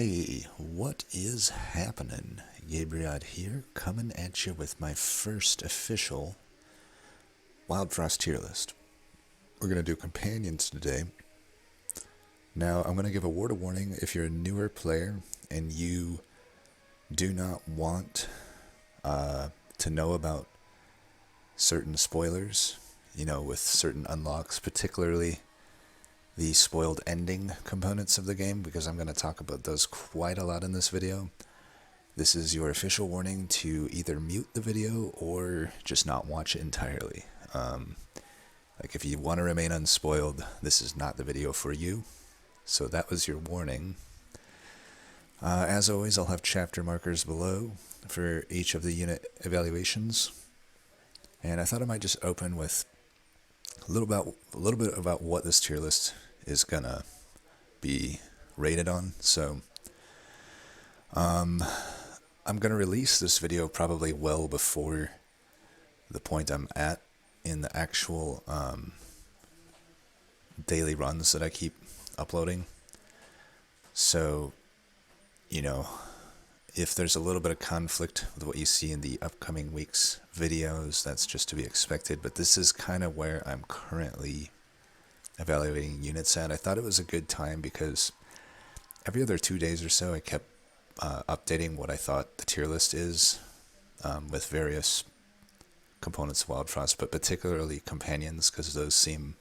Hey, what is happening? Gabriel here, coming at you with my first official Wildfrost tier list. We're going to do companions today. Now, I'm going to give a word of warning if you're a newer player and you do not want to know about certain spoilers, with certain unlocks, particularly the spoiled ending components of the game, because I'm going to talk about those quite a lot in this video. This is your official warning to either mute the video or just not watch it entirely. If you want to remain unspoiled, this is not the video for you. So that was your warning. As always, I'll have chapter markers below for each of the unit evaluations. And I thought I might just open with a little bit about what this tier list is gonna be rated on. So I'm gonna release this video probably well before the point I'm at in the actual daily runs that I keep uploading. So, if there's a little bit of conflict with what you see in the upcoming week's videos, that's just to be expected. But this is kind of where I'm currently evaluating units at. I thought it was a good time because every other 2 days or so I kept updating what I thought the tier list is with various components of Wildfrost, but particularly companions, because those seem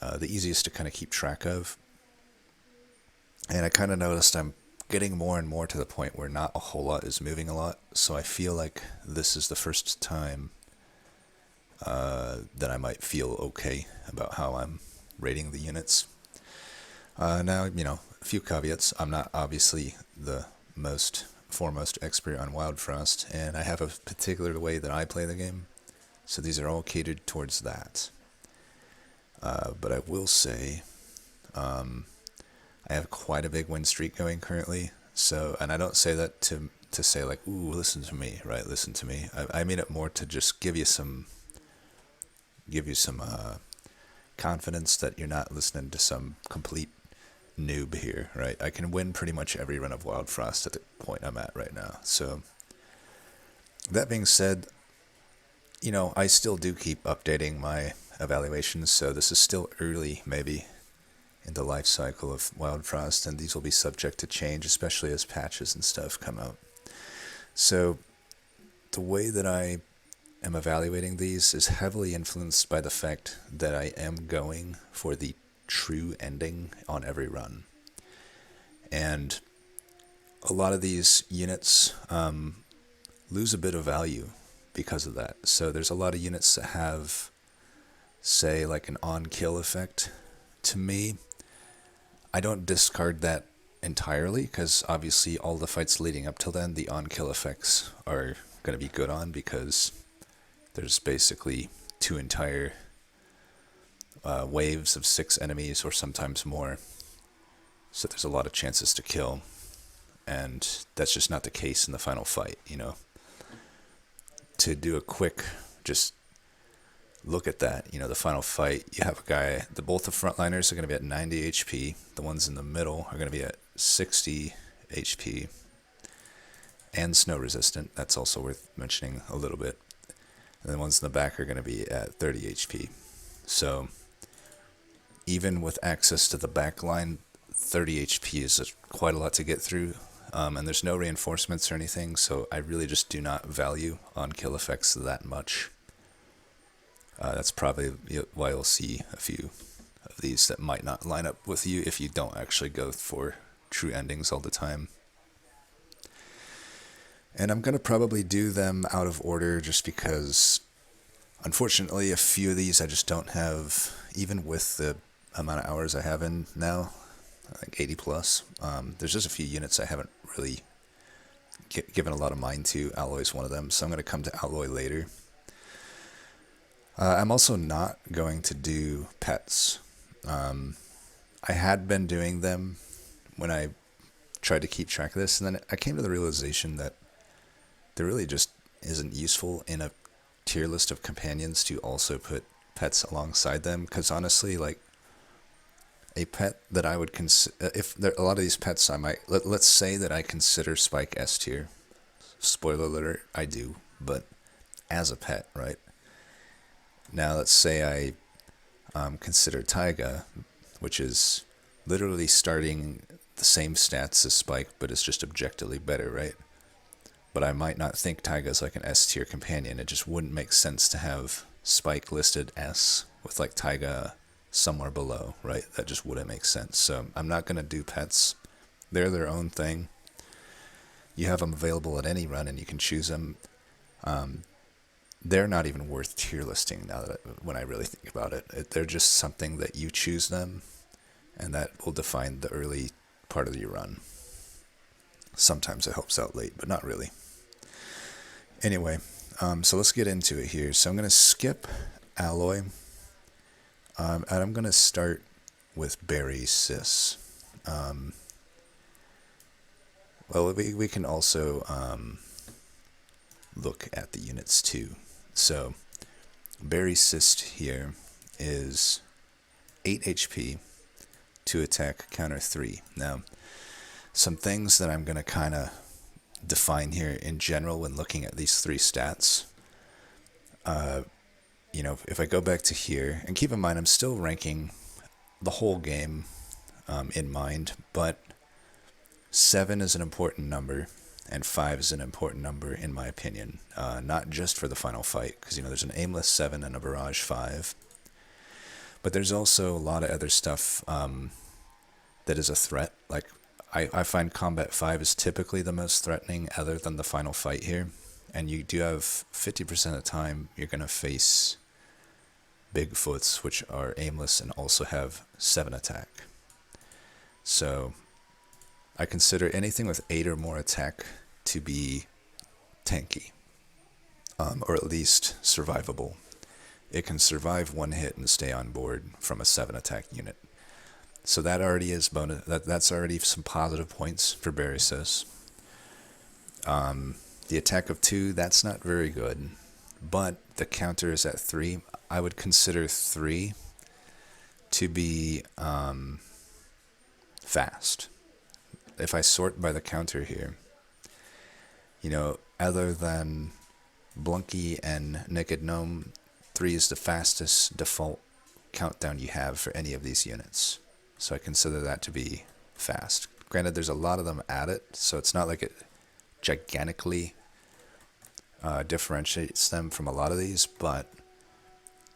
the easiest to kind of keep track of. And I kind of noticed I'm getting more and more to the point where not a whole lot is moving a lot, so I feel like this is the first time that I might feel okay about how I'm rating the units. Now, a few caveats. I'm not obviously the foremost expert on Wildfrost, and I have a particular way that I play the game, so these are all catered towards that. But I will say, I have quite a big win streak going currently, and I don't say that to say like, ooh, listen to me, right? Listen to me. I mean it more to just give you some confidence that you're not listening to some complete noob here, right? I can win pretty much every run of Wildfrost at the point I'm at right now. So that being said, I still do keep updating my evaluations, so this is still early, maybe, in the life cycle of Wildfrost, and these will be subject to change, especially as patches and stuff come out. So the way that I am evaluating these is heavily influenced by the fact that I am going for the true ending on every run. And a lot of these units lose a bit of value because of that. So there's a lot of units that have, say, like an on-kill effect. To me, I don't discard that entirely, because obviously all the fights leading up till then, the on-kill effects are going to be good on, because there's basically 2 entire waves of 6 enemies, or sometimes more. So there's a lot of chances to kill, and that's just not the case in the final fight, To do a quick, just look at that, the final fight, you have a guy, both the frontliners are going to be at 90 HP, the ones in the middle are going to be at 60 HP, and snow resistant, that's also worth mentioning a little bit, and the ones in the back are going to be at 30 HP. So even with access to the back line, 30 HP is quite a lot to get through, and there's no reinforcements or anything, so I really just do not value on-kill effects that much. That's probably why you'll see a few of these that might not line up with you if you don't actually go for true endings all the time. And I'm going to probably do them out of order just because, unfortunately, a few of these I just don't have, even with the amount of hours I have in now, like 80 plus. There's just a few units I haven't really given a lot of mind to. Alloy's one of them, so I'm going to come to Alloy later. I'm also not going to do pets. I had been doing them when I tried to keep track of this, and then I came to the realization that there really just isn't useful in a tier list of companions to also put pets alongside them, because honestly, a pet that I would consider, if there, a lot of these pets I might, let's say that I consider Spike S tier. Spoiler alert, I do, but as a pet, right? Now let's say I consider Taiga, which is literally starting the same stats as Spike, but it's just objectively better, right? But I might not think Taiga's like an S tier companion. It just wouldn't make sense to have Spike listed S with like Taiga somewhere below, right? That just wouldn't make sense. So I'm not going to do pets. They're their own thing. You have them available at any run and you can choose them. They're not even worth tier listing now when I really think about it. They're just something that you choose them, and that will define the early part of your run. Sometimes it helps out late, but not really. Anyway, so let's get into it here. So I'm going to skip Alloy, and I'm going to start with Berry Sis. Well, we can also look at the units too. So Berry Cyst here is 8 HP, 2 attack, counter 3. Now, some things that I'm going to kind of define here in general when looking at these 3 stats. You know, if I go back to here, and keep in mind I'm still ranking the whole game in mind, but 7 is an important number, and 5 is an important number in my opinion. Not just for the final fight, because, you know, there's an aimless 7 and a barrage 5. But there's also a lot of other stuff that is a threat. Like, I find Combat 5 is typically the most threatening other than the final fight here. And you do have 50% of the time you're going to face Bigfoots, which are aimless and also have 7 attack. So I consider anything with 8 or more attack to be tanky, or at least survivable. It can survive 1 hit and stay on board from a 7 attack unit. So that already is bonus. That's already some positive points for Berry Sis. The attack of 2, that's not very good, but the counter is at 3. I would consider 3 to be fast. If I sort by the counter here, you know, other than Blunky and Naked Gnome, 3 is the fastest default countdown you have for any of these units. So I consider that to be fast. Granted, there's a lot of them at it, so it's not like it gigantically differentiates them from a lot of these, but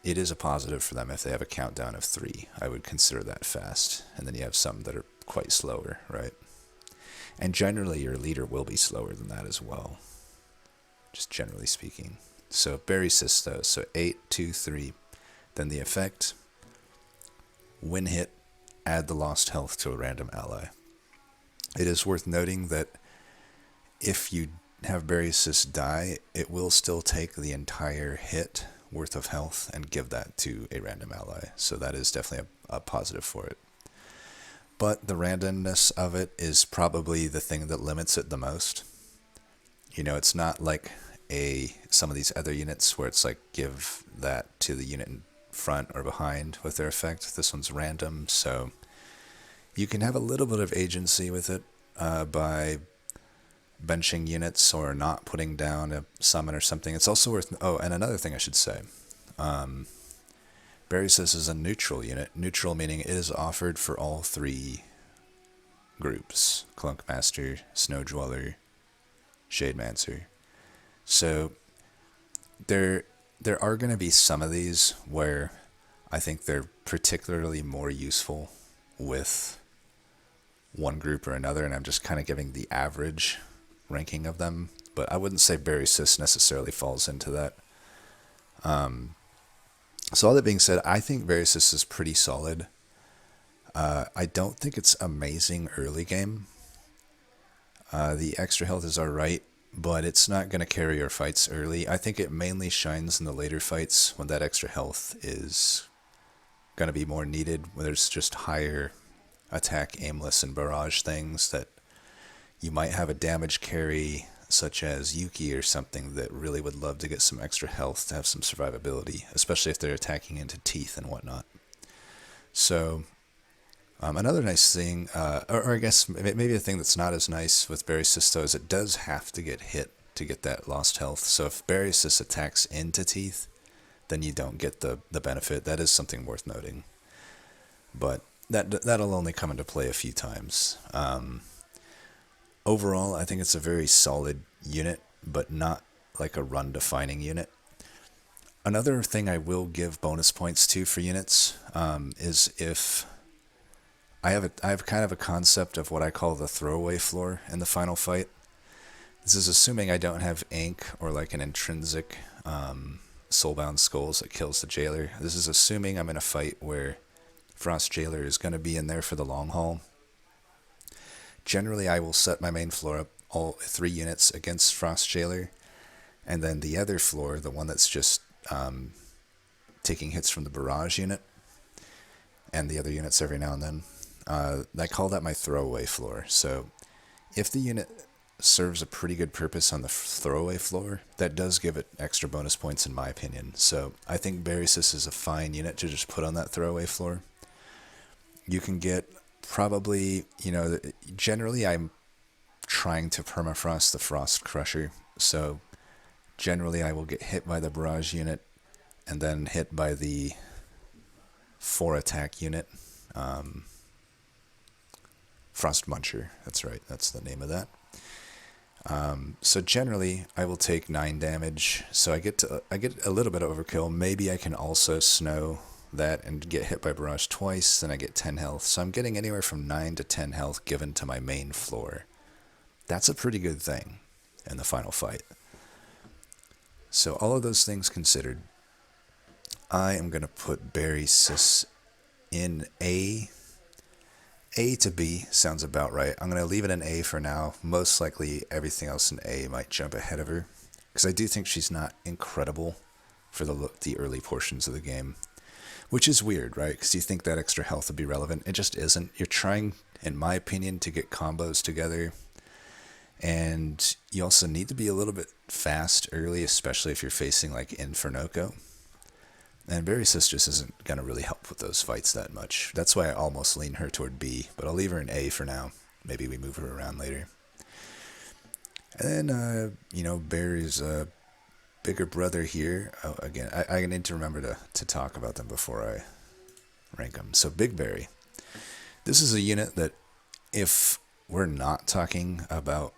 it is a positive for them if they have a countdown of 3. I would consider that fast. And then you have some that are quite slower, right? And generally your leader will be slower than that as well, just generally speaking. So Berry Sis though, so 8, 2, 3. Then the effect, when hit, add the lost health to a random ally. It is worth noting that if you have Berry Sis die, it will still take the entire hit worth of health and give that to a random ally. So that is definitely a positive for it. But the randomness of it is probably the thing that limits it the most. You know, it's not like some of these other units where it's like give that to the unit in front or behind with their effect. This one's random, so you can have a little bit of agency with it by benching units or not putting down a summon or something. It's also worth... Oh, and another thing I should say. Berry Sis is a neutral unit. Neutral meaning it is offered for all 3 groups. Clunk Master, Snow Dweller, Shademancer. So there are going to be some of these where I think they're particularly more useful with one group or another, and I'm just kind of giving the average ranking of them, but I wouldn't say Berry Sis necessarily falls into that. So all that being said, I think Berry Sis is pretty solid. I don't think it's amazing early game. The extra health is alright, but it's not going to carry your fights early. I think it mainly shines in the later fights when that extra health is going to be more needed, when there's just higher attack, aimless, and barrage things that you might have a damage carry, such as Yuki or something, that really would love to get some extra health to have some survivability, especially if they're attacking into teeth and whatnot. So Another nice thing, or I guess maybe a thing that's not as nice with Berry Assist though, is it does have to get hit to get that lost health. So if Berry Assist attacks into Teeth, then you don't get the benefit. That is something worth noting. But that'll only come into play a few times. Overall, I think it's a very solid unit, but not like a run-defining unit. Another thing I will give bonus points to for units is if I have kind of a concept of what I call the throwaway floor in the final fight. This is assuming I don't have ink or like an intrinsic soulbound skulls that kills the jailer. This is assuming I'm in a fight where Frost Jailer is going to be in there for the long haul. Generally, I will set my main floor up all 3 units against Frost Jailer, and then the other floor, the one that's just taking hits from the barrage unit, and the other units every now and then. I call that my throwaway floor. So if the unit serves a pretty good purpose on the throwaway floor, that does give it extra bonus points in my opinion. So I think Berry Assist is a fine unit to just put on that throwaway floor. You can get probably, generally I'm trying to permafrost the Frost Crusher. So generally I will get hit by the barrage unit and then hit by the 4 attack unit. Frost Muncher, that's right, that's the name of that. So generally, I will take 9 damage. So I get a little bit of overkill. Maybe I can also snow that and get hit by barrage twice, then I get 10 health. So I'm getting anywhere from 9 to 10 health given to my main floor. That's a pretty good thing in the final fight. So all of those things considered, I am going to put Berry Assist in A. A to B sounds about right. I'm going to leave it in A for now. Most likely everything else in A might jump ahead of her, because I do think she's not incredible for the early portions of the game, which is weird, right? Because you think that extra health would be relevant. It just isn't. You're trying, in my opinion, to get combos together, and you also need to be a little bit fast early, especially if you're facing like Infernoco. And Berry Assist just isn't going to really help with those fights that much. That's why I almost lean her toward B, but I'll leave her in A for now. Maybe we move her around later. And then, Barry's bigger brother here. Oh, again, I need to remember to talk about them before I rank them. So Big Berry. This is a unit that, if we're not talking about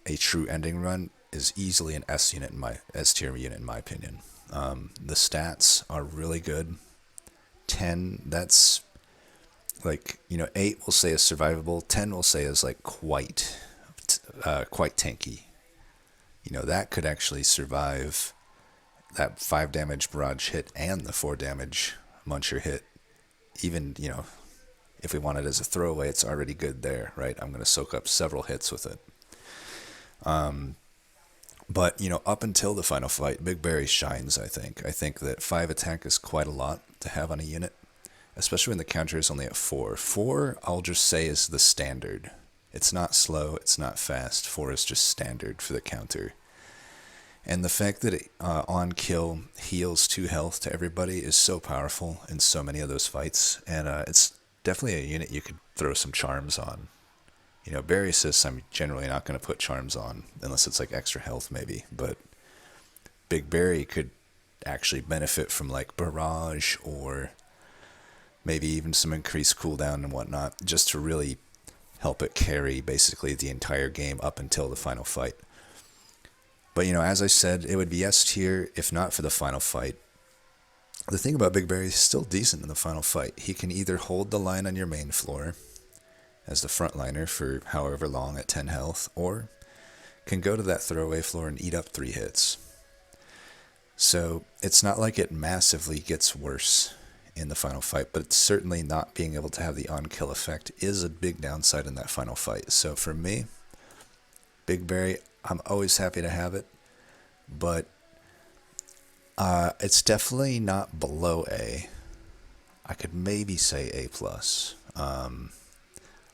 a true ending run, is easily an S tier unit in my opinion. The stats are really good. 10, that's like, 8 we'll say is survivable. 10 we'll say is like quite tanky. That could actually survive that 5 damage barrage hit and the 4 damage muncher hit. Even, if we want it as a throwaway, it's already good there, right? I'm going to soak up several hits with it. But, up until the final fight, Big Berry shines, I think. I think that 5 attack is quite a lot to have on a unit, especially when the counter is only at 4. 4, I'll just say, is the standard. It's not slow, it's not fast. 4 is just standard for the counter. And the fact that it, on kill, heals 2 health to everybody is so powerful in so many of those fights. And it's definitely a unit you could throw some charms on. Berry Assist, I'm generally not going to put charms on, unless it's like extra health maybe. But Big Berry could actually benefit from like barrage, or maybe even some increased cooldown and whatnot, just to really help it carry basically the entire game up until the final fight. But as I said, it would be S tier if not for the final fight. The thing about Big Berry is still decent in the final fight. He can either hold the line on your main floor as the frontliner for however long at 10 health, or can go to that throwaway floor and eat up 3 hits. So it's not like it massively gets worse in the final fight, but it's certainly not being able to have the on-kill effect is a big downside in that final fight. So for me, Big Berry, I'm always happy to have it, but it's definitely not below A. I could maybe say A+.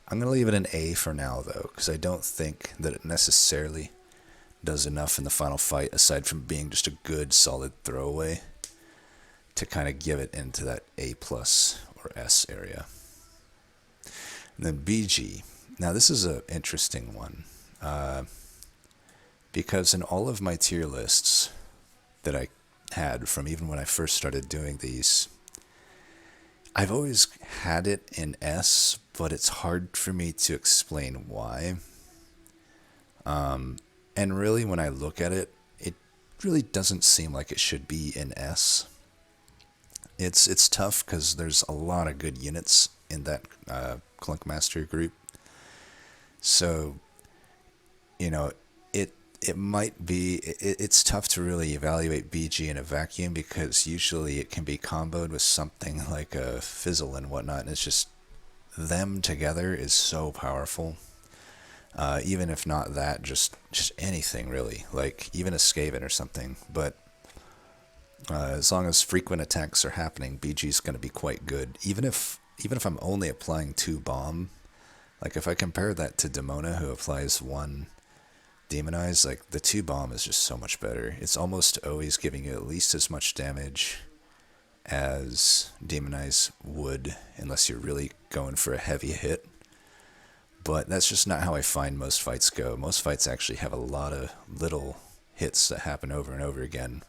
I'm going to leave it an A for now, though, because I don't think that it necessarily does enough in the final fight, aside from being just a good, solid throwaway, to kind of give it into that A+ or S area. then Biji. Now this is an interesting one. Because in all of my tier lists that I had from even when I first started doing these, I've always had it in S, but it's hard for me to explain why. And really, when I look at it, it really doesn't seem like it should be in S. It's tough because there's a lot of good units in that Clunkmaster group. So, you know, it might be, it's tough to really evaluate BG in a vacuum because usually it can be comboed with something like a Fizzle and whatnot, and it's just, them together is so powerful. Even if not that, just anything really, like even a Scaven or something. But as long as frequent attacks are happening, BG's going to be quite good. Even if I'm only applying 2 bomb, like if I compare that to Dimona, who applies 1 demonize, like the 2 bomb is just so much better. It's almost always giving you at least as much damage as demonize would, unless you're really going for a heavy hit. But that's just not how I find most fights go. Most fights actually have a lot of little hits that happen over and over again.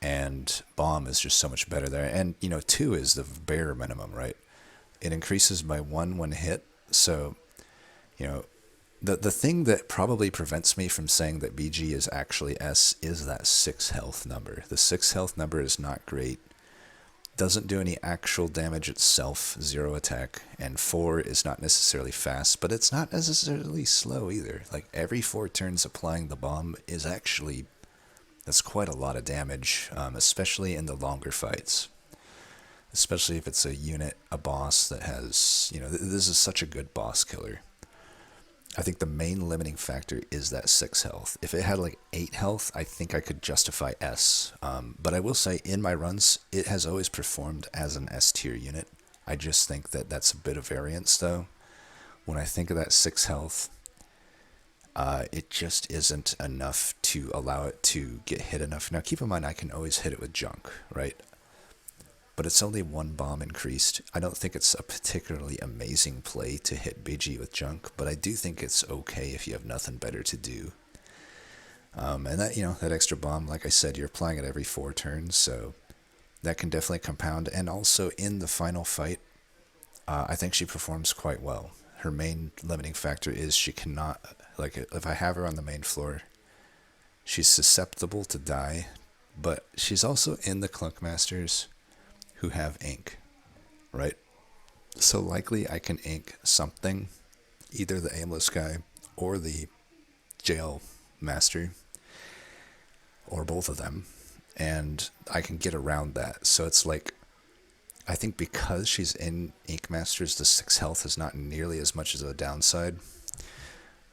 And bomb is just so much better there. And, 2 is the bare minimum, right? It increases by 1 hit. So, the thing that probably prevents me from saying that BG is actually S is that 6 health number. The 6 health number is not great. Doesn't do any actual damage itself, 0 attack, and 4 is not necessarily fast, but it's not necessarily slow either. Like every 4 turns applying the bomb is actually, that's quite a lot of damage, especially in the longer fights. Especially if it's a unit, a boss that has, this is such a good boss killer. I think the main limiting factor is that 6 health. If it had like 8 health, I think I could justify S. But I will say, in my runs, it has always performed as an S tier unit. I just think that that's a bit of variance, though. When I think of that 6 health, it just isn't enough to allow it to get hit enough. Now, keep in mind, I can always hit it with junk, right? But it's only 1 bomb increased. I don't think it's a particularly amazing play to hit Biji with junk, but I do think it's okay if you have nothing better to do. And that, that extra bomb, like I said, you're applying it every 4 turns, so that can definitely compound. And also in the final fight, I think she performs quite well. Her main limiting factor is she cannot, like if I have her on the main floor, she's susceptible to die, but she's also in the Clunkmasters who have ink, right? So likely I can ink something, either the aimless guy or the jail master, or both of them, and I can get around that. So it's like, I think because she's in Ink Masters, the 6 health is not nearly as much as a downside.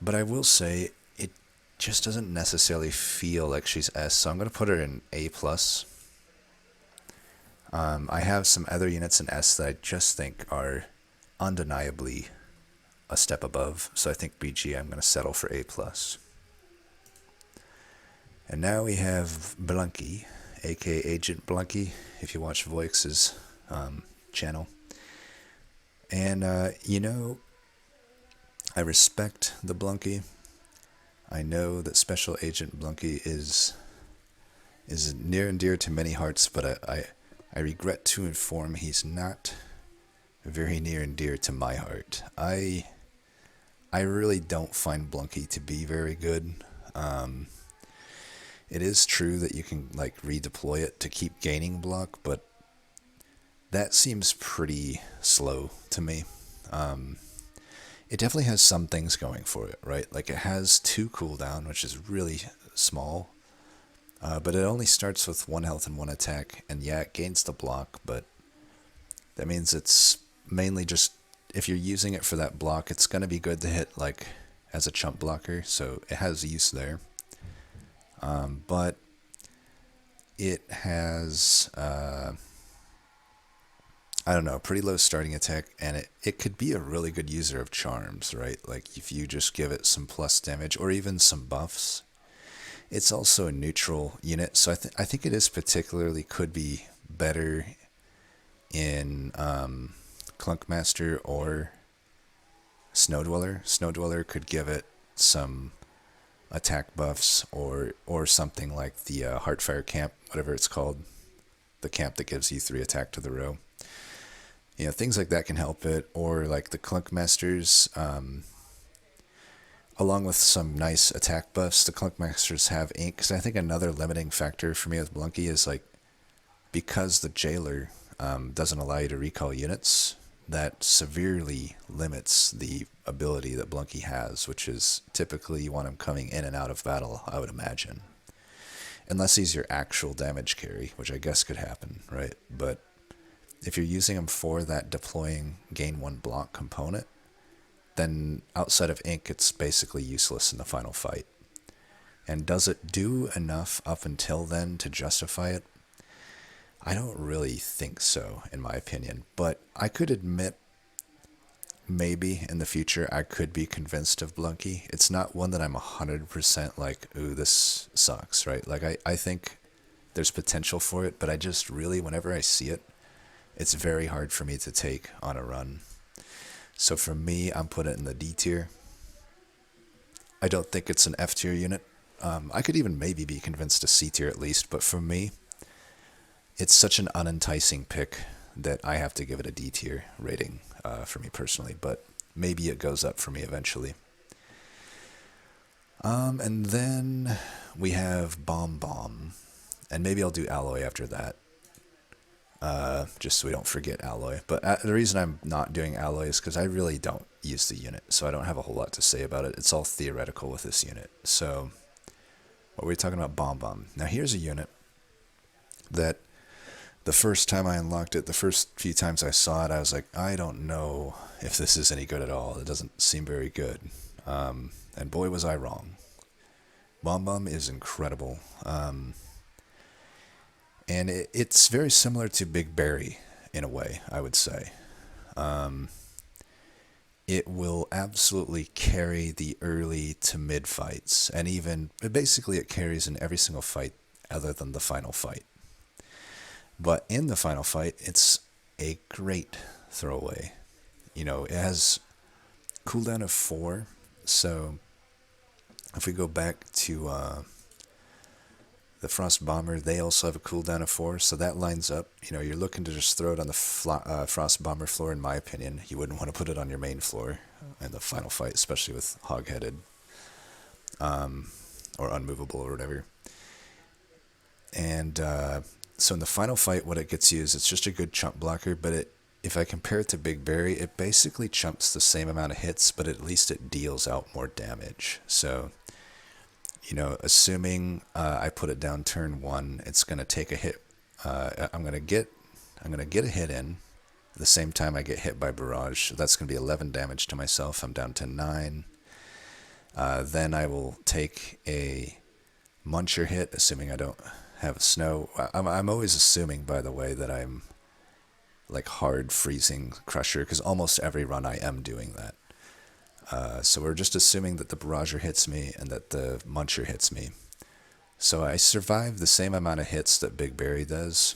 But I will say, it just doesn't necessarily feel like she's S, so I'm going to put her in A+. I have some other units in S that I just think are undeniably a step above, so I think BG I'm going to settle for A+. And now we have Blunky, aka Agent Blunky, if you watch Voix's channel. And, I respect the Blunky. I know that Special Agent Blunky is near and dear to many hearts, but I regret to inform he's not very near and dear to my heart. I really don't find Blunky to be very good. It is true that you can like redeploy it to keep gaining block, but that seems pretty slow to me. It definitely has some things going for it, right? Like it has 2 cooldown, which is really small. But it only starts with 1 health and 1 attack, and yeah, it gains the block, but that means it's mainly just, if you're using it for that block, it's going to be good to hit, like, as a chump blocker, so it has use there. But it has, I don't know, pretty low starting attack, and it could be a really good user of charms, right? Like, if you just give it some plus damage, or even some buffs. It's also a neutral unit, so I think it is particularly could be better in Clunkmaster or Snow Dweller. Snow Dweller could give it some attack buffs, or something like the Heartfire camp, whatever it's called, the camp that gives you 3 attack to the row. You know, things like that can help it, or like the Clunk Masters, along with some nice attack buffs. The Clunk Masters have ink, because I think another limiting factor for me with Blunky is like, because the Jailer doesn't allow you to recall units, that severely limits the ability that Blunky has, which is typically you want him coming in and out of battle, I would imagine. Unless he's your actual damage carry, which I guess could happen, right? But if you're using him for that deploying gain 1 block component, then outside of ink, it's basically useless in the final fight. And does it do enough up until then to justify it? I don't really think so, in my opinion. But I could admit, maybe in the future, I could be convinced of Blunky. It's not one that I'm 100% like, ooh, this sucks, right? Like, I think there's potential for it, but I just really, whenever I see it, it's very hard for me to take on a run. So for me, I'm putting it in the D tier. I don't think it's an F tier unit. I could even maybe be convinced to C tier at least, but for me, it's such an unenticing pick that I have to give it a D tier rating for me personally, but maybe it goes up for me eventually. And then we have Bom Bom, and maybe I'll do Alloy after that, just so we don't forget Alloy. But the reason I'm not doing Alloy is because I really don't use the unit, so I don't have a whole lot to say about it. It's all theoretical with this unit. So what were we talking about? Bom Bom. Now here's a unit that the first time I unlocked it, the first few times I saw it, I was like, I don't know if this is any good at all. It doesn't seem very good. And boy, was I wrong. Bom Bom is incredible. And it's very similar to Big Berry in a way, I would say. It will absolutely carry the early to mid fights. And even, basically it carries in every single fight other than the final fight. But in the final fight, it's a great throwaway. You know, it has cooldown of 4. So if we go back to the Frost Bomber, they also have a cooldown of 4. So that lines up. You know, you're looking to just throw it on the Frost Bomber floor, in my opinion. You wouldn't want to put it on your main floor in the final fight, especially with Hog-Headed or Unmovable or whatever. And so in the final fight, what it gets you is it's just a good chump blocker, but if I compare it to Big Berry, it basically chumps the same amount of hits, but at least it deals out more damage. So, you know, assuming I put it down turn 1, it's going to take a hit. I'm going to get a hit in the same time I get hit by Barrage. So that's going to be 11 damage to myself. I'm down to 9. Then I will take a Muncher hit, assuming I don't have snow. I'm always assuming, by the way, that I'm like hard freezing Crusher, because almost every run I am doing that. So we're just assuming that the Barrager hits me and that the Muncher hits me. So I survive the same amount of hits that Big Berry does,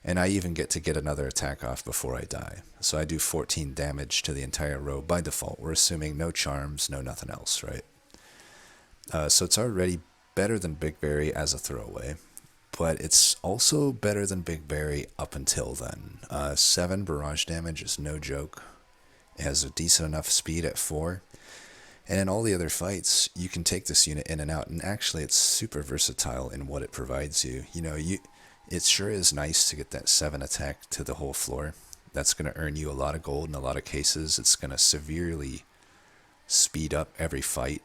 and I even get to get another attack off before I die. So I do 14 damage to the entire row by default. We're assuming no charms, no nothing else, right? So it's already better than Big Berry as a throwaway, but it's also better than Big Berry up until then. 7 barrage damage is no joke. It has a decent enough speed at 4. And in all the other fights, you can take this unit in and out, and actually it's super versatile in what it provides you. You know, it sure is nice to get that 7 attack to the whole floor. That's going to earn you a lot of gold in a lot of cases. It's going to severely speed up every fight.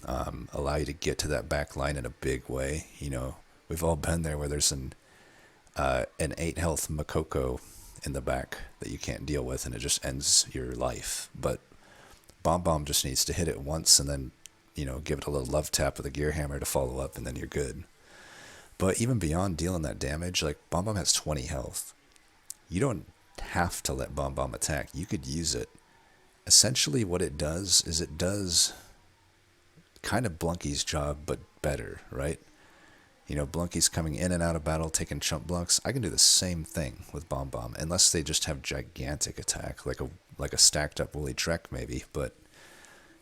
Allow you to get to that back line in a big way. You know, we've all been there where there's an 8 health Makoko in the back that you can't deal with, and it just ends your life. But Bom Bom just needs to hit it once and then, you know, give it a little love tap with a gear hammer to follow up, and then you're good. But even beyond dealing that damage, like, Bom Bom has 20 health. You don't have to let Bom Bom attack. You could use it. Essentially what it does is it does kind of Blunky's job, but better, right? You know, Blunky's coming in and out of battle, taking chump blocks. I can do the same thing with Bom Bom, unless they just have gigantic attack, like a like a stacked up Woolly Drek maybe, but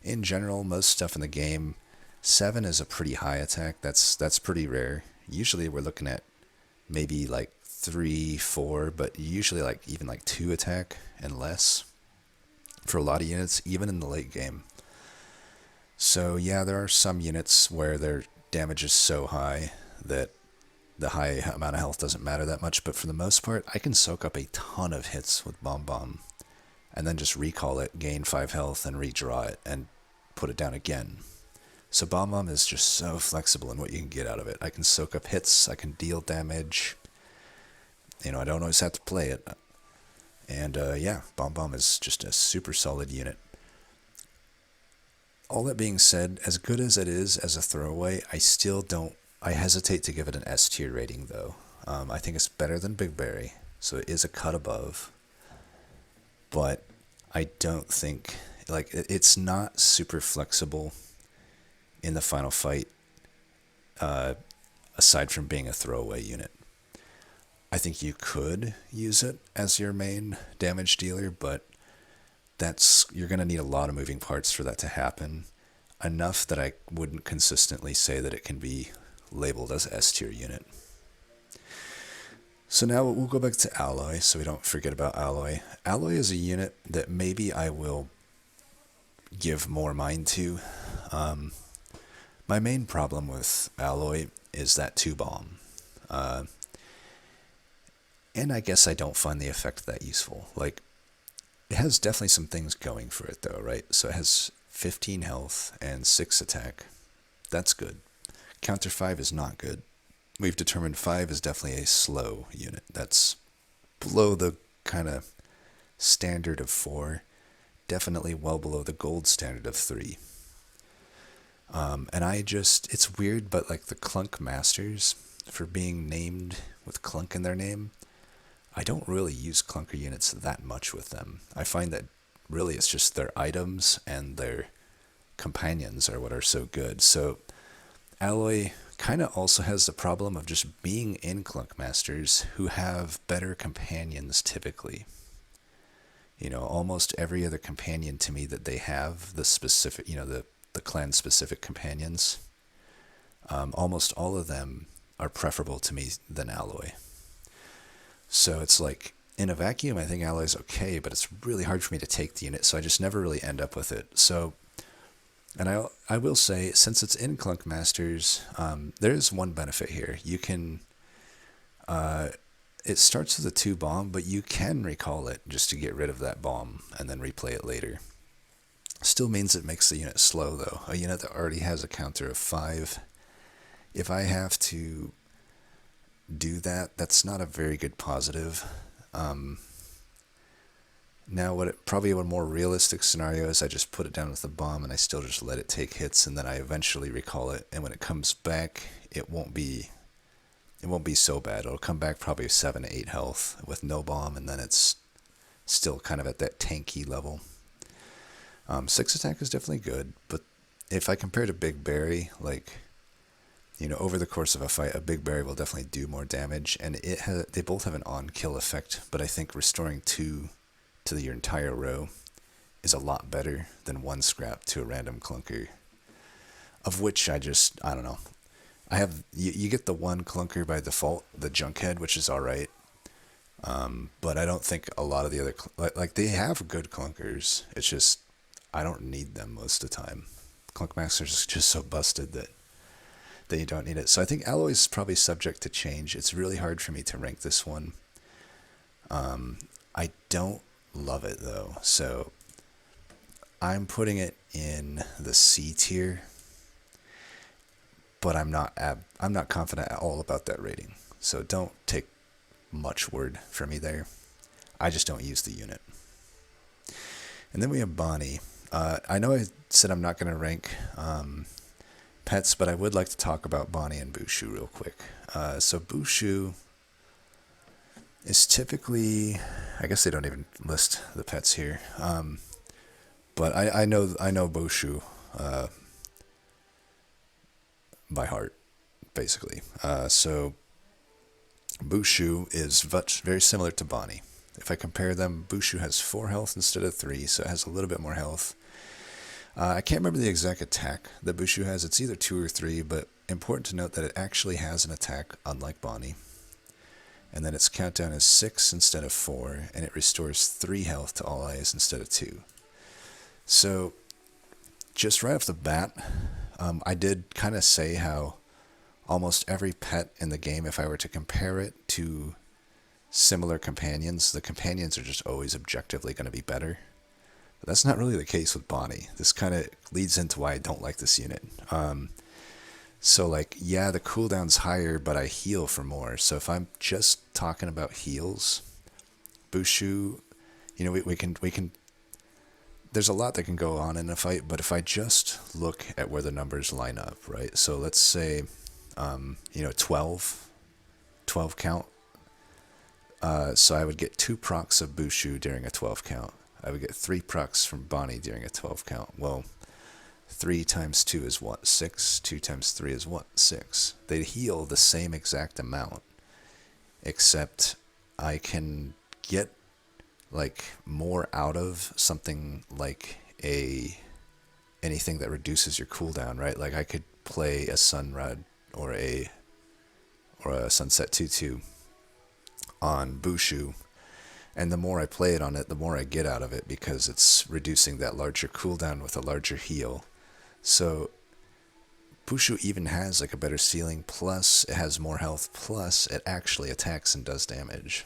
in general, most stuff in the game, 7 is a pretty high attack. That's pretty rare. Usually we're looking at maybe like 3, 4, but usually like even like 2 attack and less for a lot of units, even in the late game. So yeah, there are some units where their damage is so high that the high amount of health doesn't matter that much, but for the most part, I can soak up a ton of hits with Bom Bom, and then just recall it, gain 5 health, and redraw it, and put it down again. So Bom Bom is just so flexible in what you can get out of it. I can soak up hits, I can deal damage. You know, I don't always have to play it. And yeah, Bom Bom is just a super solid unit. All that being said, as good as it is as a throwaway, I hesitate to give it an S tier rating though. I think it's better than Big Berry, so it is a cut above. But I don't think, like, it's not super flexible in the final fight, aside from being a throwaway unit. I think you could use it as your main damage dealer, but you're going to need a lot of moving parts for that to happen. Enough that I wouldn't consistently say that it can be labeled as S tier unit. So now we'll go back to Alloy, so we don't forget about Alloy. Alloy is a unit that maybe I will give more mind to. My main problem with Alloy is that 2 bomb. And I guess I don't find the effect that useful. Like, it has definitely some things going for it though, right? So it has 15 health and 6 attack. That's good. Counter 5 is not good. We've determined 5 is definitely a slow unit. That's below the kind of standard of 4. Definitely well below the gold standard of 3. And it's weird, but like the Clunk Masters, for being named with Clunk in their name, I don't really use clunker units that much with them. I find that really it's just their items and their companions are what are so good. So Alloy kind of also has the problem of just being in Clunk Masters who have better companions typically. You know, almost every other companion to me that they have, the specific, you know, the clan specific companions, almost all of them are preferable to me than Alloy. So it's like, in a vacuum, I think Alloy's okay, but it's really hard for me to take the unit, so I just never really end up with it. So, and I will say, since it's in Clunk Masters, there is one benefit here. You can, it starts with a 2 bomb, but you can recall it just to get rid of that bomb and then replay it later. Still means it makes the unit slow though. A unit that already has a counter of 5. If I have to do that, that's not a very good positive. Now, probably a more realistic scenario is I just put it down with the bomb and I still just let it take hits, and then I eventually recall it. And when it comes back, it won't be so bad. It'll come back probably 7 to 8 health with no bomb, and then it's still kind of at that tanky level. 6 attack is definitely good, but if I compare to Big Berry, like, you know, over the course of a fight, a Big Berry will definitely do more damage, and they both have an on-kill effect, but I think restoring 2 to your entire row is a lot better than 1 scrap to a random clunker, of which I don't know. I have, you get the 1 clunker by default, the Junkhead, which is alright, but I don't think a lot of the other, like they have good clunkers, it's just, I don't need them most of the time. Clunk Masters is just so busted that you don't need it. So I think Alloy is probably subject to change. It's really hard for me to rank this one. I don't love it though, so I'm putting it in the C tier, but I'm not confident at all about that rating. So don't take much word from me there. I just don't use the unit. And then we have Bonnie. I know I said I'm not going to rank pets, but I would like to talk about Bonnie and Bushu real quick. So Bushu is typically, I guess they don't even list the pets here, but I know Bushu by heart, basically. So Bushu is very similar to Bonnie. If I compare them, Bushu has 4 health instead of 3, so it has a little bit more health. I can't remember the exact attack that Bushu has. It's either 2 or 3, but important to note that it actually has an attack, unlike Bonnie. And then its countdown is 6 instead of 4, and it restores 3 health to all eyes instead of 2. So, just right off the bat, I did kind of say how almost every pet in the game, if I were to compare it to similar companions, the companions are just always objectively going to be better. But that's not really the case with Bonnie. This kind of leads into why I don't like this unit. So, like, yeah, the cooldown's higher, but I heal for more. So if I'm just talking about heals, Bushu, you know, we can. There's a lot that can go on in a fight, but if I just look at where the numbers line up, right? So let's say, 12 count. So I would get 2 procs of Bushu during a 12 count. I would get 3 procs from Bonnie during a 12 count. Well, 3 times 2 is what? 6. 2 times 3 is what? 6. They heal the same exact amount, except I can get like more out of something like anything that reduces your cooldown, right? Like I could play a Sunrod or a Sunset Tutu on Bushu, and the more I play it on it, the more I get out of it because it's reducing that larger cooldown with a larger heal. So Bushu even has like a better ceiling, plus it has more health, plus it actually attacks and does damage.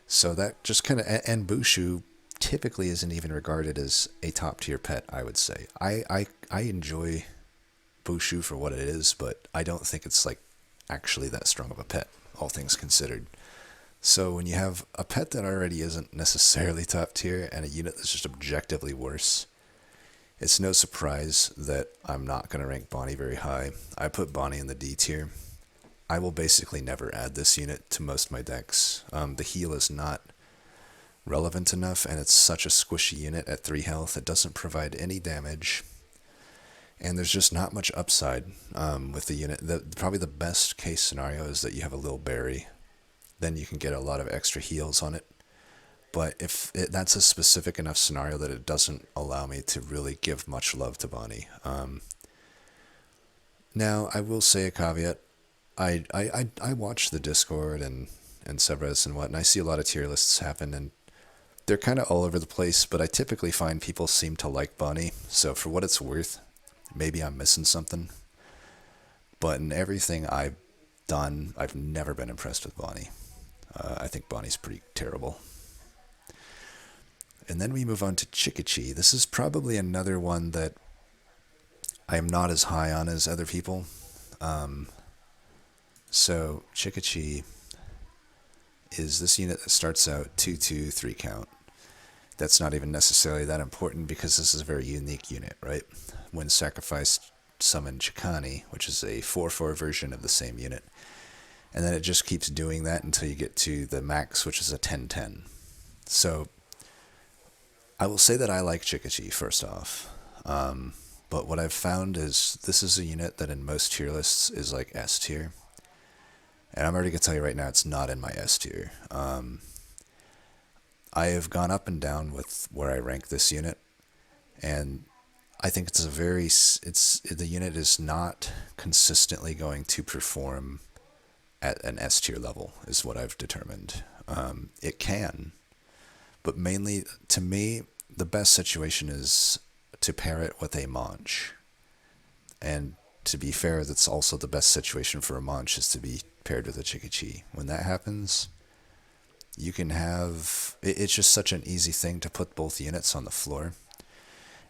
So that just kind of, and Bushu typically isn't even regarded as a top tier pet, I would say. I enjoy Bushu for what it is, but I don't think it's like actually that strong of a pet, all things considered. So when you have a pet that already isn't necessarily top tier and a unit that's just objectively worse, it's no surprise that I'm not going to rank Bonnie very high. I put Bonnie in the D tier. I will basically never add this unit to most of my decks. The heal is not relevant enough, and it's such a squishy unit at 3 health. It doesn't provide any damage, and there's just not much upside with the unit. Probably the best case scenario is that you have a Lil Berry. Then you can get a lot of extra heals on it. But if that's a specific enough scenario that it doesn't allow me to really give much love to Bonnie. Now, I will say a caveat. I watch the Discord and subreddits and what, and I see a lot of tier lists happen, and they're kind of all over the place, but I typically find people seem to like Bonnie, so for what it's worth, maybe I'm missing something. But in everything I've done, I've never been impressed with Bonnie. I think Bonnie's pretty terrible. And then we move on to Chikichi. This is probably another one that I am not as high on as other people. So Chikichi is this unit that starts out 2/2 3 count. That's not even necessarily that important because this is a very unique unit, right? When sacrificed, summon Chikani, which is a 4/4 version of the same unit. And then it just keeps doing that until you get to the max, which is a 10/10. So I will say that I like Chikichi, first off. But what I've found is this is a unit that in most tier lists is like S tier. And I'm already going to tell you right now, it's not in my S tier. I have gone up and down with where I rank this unit. And I think it's the unit is not consistently going to perform at an S tier level, is what I've determined. It can. But mainly, to me, the best situation is to pair it with a Monch. And to be fair, that's also the best situation for a Monch is to be paired with a Chikichi. When that happens, you can have... It's just such an easy thing to put both units on the floor.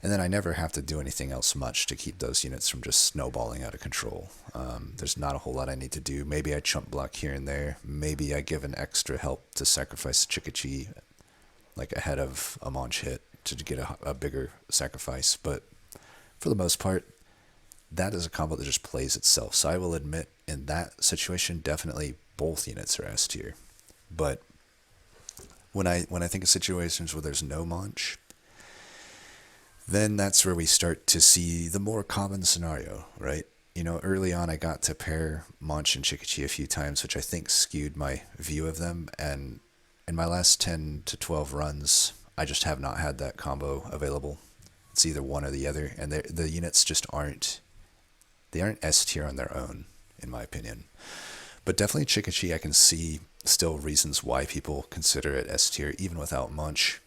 And then I never have to do anything else much to keep those units from just snowballing out of control. There's not a whole lot I need to do. Maybe I chump block here and there. Maybe I give an extra help to sacrifice Chikichi, like ahead of a Monch hit to get a bigger sacrifice. But for the most part, that is a combo that just plays itself. So I will admit, in that situation, definitely both units are S tier. But when I think of situations where there's no Monch, then that's where we start to see the more common scenario, right? You know, early on I got to pair Monch and Chikichi a few times, which I think skewed my view of them, and in my last 10 to 12 runs, I just have not had that combo available. It's either one or the other, and the units just aren't S tier on their own, in my opinion. But definitely Chikichi, I can see still reasons why people consider it S tier, even without Monch.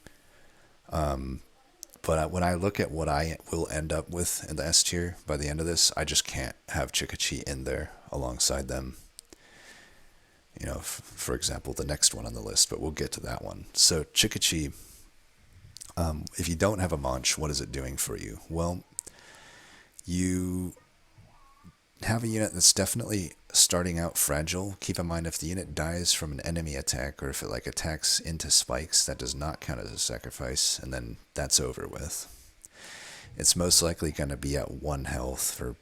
But when I look at what I will end up with in the S tier by the end of this, I just can't have Chikichi in there alongside them. You know, for example, the next one on the list, but we'll get to that one. So Chikichi, if you don't have a Monch, what is it doing for you? Well, you have a unit that's definitely starting out fragile. Keep in mind, if the unit dies from an enemy attack, or if it like attacks into spikes, that does not count as a sacrifice, and then that's over with. It's most likely going to be at 1 health for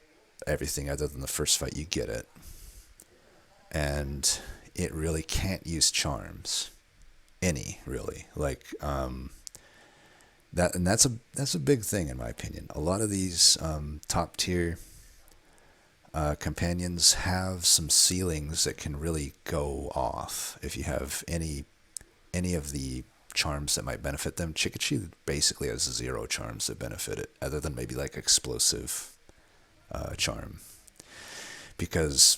everything other than the first fight you get it. And it really can't use charms. Any, really. Like, that's a big thing in my opinion. A lot of these top tier companions have some ceilings that can really go off if you have any of the charms that might benefit them. Chikichi basically has 0 charms that benefit it, other than maybe like explosive charm. Because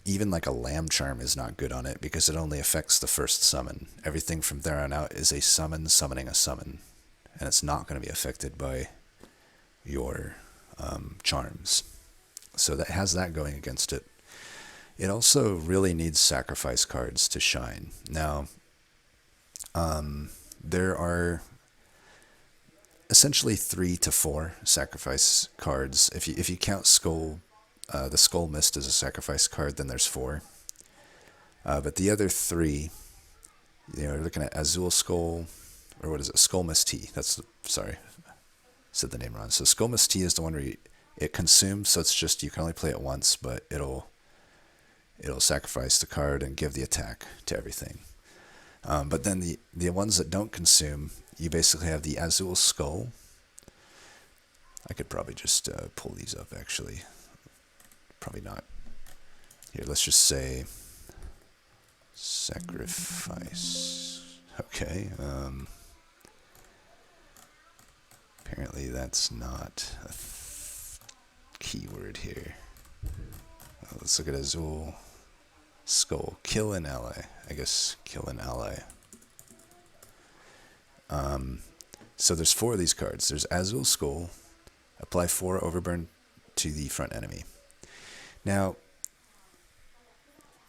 even like a lamb charm is not good on it, because it only affects the first summon. Everything from there on out is a summon summoning a summon, and it's not going to be affected by your charms. So that has that going against it. It also really needs sacrifice cards to shine. Now, there are essentially 3 to 4 sacrifice cards. If you count Skull, the Skull Mist as a sacrifice card, then there's 4. But the other 3, you're looking at Azul Skull, or what is it? Skull Mist Tea. Sorry, said the name wrong. So Skull Mist Tea is the one where it consumes, so it's just you can only play it once, but it'll sacrifice the card and give the attack to everything. But then the ones that don't consume, you basically have the Azul Skull. I could probably just pull these up, actually. Probably not. Here, let's just say sacrifice. Okay. Apparently that's not a keyword here. Let's look at Azul Skull. Kill an ally. I guess kill an ally. So there's 4 of these cards. There's Azul Skull. Apply 4 overburn to the front enemy. Now,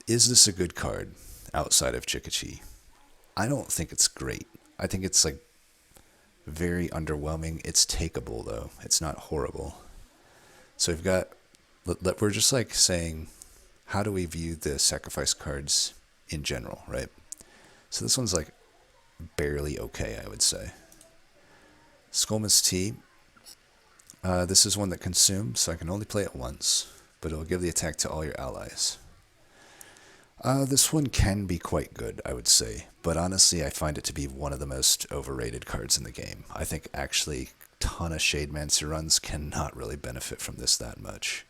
is this a good card outside of Chikichi? I don't think it's great. I think it's like very underwhelming. It's takeable though. It's not horrible. So we've got, we're just like saying, how do we view the sacrifice cards in general, right? So this one's like barely okay, I would say. Skullman's Tea. This is one that consumes, so I can only play it once, but it'll give the attack to all your allies. This one can be quite good, I would say, but honestly I find it to be one of the most overrated cards in the game. I think actually a ton of Shademancer runs cannot really benefit from this that much.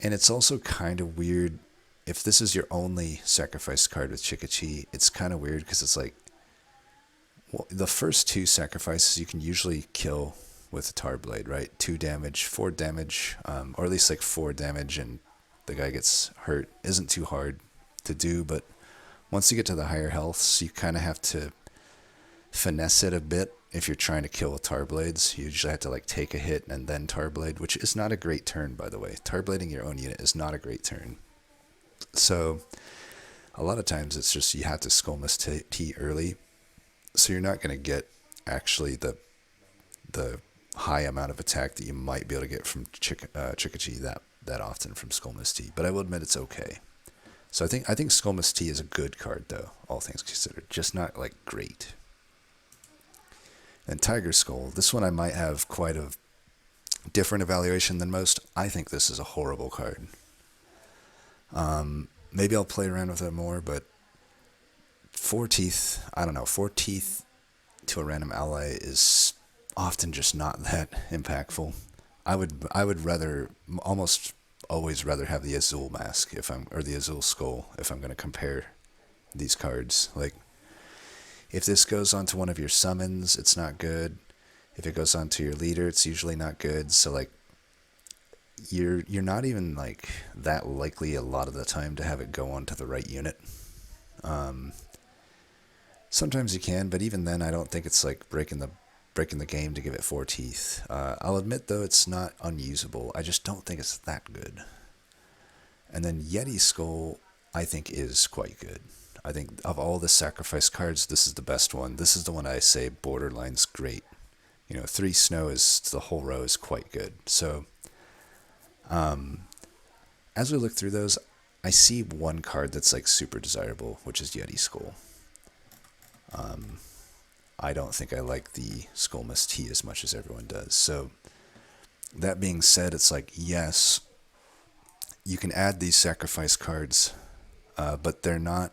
And it's also kind of weird, if this is your only sacrifice card with Chikichi, it's kind of weird because it's like, well, the first 2 sacrifices you can usually kill with a Tar Blade, right? 2 damage, 4 damage, or at least like 4 damage and the guy gets hurt. Isn't too hard to do, but once you get to the higher healths, you kind of have to finesse it a bit. If you're trying to kill with Tar Blades, you usually have to like take a hit and then Tar Blade, which is not a great turn, by the way. Tar Blading your own unit is not a great turn. So a lot of times it's just you have to Skullmist Tea early, so you're not going to get actually the high amount of attack that you might be able to get from Chikichi that often from Skullmist Tea. But I will admit it's okay. So I think Skullmist Tea is a good card though, all things considered, just not like great. And Tiger Skull, this one I might have quite a different evaluation than most. I think this is a horrible card. Maybe I'll play around with it more, but 4 teeth, I don't know, 4 teeth to a random ally is often just not that impactful. I would rather, almost always rather have the Azul Mask or the Azul Skull if I'm going to compare these cards. Like, If this goes onto one of your summons, it's not good. If it goes onto your leader, it's usually not good. So like, you're not even like that likely a lot of the time to have it go onto the right unit. Sometimes you can, but even then, I don't think it's like breaking the game to give it 4 teeth. I'll admit though, it's not unusable. I just don't think it's that good. And then Yeti Skull, I think, is quite good. I think of all the sacrifice cards, this is the best one. This is the one I say borderline's great. 3 snow is, the whole row is quite good. So, as we look through those, I see one card that's like super desirable, which is Yeti Skull. I don't think I like the Skullmist T as much as everyone does. So, that being said, it's like, yes, you can add these sacrifice cards, but they're not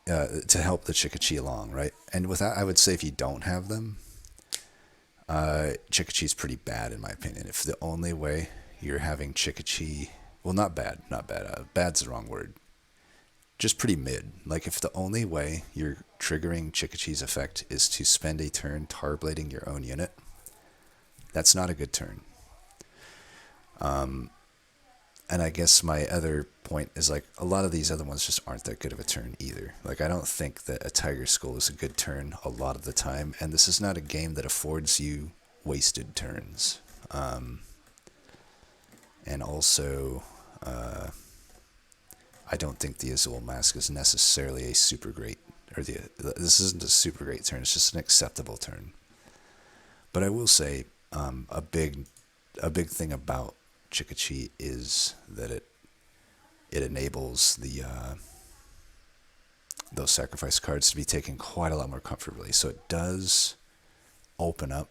to help the Chikichi along, right? And with that, I would say if you don't have them, Chikichi's pretty bad in my opinion. If the only way you're having Chikichi, well, not bad, bad's the wrong word. Just pretty mid. Like if the only way you're triggering Chikichi's effect is to spend a turn tarblading your own unit, that's not a good turn. And I guess my other point is like a lot of these other ones just aren't that good of a turn either. Like I don't think that a Tiger Skull is a good turn a lot of the time, and this is not a game that affords you wasted turns. And also, I don't think the Azul Mask is necessarily a super great, or this isn't a super great turn. It's just an acceptable turn. But I will say, a big thing about Chikichi is that it enables those sacrifice cards to be taken quite a lot more comfortably. So it does open up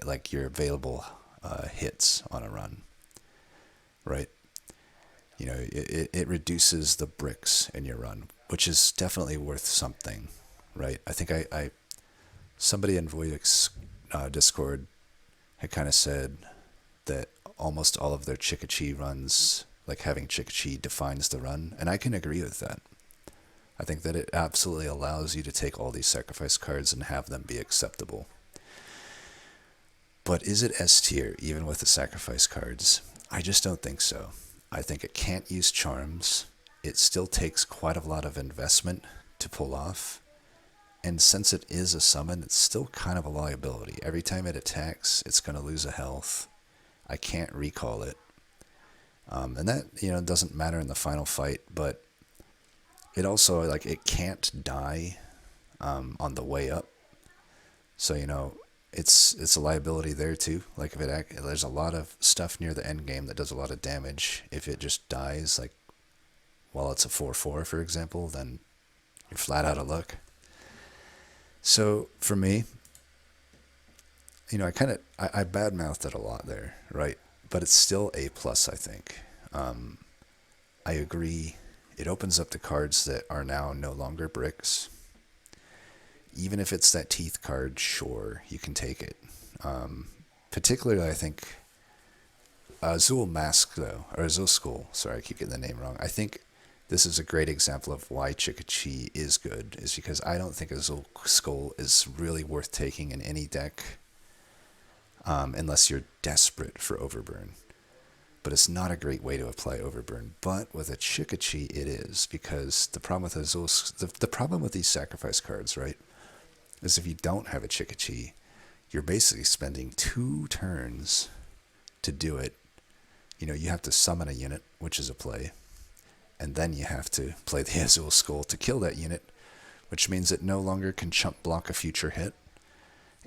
like your available hits on a run, right? It reduces the bricks in your run, which is definitely worth something, right? I think somebody in Voidic's Discord had kind of said that almost all of their Chikichi runs, like having Chikichi defines the run, and I can agree with that. I think that it absolutely allows you to take all these sacrifice cards and have them be acceptable. But is it S tier, even with the sacrifice cards? I just don't think so. I think it can't use charms. It still takes quite a lot of investment to pull off. And since it is a summon, it's still kind of a liability. Every time it attacks, it's going to lose a health. I can't recall it. And that, doesn't matter in the final fight, but it also, like, it can't die on the way up. So, it's a liability there too. Like, there's a lot of stuff near the end game that does a lot of damage. If it just dies, like, while it's a 4/4, for example, then you're flat out of luck. So, for me, I badmouthed it a lot there, right? But it's still A+, I think. I agree. It opens up the cards that are now no longer bricks. Even if it's that teeth card, sure, you can take it. Particularly, I think, Azul Mask, though, or Azul Skull, sorry, I keep getting the name wrong. I think this is a great example of why Chikichi is good, is because I don't think Azul Skull is really worth taking in any deck, unless you're desperate for Overburn. But it's not a great way to apply Overburn. But with a Chikichi, it is, because the problem with the problem with these sacrifice cards, right, is if you don't have a Chikichi, you're basically spending 2 turns to do it. You have to summon a unit, which is a play, and then you have to play the Azul Skull to kill that unit, which means it no longer can chump block a future hit,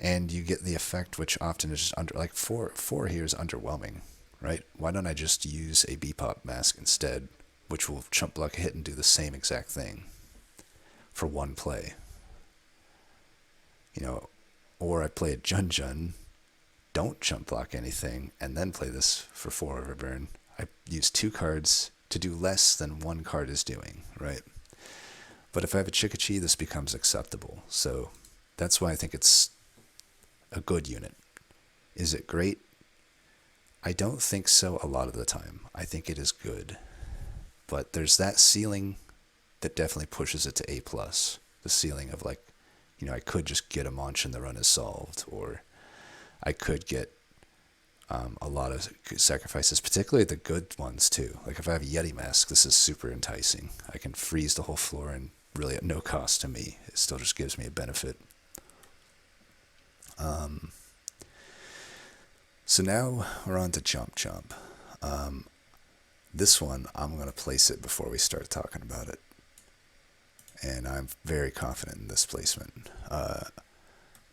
and you get the effect, which often is just like 4 here is underwhelming, right? Why don't I just use a Bebop Mask instead, which will chump block a hit and do the same exact thing for 1 play? Or I play a Jun, don't chump block anything, and then play this for 4 Overburn. I use 2 cards to do less than 1 card is doing, right? But if I have a Chikichi, this becomes acceptable. So that's why I think it's a good unit. Is it great? I don't think so a lot of the time. I think it is good. But there's that ceiling that definitely pushes it to A+. the ceiling of like, I could just get a Monch and the run is solved, or I could get a lot of sacrifices, particularly the good ones too. Like if I have a Yeti Mask, this is super enticing. I can freeze the whole floor and really at no cost to me. It still just gives me a benefit. So now we're on to Chomp. This one, I'm going to place it before we start talking about it. And I'm very confident in this placement.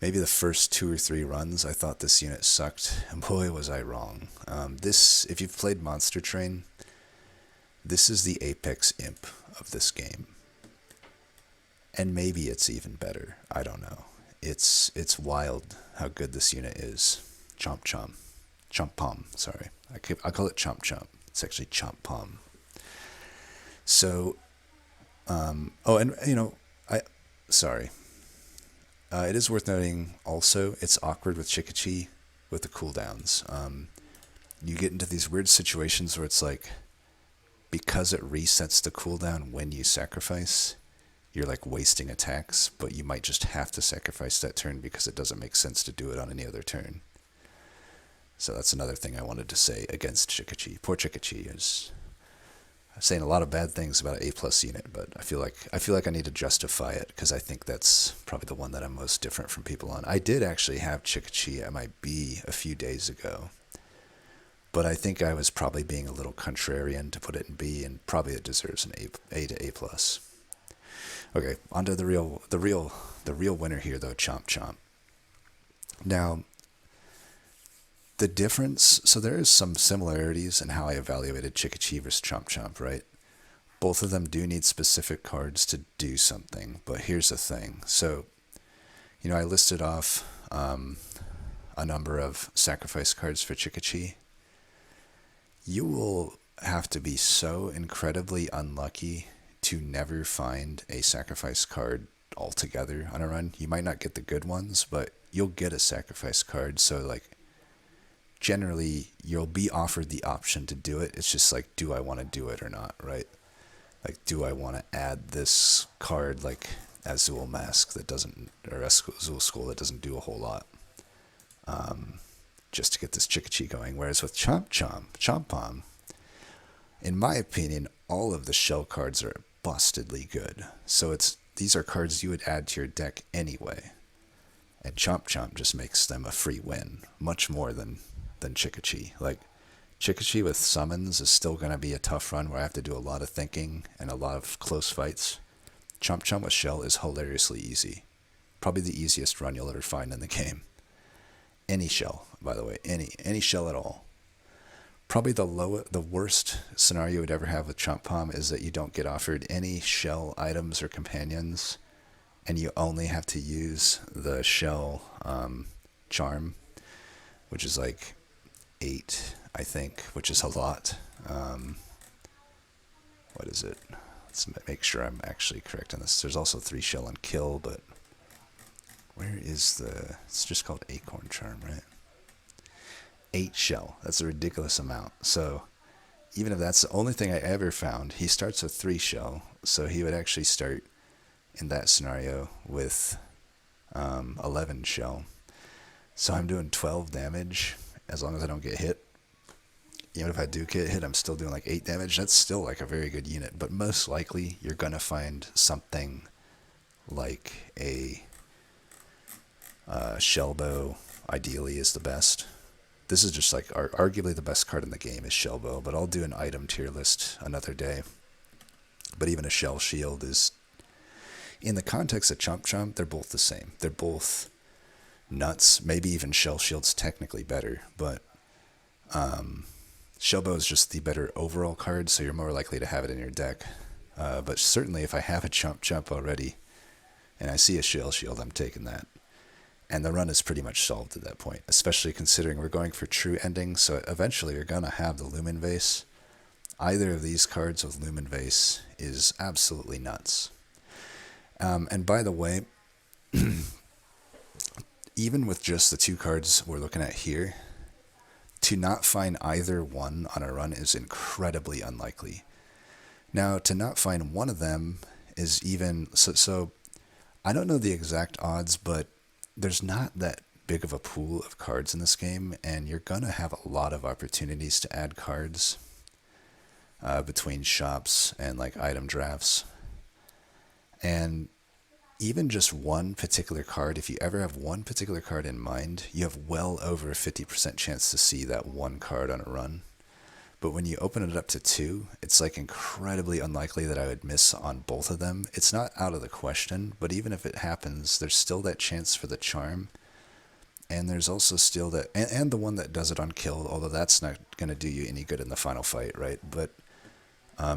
Maybe the first 2 or 3 runs, I thought this unit sucked, and boy was I wrong. If you've played Monster Train, this is the apex imp of this game. And maybe it's even better, I don't know. It's wild how good this unit is. Chompom, sorry. I call it Chomp. It's actually Chompom. So, it is worth noting also, it's awkward with Chikichi with the cooldowns. You get into these weird situations where it's like, because it resets the cooldown when you sacrifice, you're like wasting attacks, but you might just have to sacrifice that turn because it doesn't make sense to do it on any other turn. So that's another thing I wanted to say against Chikichi. Poor Chikichi is saying a lot of bad things about an A+ unit, but I feel like I need to justify it because I think that's probably the one that I'm most different from people on. I did actually have Chikichi at my B a few days ago, but I think I was probably being a little contrarian to put it in B, and probably it deserves an A to A+. Okay, on to the real winner here though, Chomp. Now, the difference, so there is some similarities in how I evaluated Chikichi versus Chomp, right? Both of them do need specific cards to do something, but here's the thing. So, I listed off a number of sacrifice cards for Chikichi. You will have to be so incredibly unlucky to never find a sacrifice card altogether on a run. You might not get the good ones, but you'll get a sacrifice card, so like, generally, you'll be offered the option to do it. It's just like, do I want to do it or not, right? Like, do I want to add this card like Azul Mask that doesn't, or Azul Skull that doesn't do a whole lot, just to get this Chikichi going. Whereas with Chompom, in my opinion, all of the shell cards are bustedly good. So these are cards you would add to your deck anyway. And Chomp just makes them a free win, much more than Chikichi. Like, Chikichi with summons is still going to be a tough run where I have to do a lot of thinking and a lot of close fights. Chomp with Shell is hilariously easy. Probably the easiest run you'll ever find in the game. Any shell, by the way, any shell at all. Probably the worst scenario you would ever have with Chompom is that you don't get offered any shell items or companions, and you only have to use the shell charm, which is like 8, I think, which is a lot. What is it? Let's make sure I'm actually correct on this. There's also 3 shell and kill, but where is it's just called Acorn Charm, right? 8 shell. That's a ridiculous amount. So even if that's the only thing I ever found, he starts with 3 shell, so he would actually start in that scenario with 11 shell. So I'm doing 12 damage as long as I don't get hit. Even if I do get hit, I'm still doing like 8 damage. That's still like a very good unit. But most likely, you're going to find something like a Shellbow, ideally, is the best. This is just like arguably the best card in the game is Shellbow, but I'll do an item tier list another day. But even a Shell Shield is, in the context of Chomp, they're both the same. They're both nuts. Maybe even Shell Shield's technically better, but Shellbow is just the better overall card, so you're more likely to have it in your deck. But certainly if I have a Chomp already, and I see a Shell Shield, I'm taking that. And the run is pretty much solved at that point, especially considering we're going for true endings, so eventually you're going to have the Lumen Vase. Either of these cards with Lumen Vase is absolutely nuts. And by the way, even with just the 2 cards we're looking at here, to not find either one on a run is incredibly unlikely. Now, to not find one of them is even... So I don't know the exact odds, but there's not that big of a pool of cards in this game, and you're gonna have a lot of opportunities to add cards between shops and like item drafts. And even just one particular card, if you ever have one particular card in mind, you have well over a 50% chance to see that one card on a run. But when you open it up to two, it's like incredibly unlikely that I would miss on both of them. It's not out of the question, but even if it happens, there's still that chance for the charm. And there's also still that, and the one that does it on kill, although that's not going to do you any good in the final fight, right? But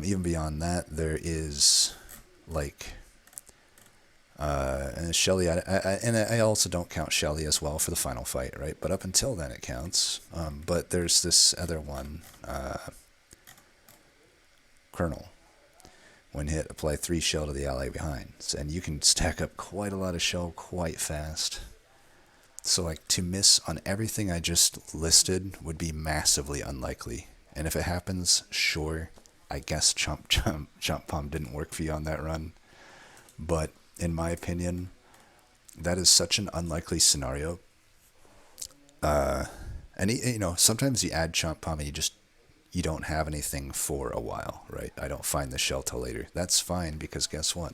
even beyond that, there is like and Shelly, I also don't count Shelly as well for the final fight, right? But up until then it counts. But there's this other one, Kernel. When hit, apply 3 shell to the ally behind. And you can stack up quite a lot of shell quite fast. So like to miss on everything I just listed would be massively unlikely. And if it happens, sure, I guess Chompom didn't work for you on that run. But in my opinion, that is such an unlikely scenario. And you know, sometimes you add Chompom and you don't have anything for a while, right? I don't find the shell till later. That's fine, because guess what?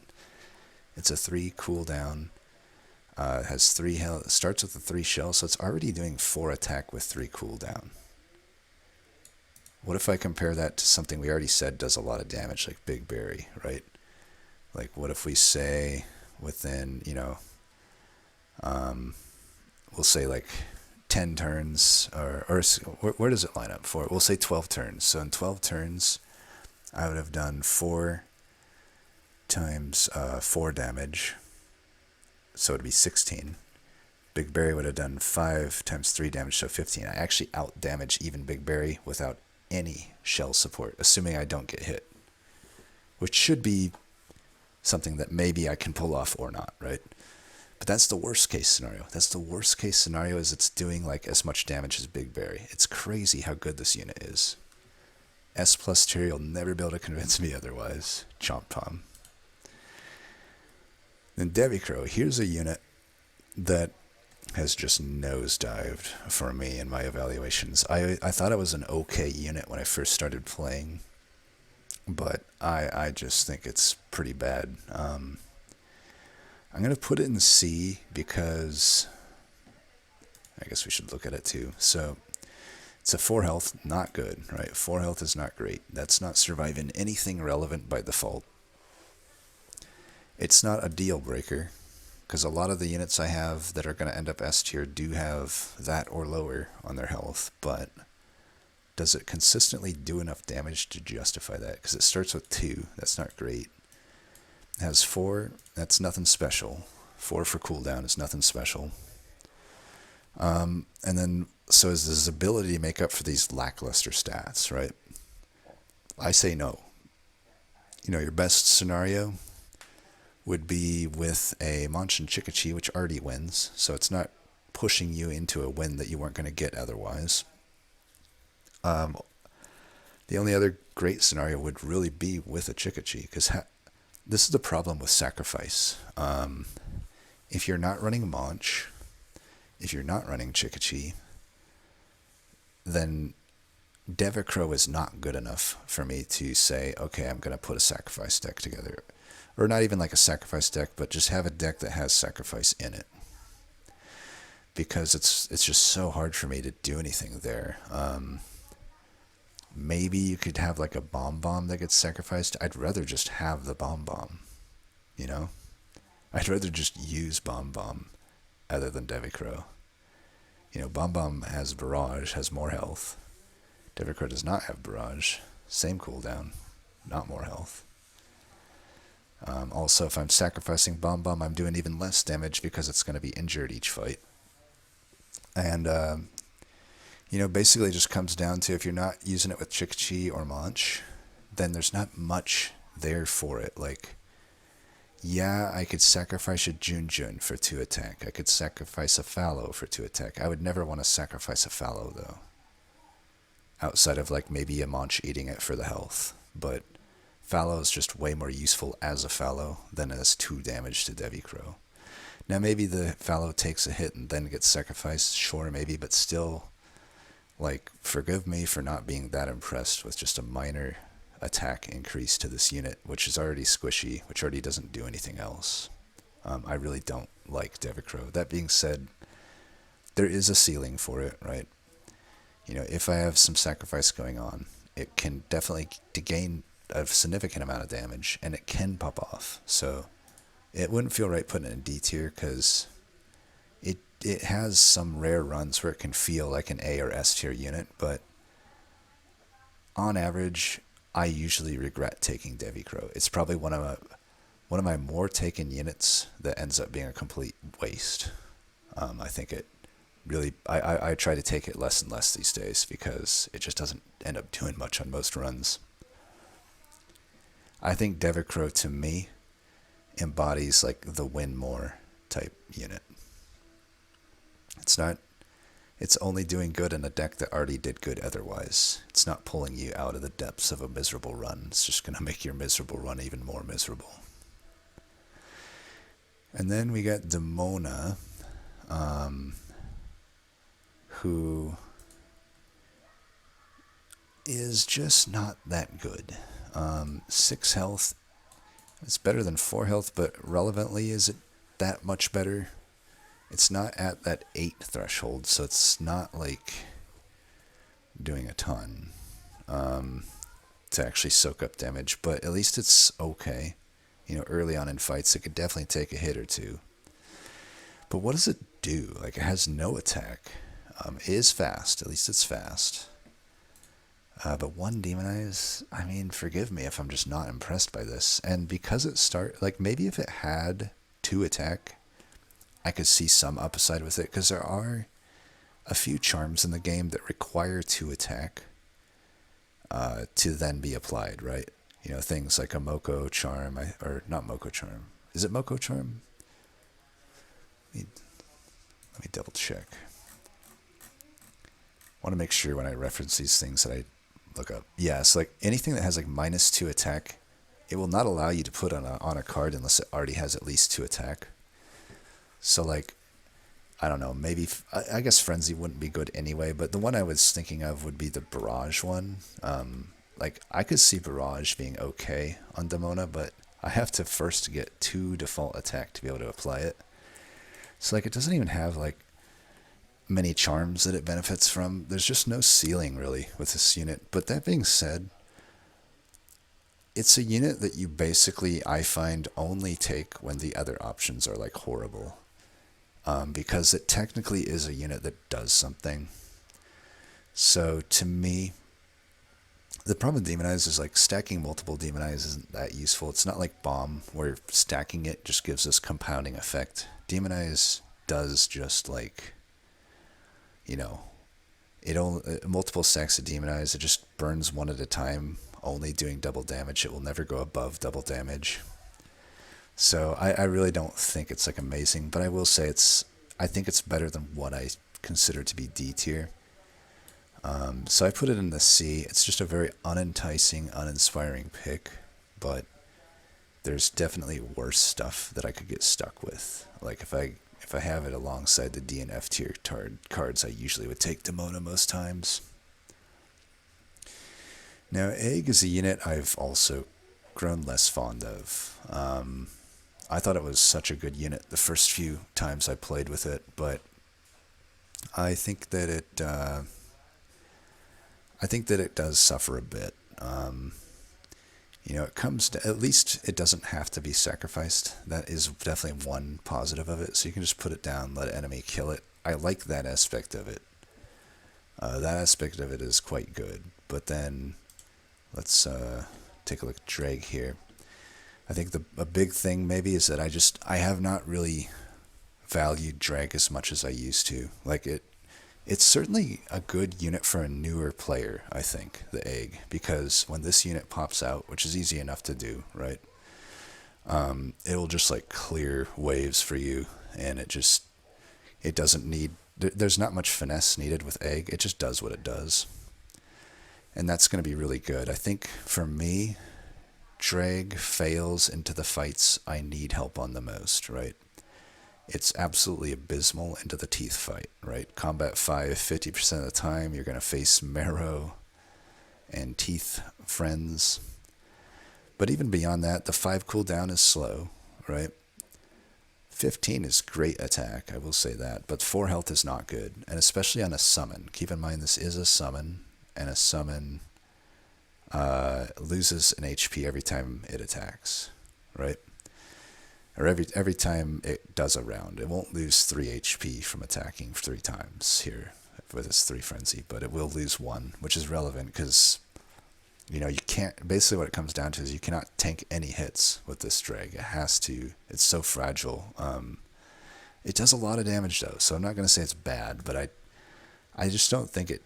It's a 3 cooldown. It has 3 health. It starts with a 3 shell, so it's already doing 4 attack with 3 cooldown. What if I compare that to something we already said does a lot of damage, like Big Berry, right? Like, what if we say within, you know, we'll say like 10 turns, or where does it line up for? We'll say 12 turns. So in 12 turns, I would have done 4 times 4 damage. So it'd be 16. Big Berry would have done 5 times 3 damage, so 15. I actually out-damage even Big Berry without any shell support, assuming I don't get hit. Which should be something that maybe I can pull off or not, right? But that's the worst case scenario. That's the worst case scenario, is it's doing like as much damage as Big Berry. It's crazy how good this unit is. S plus tier, you'll never be able to convince me otherwise. Chompom. Then Devicro. Here's a unit that has just nosedived for me in my evaluations. I thought it was an okay unit when I first started playing, but I just think it's pretty bad. I'm going to put it in C because I guess we should look at it too. So it's a 4 health, not good, right? 4 health is not great. That's not surviving anything relevant by default. It's not a deal breaker, because a lot of the units I have that are going to end up S tier do have that or lower on their health, but does it consistently do enough damage to justify that? Because it starts with 2, that's not great. It has 4, that's nothing special. 4 for cooldown is nothing special. And then, so is this ability to make up for these lackluster stats, right? I say no. You know, your best scenario would be with a Monch and Chikichi, which already wins, so it's not pushing you into a win that you weren't going to get otherwise. The only other great scenario would really be with a Chikichi, because this is the problem with sacrifice. If you're not running Monch, if you're not running Chikichi, then Devicro is not good enough for me to say, okay, I'm going to put a sacrifice deck together. Or not even like a sacrifice deck, but just have a deck that has sacrifice in it. Because it's just so hard for me to do anything there. Maybe you could have like a Bom Bom that gets sacrificed. I'd rather just have the Bom Bom, you know? I'd rather just use Bom Bom other than Devicro. You know, Bom Bom has Barrage, has more health. Devicro does not have Barrage. Same cooldown, not more health. Also, if I'm sacrificing Bom Bom, I'm doing even less damage because it's going to be injured each fight. And, you know, basically it just comes down to, if you're not using it with Chikichi or Monch, then there's not much there for it. Like, yeah, I could sacrifice a Junjun for 2 attack. I could sacrifice a Fallow for 2 attack. I would never want to sacrifice a Fallow, though. Outside of, like, maybe a Monch eating it for the health. But Fallow is just way more useful as a Fallow than as 2 damage to Devicro. Now maybe the fallow takes a hit and then gets sacrificed, sure, maybe, but still, like, forgive me for not being that impressed with just a minor attack increase to this unit, which is already squishy, which already doesn't do anything else. I really don't like Devicro. That being said, there is a ceiling for it, right? You know, if I have some sacrifice going on, it can definitely gain a significant amount of damage, and it can pop off. So it wouldn't feel right putting it in D tier, because it has some rare runs where it can feel like an A or S tier unit, but on average, I usually regret taking Devicro. It's probably one of my more taken units that ends up being a complete waste. I think it really, I try to take it less and less these days because it just doesn't end up doing much on most runs. I think Devicro, to me, embodies like the win more type unit. It's only doing good in a deck that already did good otherwise. It's not pulling you out of the depths of a miserable run. It's just going to make your miserable run even more miserable. And then we got Dimona, who is just not that good. 6 health, it's better than 4 health, but relevantly, is it that much better? It's not at that 8 threshold, so it's not like doing a ton to actually soak up damage, but at least it's okay. You know, early on in fights, it could definitely take a hit or two. But what does it do? Like, it has no attack. It is fast. At least it's fast. But 1 Demonize, I mean, forgive me if I'm just not impressed by this. And because it like, maybe if it had 2 attack, I could see some upside with it, because there are a few charms in the game that require 2 attack to then be applied, right? You know, things like a Moko charm, or not Moko charm. Is it Moko charm? Let me double check. I want to make sure when I reference these things that I look up. Yeah, so like anything that has like -2 attack, it will not allow you to put on a card unless it already has at least 2 attack. So like, I don't know, maybe, I guess Frenzy wouldn't be good anyway, but the one I was thinking of would be the Barrage one. Like, I could see Barrage being okay on Dimona, but I have to first get 2 default attack to be able to apply it. So like, it doesn't even have like many charms that it benefits from. There's just no ceiling really with this unit. But that being said, it's a unit that you basically, I find, only take when the other options are like horrible. Because it technically is a unit that does something. So to me, the problem with Demonize is like stacking multiple Demonize isn't that useful. It's not like Bomb, where stacking it just gives us compounding effect. Demonize does just like, you know, it only, multiple stacks of Demonize, it just burns 1 at a time, only doing double damage. It will never go above double damage. So I really don't think it's like amazing, but I will say I think it's better than what I consider to be D tier. So I put it in the C. It's just a very unenticing, uninspiring pick, but there's definitely worse stuff that I could get stuck with. Like if I have it alongside the D and F tier cards, I usually would take Dimona most times. Now, Egg is a unit I've also grown less fond of. I thought it was such a good unit the first few times I played with it, but I think that it does suffer a bit. You know, it comes to, at least it doesn't have to be sacrificed. That is definitely one positive of it. So you can just put it down, let an enemy kill it. I like that aspect of it. That aspect of it is quite good. But then let's take a look at Drag here. I think a big thing maybe is that I have not really valued Drag as much as I used to. Like it's certainly a good unit for a newer player, I think, the Egg, because when this unit pops out, which is easy enough to do, right? It'll just like clear waves for you, and it doesn't need, there's not much finesse needed with Egg. It just does what it does. And that's going to be really good. I think for me, Drag fails into the fights I need help on the most, right? it's absolutely abysmal into the teeth fight, right? Combat 5, 50% of the time, you're going to face marrow and teeth friends. But even beyond that, the 5 cooldown is slow, right? 15 is great attack, I will say that, but 4 health is not good, and especially on a summon. Keep in mind this is a summon, and a summon loses an HP every time it attacks, right? Or every time it does a round. It won't lose 3 HP from attacking 3 times here with its 3 frenzy, but it will lose 1, which is relevant because, you know, you can't, basically what it comes down to is you cannot tank any hits with this drag. It has to, it's so fragile. It does a lot of damage though, so I'm not going to say it's bad, but I just don't think it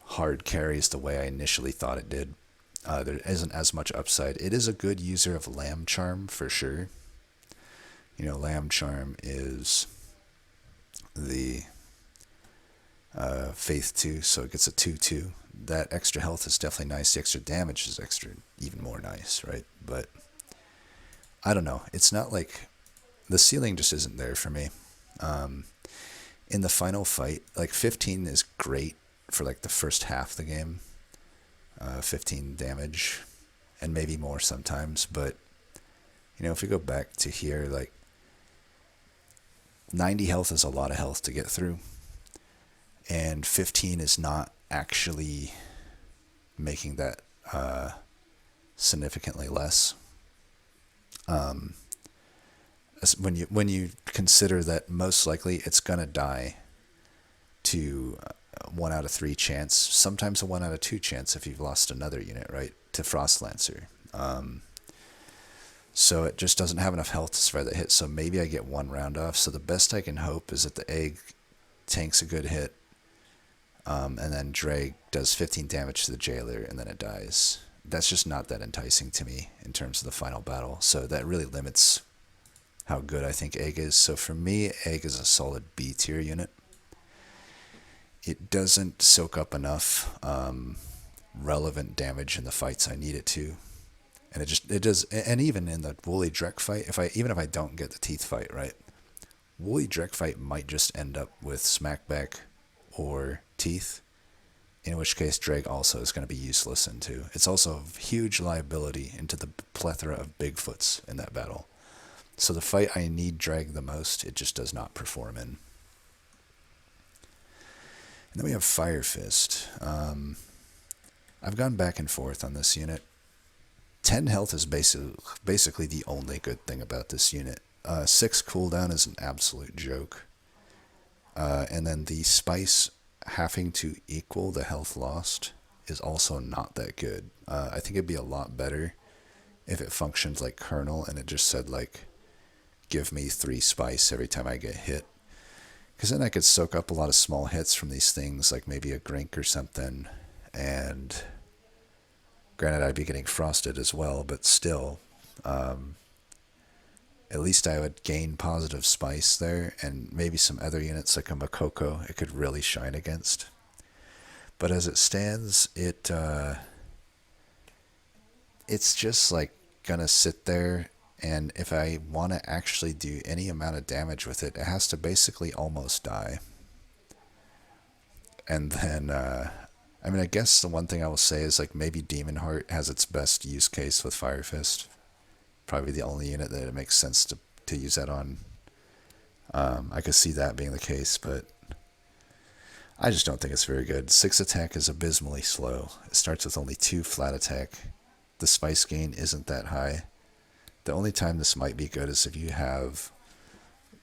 hard carries the way I initially thought it did. There isn't as much upside. It is a good user of Lamb Charm for sure. You know, Lamb Charm is the Faith 2, so it gets a 2-2. That extra health is definitely nice. The extra damage is even more nice, right? But I don't know. It's not like the ceiling just isn't there for me. In the final fight, like 15 is great for like the first half of the game. 15 damage, and maybe more sometimes. But you know, if we go back to here, like 90 health is a lot of health to get through, and 15 is not actually making that significantly less. When you consider that most likely it's gonna die to 1 out of 3 chance, sometimes a 1 out of 2 chance if you've lost another unit, right, to Frost Lancer. So it just doesn't have enough health to survive that hit, so maybe I get 1 round off. So the best I can hope is that the egg tanks a good hit, and then Drag does 15 damage to the jailer, and then it dies. That's just not that enticing to me in terms of the final battle, so that really limits how good I think Egg is. So for me, Egg is a solid B tier unit. It doesn't soak up enough relevant damage in the fights I need it to, and it does. And even in the Woolly Drek fight, even if I don't get the teeth fight right, Woolly Drek fight might just end up with smackback or teeth, in which case Drag also is going to be useless into. It's also a huge liability into the plethora of Bigfoots in that battle. So the fight I need Drag the most, it just does not perform in. And then we have Firefist. I've gone back and forth on this unit. 10 health is basically the only good thing about this unit. 6 cooldown is an absolute joke. And then the spice having to equal the health lost is also not that good. I think it'd be a lot better if it functioned like Kernel and it just said like, give me 3 spice every time I get hit. Because then I could soak up a lot of small hits from these things, like maybe a Grink or something. And granted, I'd be getting frosted as well, but still, at least I would gain positive spice there, and maybe some other units like a Makoko it could really shine against. But as it stands, it's just like gonna sit there. And if I want to actually do any amount of damage with it, it has to basically almost die. And then, I mean, I guess the one thing I will say is like maybe Demon Heart has its best use case with Firefist. Probably the only unit that it makes sense to use that on. I could see that being the case, but I just don't think it's very good. 6 attack is abysmally slow. It starts with only 2 flat attack. The spice gain isn't that high. The only time this might be good is if you have,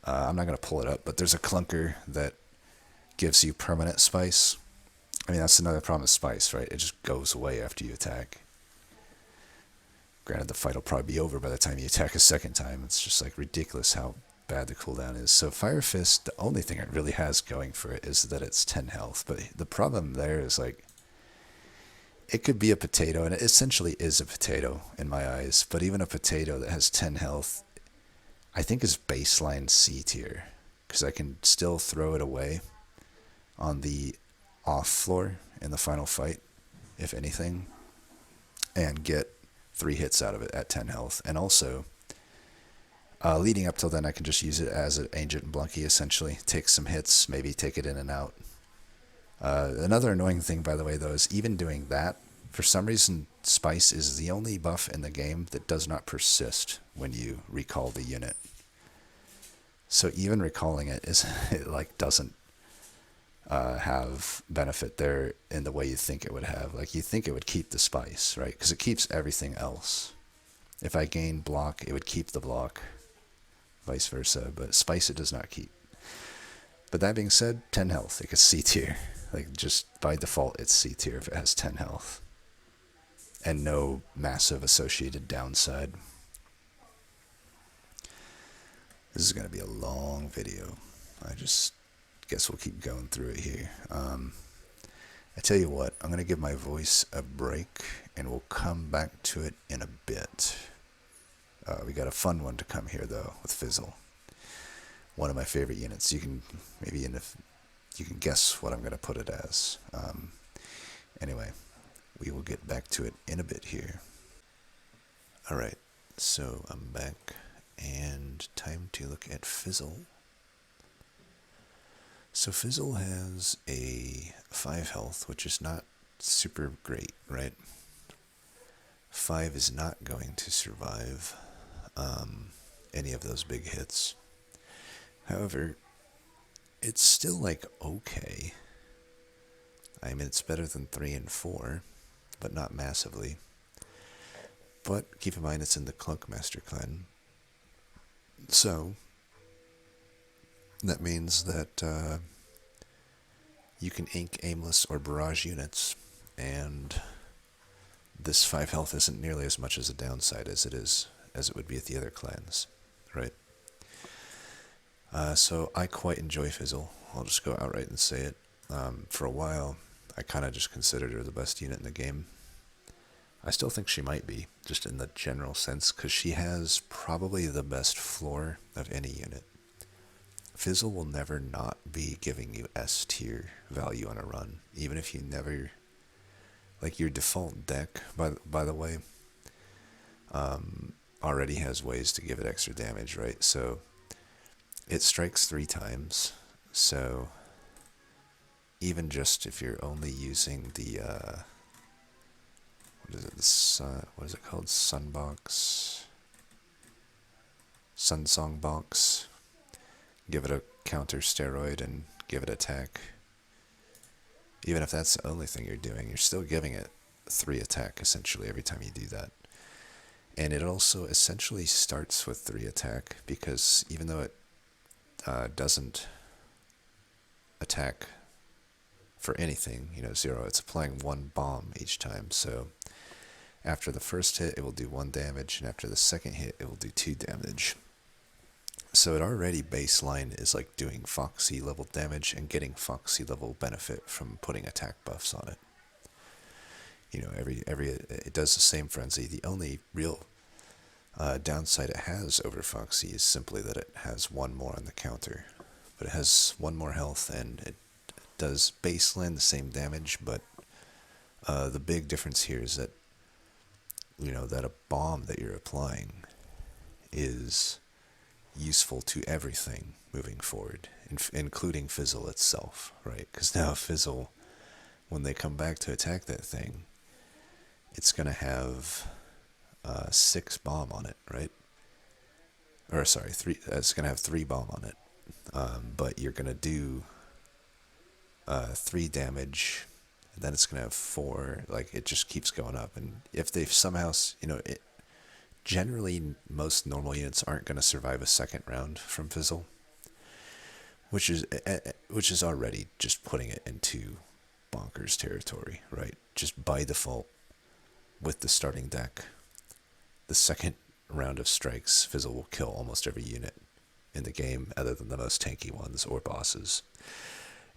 I'm not going to pull it up, but there's a clunker that gives you permanent spice. I mean, that's another problem with spice, right? It just goes away after you attack. Granted, the fight will probably be over by the time you attack a second time. It's just like ridiculous how bad the cooldown is. So Firefist, the only thing it really has going for it is that it's 10 health. But the problem there is like, it could be a potato, and it essentially is a potato in my eyes, but even a potato that has 10 health, I think is baseline C tier, because I can still throw it away on the off floor in the final fight, if anything, and get 3 hits out of it at 10 health. And also, Leading up till then, I can just use it as an Ancient and Blunky, essentially. Take some hits, maybe take it in and out. Another annoying thing, by the way, though, is even doing that, for some reason, Spice is the only buff in the game that does not persist when you recall the unit. So even recalling it like doesn't have benefit there in the way you think it would have. Like, you think it would keep the Spice, right? Because it keeps everything else. If I gain block, it would keep the block, vice versa. But Spice it does not keep. But that being said, 10 health. It gets C tier. Like, just by default, it's C tier if it has 10 health. And no massive associated downside. This is going to be a long video. I just guess we'll keep going through it here. I tell you what, I'm going to give my voice a break, and we'll come back to it in a bit. We got a fun one to come here, though, with Fizzle. One of my favorite units. You can you can guess what I'm going to put it as. Anyway, we will get back to it in a bit here. Alright, so I'm back, and time to look at Fizzle. So Fizzle has a 5 health, which is not super great, right? 5 is not going to survive any of those big hits. However, it's still, like, okay. I mean, it's better than 3 and 4, but not massively. But keep in mind, it's in the Clunk Master clan. So that means that you can ink aimless or barrage units, and this 5 health isn't nearly as much as a downside as it would be at the other clans, right? So I quite enjoy Fizzle. I'll just go outright and say it. For a while, I kind of just considered her the best unit in the game. I still think she might be, just in the general sense, because she has probably the best floor of any unit. Fizzle will never not be giving you S tier value on a run, even if you never, like, your default deck, by the way, already has ways to give it extra damage, right? So it strikes 3 times, so even just if you're only using the what is it called? Sunsong box. Give it a counter steroid and give it attack. Even if that's the only thing you're doing, you're still giving it 3 attack essentially every time you do that. And it also essentially starts with 3 attack, because even though it doesn't attack for anything, 0, it's applying 1 bomb each time. So after the first hit, it will do 1 damage, and after the second hit, it will do 2 damage. So it already baseline is like doing Foxee level damage and getting Foxee level benefit from putting attack buffs on it. It does the same frenzy. The only real downside it has over Foxee is simply that it has 1 more on the counter. But it has 1 more health, and it does baseline the same damage, but the big difference here is that, that a bomb that you're applying is useful to everything moving forward, including Fizzle itself, right? Because now Fizzle, when they come back to attack that thing, it's going to have 6 bomb on it, right? Or sorry, 3. It's going to have 3 bomb on it, but you're going to do 3 damage, and then it's going to have 4. Like, it just keeps going up. And if they've somehow, generally most normal units aren't going to survive a second round from Fizzle, which is already just putting it into bonkers territory, right? Just by default, with the starting deck, the second round of strikes, Fizzle will kill almost every unit in the game, other than the most tanky ones or bosses.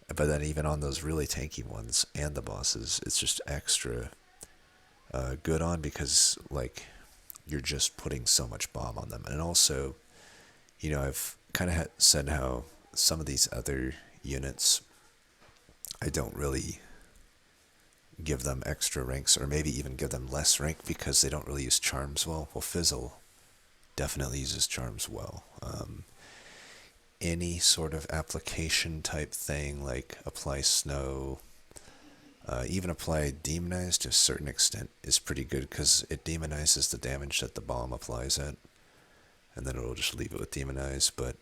But then even on those really tanky ones and the bosses, it's just extra good on, because, like, you're just putting so much bomb on them. And also, I've kind of said how some of these other units, I don't really give them extra ranks, or maybe even give them less rank, because they don't really use charms well. Well, Fizzle definitely uses charms well. Any sort of application type thing, like apply snow, even apply demonize to a certain extent, is pretty good because it demonizes the damage that the bomb applies at, and then it'll just leave it with demonize. But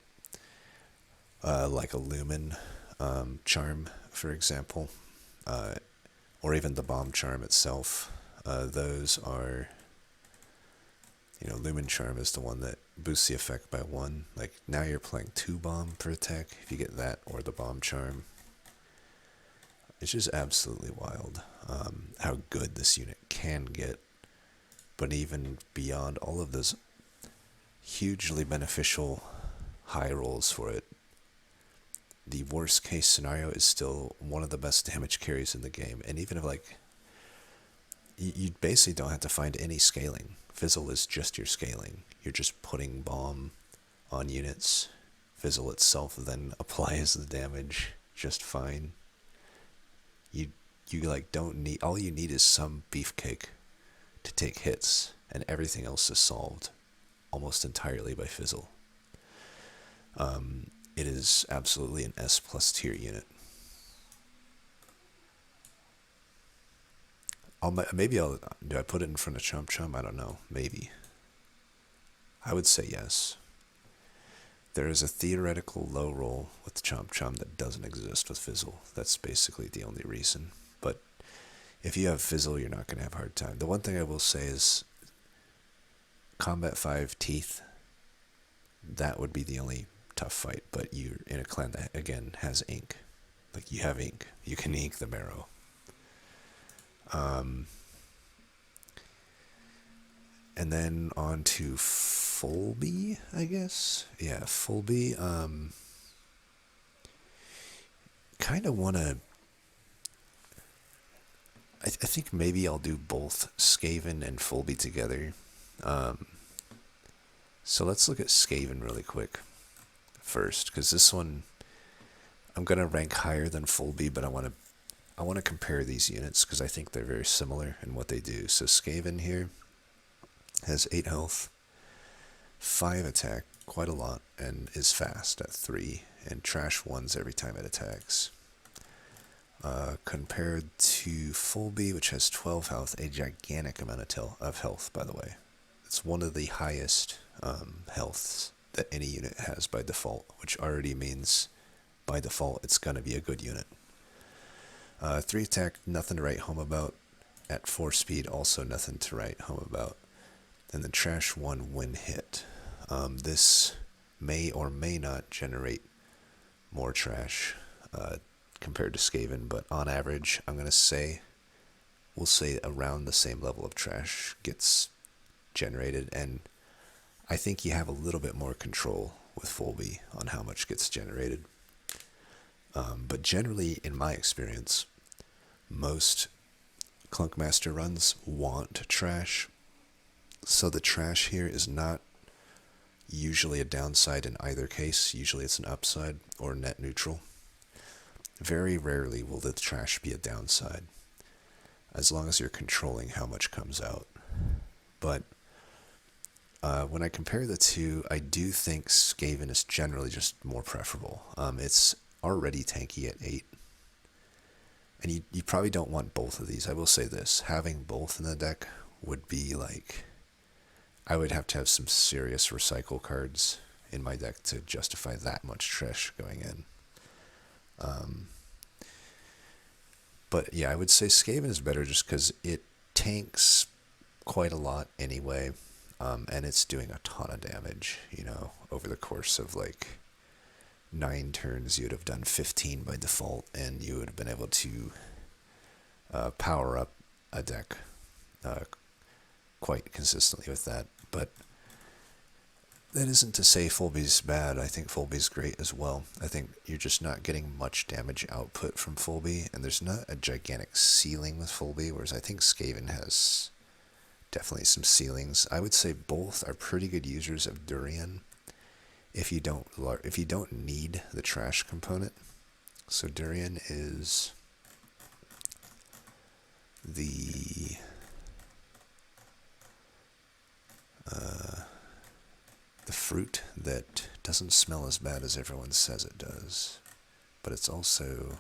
like a lumen charm, for example, or even the bomb charm itself, those are, lumen charm is the one that boosts the effect by 1. Like now you're playing 2 bomb per attack if you get that or the bomb charm. It's just absolutely wild how good this unit can get. But even beyond all of those hugely beneficial high rolls for it, the worst case scenario is still one of the best damage carries in the game. And even if you basically don't have to find any scaling. Fizzle is just your scaling. You're just putting bomb on units. Fizzle itself then applies the damage just fine. You don't need, all you need is some beefcake to take hits, and everything else is solved almost entirely by Fizzle. It is absolutely an S+ tier unit. Do I put it in front of Chompom? I don't know. Maybe. I would say yes. There is a theoretical low roll with Chompom that doesn't exist with Fizzle. That's basically the only reason. But if you have Fizzle, you're not going to have a hard time. The one thing I will say is Combat 5 Teeth. That would be the only tough fight. But you're in a clan that, again, has ink. Like, you have ink. You can ink the marrow. And then on to Folby, I guess. Yeah, Folby. Kind of want to... I think maybe I'll do both Scaven and Folby together. So let's look at Scaven really quick first, because this one I'm going to rank higher than Folby, but I want to compare these units because I think they're very similar in what they do. So Scaven here has 8 health, 5 attack, quite a lot, and is fast at 3, and trash 1s every time it attacks. Compared to Folby, which has 12 health, a gigantic amount of health, by the way. It's one of the highest healths that any unit has by default, which already means by default it's going to be a good unit. 3 attack, nothing to write home about. At 4 speed, also nothing to write home about. And then trash 1 when hit. This may or may not generate more trash compared to Skaven, but on average, we'll say around the same level of trash gets generated, and I think you have a little bit more control with Folby on how much gets generated. But generally, in my experience, most Clunkmaster runs want trash, so the trash here is not usually a downside in either case. Usually it's an upside or net neutral. Very rarely will the trash be a downside, as long as you're controlling how much comes out. But when I compare the two, I do think Skaven is generally just more preferable. It's already tanky at 8. And you probably don't want both of these. I will say this, having both in the deck would be like, I would have to have some serious recycle cards in my deck to justify that much trash going in. But yeah, I would say Skaven is better just because it tanks quite a lot anyway, and it's doing a ton of damage, over the course of like 9 turns. You'd have done 15 by default, and you would have been able to power up a deck quite consistently with that. But that isn't to say Folby's bad. I think Folby's great as well. I think you're just not getting much damage output from Folby, and there's not a gigantic ceiling with Folby, whereas I think Skaven has definitely some ceilings. I would say both are pretty good users of Durian if you don't need the trash component. So Durian is the fruit that doesn't smell as bad as everyone says it does. But it's also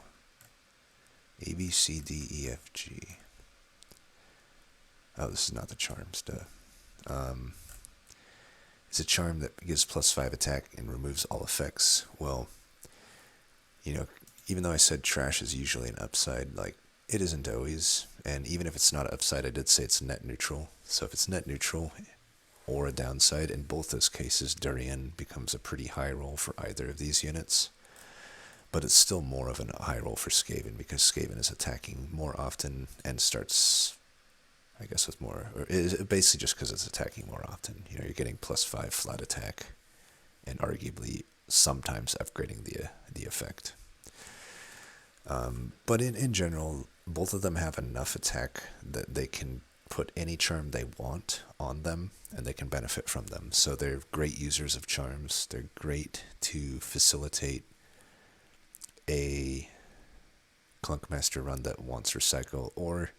A, B, C, D, E, F, G. Oh, this is not the charm stuff. It's a charm that gives +5 attack and removes all effects. Well, you know, even though I said trash is usually an upside, like, it isn't always. And even if it's not an upside, I did say it's net neutral. So if it's net neutral or a downside, in both those cases, Durian becomes a pretty high roll for either of these units. But it's still more of a high roll for Skaven, because Skaven is attacking more often and starts, I guess, with more, or basically just because it's attacking more often. You know, you're getting +5 flat attack, and arguably sometimes upgrading the effect. But in general, both of them have enough attack that they can put any charm they want on them, and they can benefit from them. So they're great users of charms. They're great to facilitate a Clunkmaster run that wants recycle, or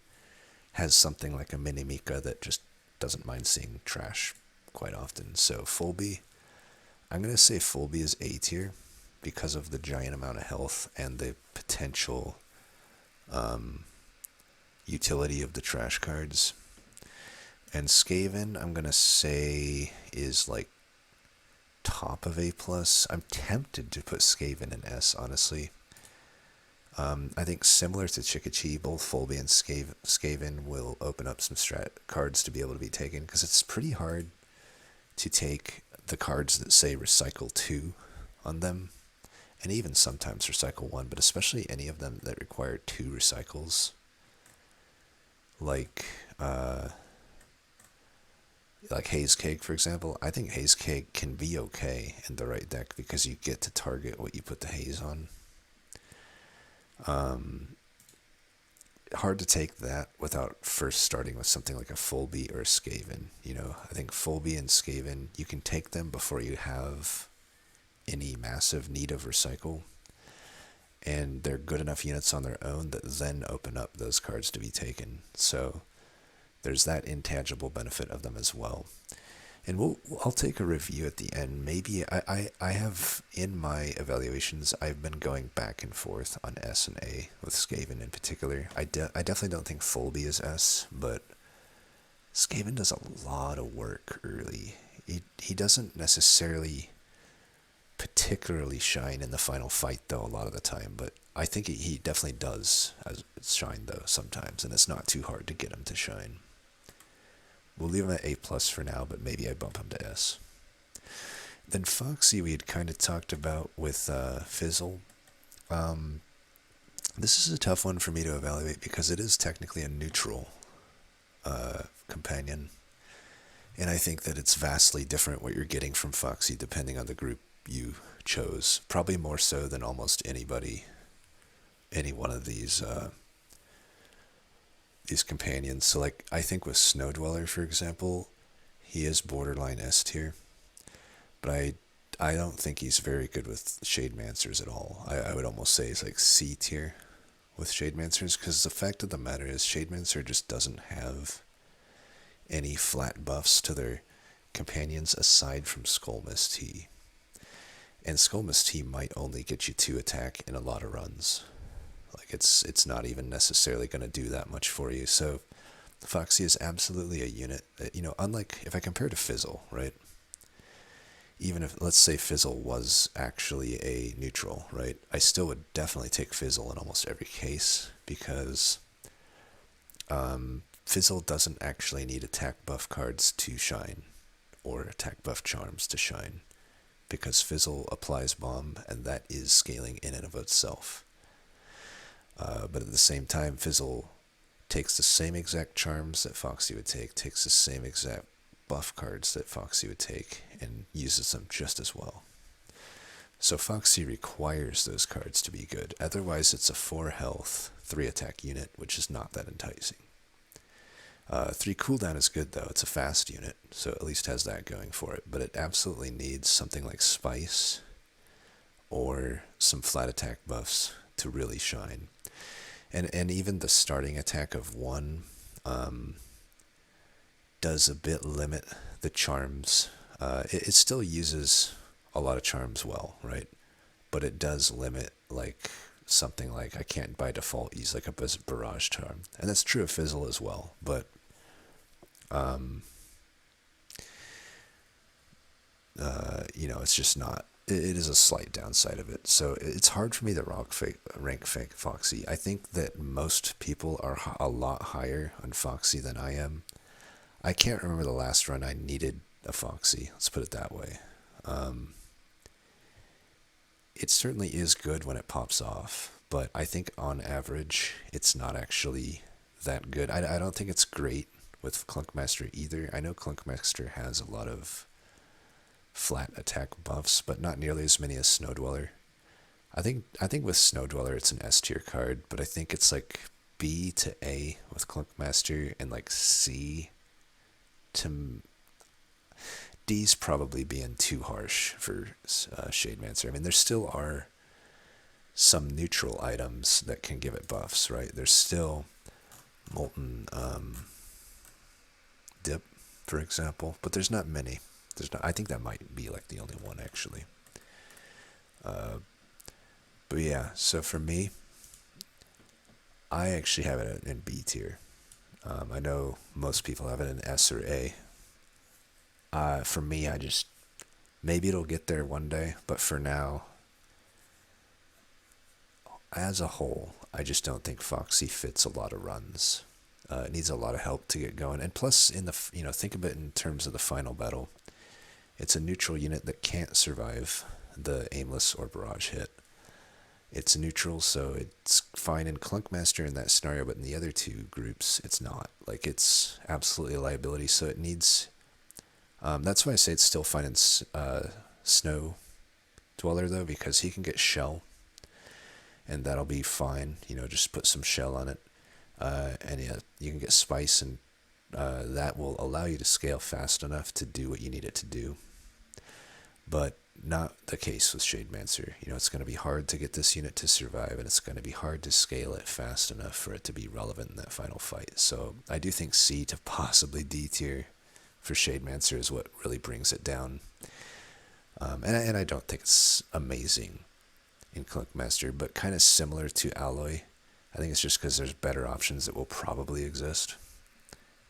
has something like a mini Mika that just doesn't mind seeing trash quite often. So Folby, I'm going to say Folby is A tier because of the giant amount of health and the potential utility of the trash cards. And Skaven, I'm going to say is like top of A+. I'm tempted to put Skaven in S, honestly. I think similar to Chikichi, both Folby and Scaven will open up some strat cards to be able to be taken, because it's pretty hard to take the cards that say Recycle 2 on them, and even sometimes Recycle 1, but especially any of them that require 2 recycles. Like Haze Cake, for example. I think Haze Cake can be okay in the right deck because you get to target what you put the haze on. Hard to take that without first starting with something like a Folby or a Skaven. You know, I think Folby and Skaven, you can take them before you have any massive need of recycle, and they're good enough units on their own that then open up those cards to be taken. So there's that intangible benefit of them as well. And I'll take a review at the end. Maybe I have, in my evaluations, I've been going back and forth on S and A with Skaven in particular. I definitely don't think Folby is S, but Skaven does a lot of work early. He doesn't necessarily particularly shine in the final fight, though, a lot of the time, but I think he definitely does shine, though, sometimes, and it's not too hard to get him to shine. We'll leave him at A+ for now, but maybe I bump him to S. Then Foxee we had kind of talked about with Fizzle. This is a tough one for me to evaluate because it is technically a neutral companion. And I think that it's vastly different what you're getting from Foxee depending on the group you chose. Probably more so than almost any one of these companions. So like, I think with Snow Dweller, for example, he is borderline S tier, but I don't think he's very good with Shademancers at all. I would almost say he's like C tier with Shademancers, because the fact of the matter is Shademancer just doesn't have any flat buffs to their companions aside from Skullmist Tea. And Skullmist Tea might only get you 2 attack in a lot of runs. Like, it's not even necessarily going to do that much for you. So Foxee is absolutely a unit that, you know, unlike if I compare to Fizzle, right? Even if, let's say Fizzle was actually a neutral, right? I still would definitely take Fizzle in almost every case, because Fizzle doesn't actually need attack buff cards to shine, or attack buff charms to shine, because Fizzle applies bomb, and that is scaling in and of itself. But at the same time, Fizzle takes the same exact charms that Foxee would take, takes the same exact buff cards that Foxee would take, and uses them just as well. So Foxee requires those cards to be good. Otherwise, it's a 4 health, 3 attack unit, which is not that enticing. 3 cooldown is good, though. It's a fast unit, so at least has that going for it. But it absolutely needs something like Spice or some flat attack buffs to really shine. And even the starting attack of 1 does a bit limit the charms It still uses a lot of charms well, right? But it does limit, like, something like I can't by default use like a barrage charm. And that's true of Fizzle as well, but you know, it's just not, it is a slight downside of it. So it's hard for me to rank Foxee. I think that most people are a lot higher on Foxee than I am. I can't remember the last run I needed a Foxee, let's put it that way. It certainly is good when it pops off, but I think on average, it's not actually that good. I don't think it's great with Clunkmaster either. I know Clunkmaster has a lot of flat attack buffs, but not nearly as many as Snow Dweller. I think with Snow Dweller it's an S tier card, but I think it's like B to A with Clunkmaster and like C to D's probably being too harsh for Shademancer. I mean, there still are some neutral items that can give it buffs, right? There's still Molten Dip, for example, but there's not many. I think that might be like the only one actually. But yeah, so for me, I actually have it in B tier. I know most people have it in S or A. For me, maybe it'll get there one day, but for now, as a whole, I just don't think Foxee fits a lot of runs. It needs a lot of help to get going, and plus, think of it in terms of the final battle. It's a neutral unit that can't survive the aimless or barrage hit. It's neutral, so it's fine in Clunkmaster in that scenario, but in the other two groups, it's not. Like, it's absolutely a liability, so it needs... that's why I say it's still fine in Snow Dweller, though, because he can get Shell, and that'll be fine. Just put some Shell on it. And yeah, you can get Spice, and that will allow you to scale fast enough to do what you need it to do. But not the case with Shademancer. It's going to be hard to get this unit to survive, and it's going to be hard to scale it fast enough for it to be relevant in that final fight. So I do think C to possibly D tier for Shademancer is what really brings it down. And I don't think it's amazing in Clunkmaster, but kind of similar to Alloy. I think it's just because there's better options that will probably exist.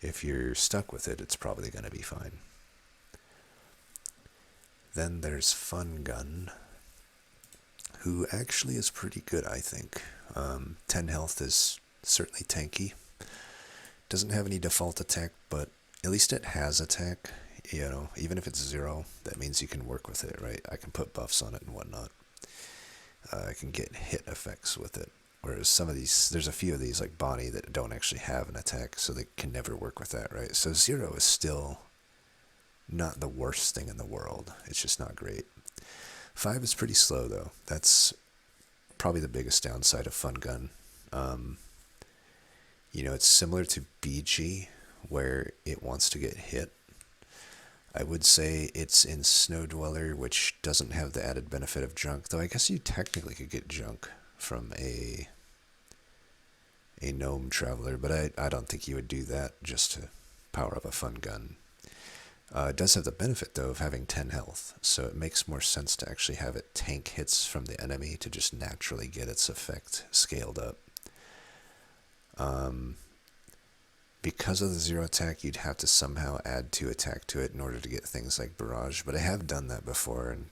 If you're stuck with it, it's probably going to be fine. Then there's Fungun, who actually is pretty good, I think. 10 health is certainly tanky. Doesn't have any default attack, but at least it has attack. Even if it's 0, that means you can work with it, right? I can put buffs on it and whatnot. I can get hit effects with it. Whereas some of these, there's a few of these, like Bonnie, that don't actually have an attack, so they can never work with that, right? So 0 is still not the worst thing in the world. It's just not great. 5 is pretty slow, though. That's probably the biggest downside of Fungun. It's similar to Biji, where it wants to get hit. I would say it's in Snow Dweller, which doesn't have the added benefit of junk, though I guess you technically could get junk from a Gnome Traveler, but I don't think you would do that just to power up a Fungun. It does have the benefit, though, of having 10 health, so it makes more sense to actually have it tank hits from the enemy to just naturally get its effect scaled up. Because of the 0 attack, you'd have to somehow add 2 attack to it in order to get things like Barrage, but I have done that before, and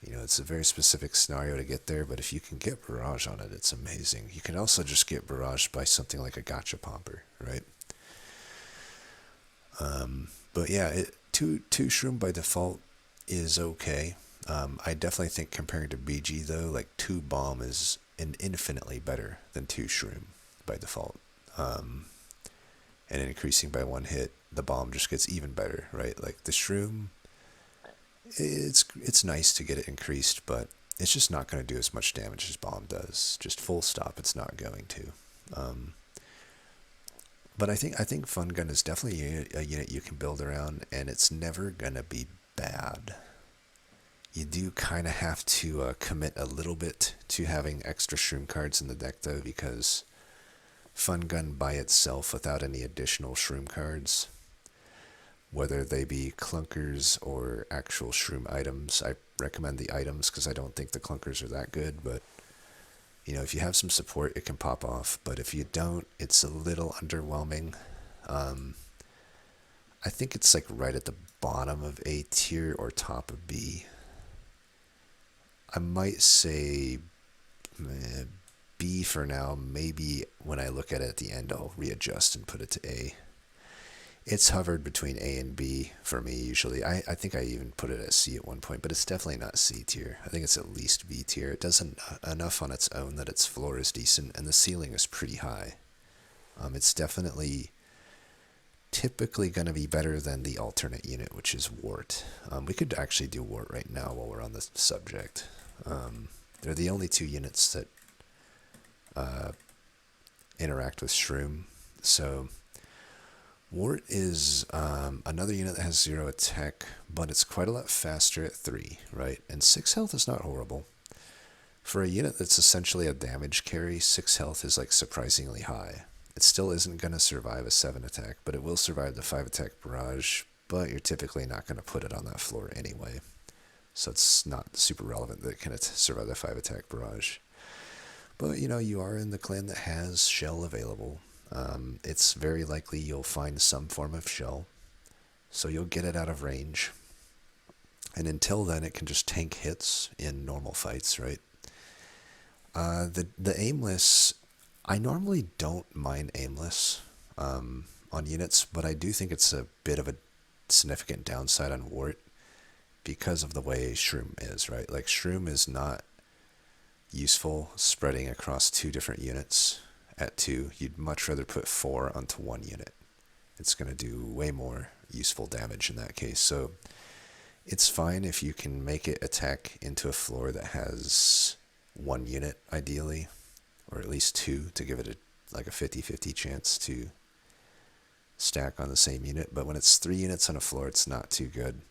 it's a very specific scenario to get there, but if you can get Barrage on it, it's amazing. You can also just get Barrage by something like a Gotcha Pomper, right? But yeah, 2 Shroom by default is okay. I definitely think comparing to BG, though, like 2 Bomb is infinitely better than 2 Shroom by default. And increasing by 1 hit, the Bomb just gets even better, right? Like the Shroom, it's nice to get it increased, but it's just not going to do as much damage as Bomb does. Just full stop, it's not going to. But I think Fungun is definitely a unit you can build around, and it's never going to be bad. You do kind of have to commit a little bit to having extra Shroom cards in the deck, though, because Fungun by itself, without any additional Shroom cards, whether they be clunkers or actual shroom items. I recommend the items because I don't think the clunkers are that good, but you know, if you have some support, it can pop off. But if you don't, it's a little underwhelming. I think it's like right at the bottom of A tier or top of B. I might say B for now. Maybe when I look at it at the end, I'll readjust and put it to A. It's hovered between A and B for me usually. I think I even put it at C at one point, but it's definitely not C tier. I think it's at least B tier. It does enough on its own that its floor is decent, and the ceiling is pretty high. It's definitely typically going to be better than the alternate unit, which is Wort. We could actually do Wort right now while we're on the subject. They're the only two units that interact with Shroom. So Wort is another unit that has 0 attack, but it's quite a lot faster at 3, right? And 6 health is not horrible. For a unit that's essentially a damage carry, 6 health is like surprisingly high. It still isn't going to survive a 7 attack, but it will survive the 5 attack barrage, but you're typically not going to put it on that floor anyway. So it's not super relevant that it can survive the 5 attack barrage. But, you know, you are in the clan that has Shell available. It's very likely you'll find some form of Shell, so you'll get it out of range. And until then, it can just tank hits in normal fights, right? The aimless, I normally don't mind aimless on units, but I do think it's a bit of a significant downside on Wort because of the way Shroom is, right? Like, Shroom is not useful spreading across 2 different units at 2. You'd much rather put 4 onto 1 unit. It's going to do way more useful damage in that case. So it's fine if you can make it attack into a floor that has 1 unit, ideally, or at least 2 to give it like a 50-50 chance to stack on the same unit. But when it's 3 units on a floor, it's not too good.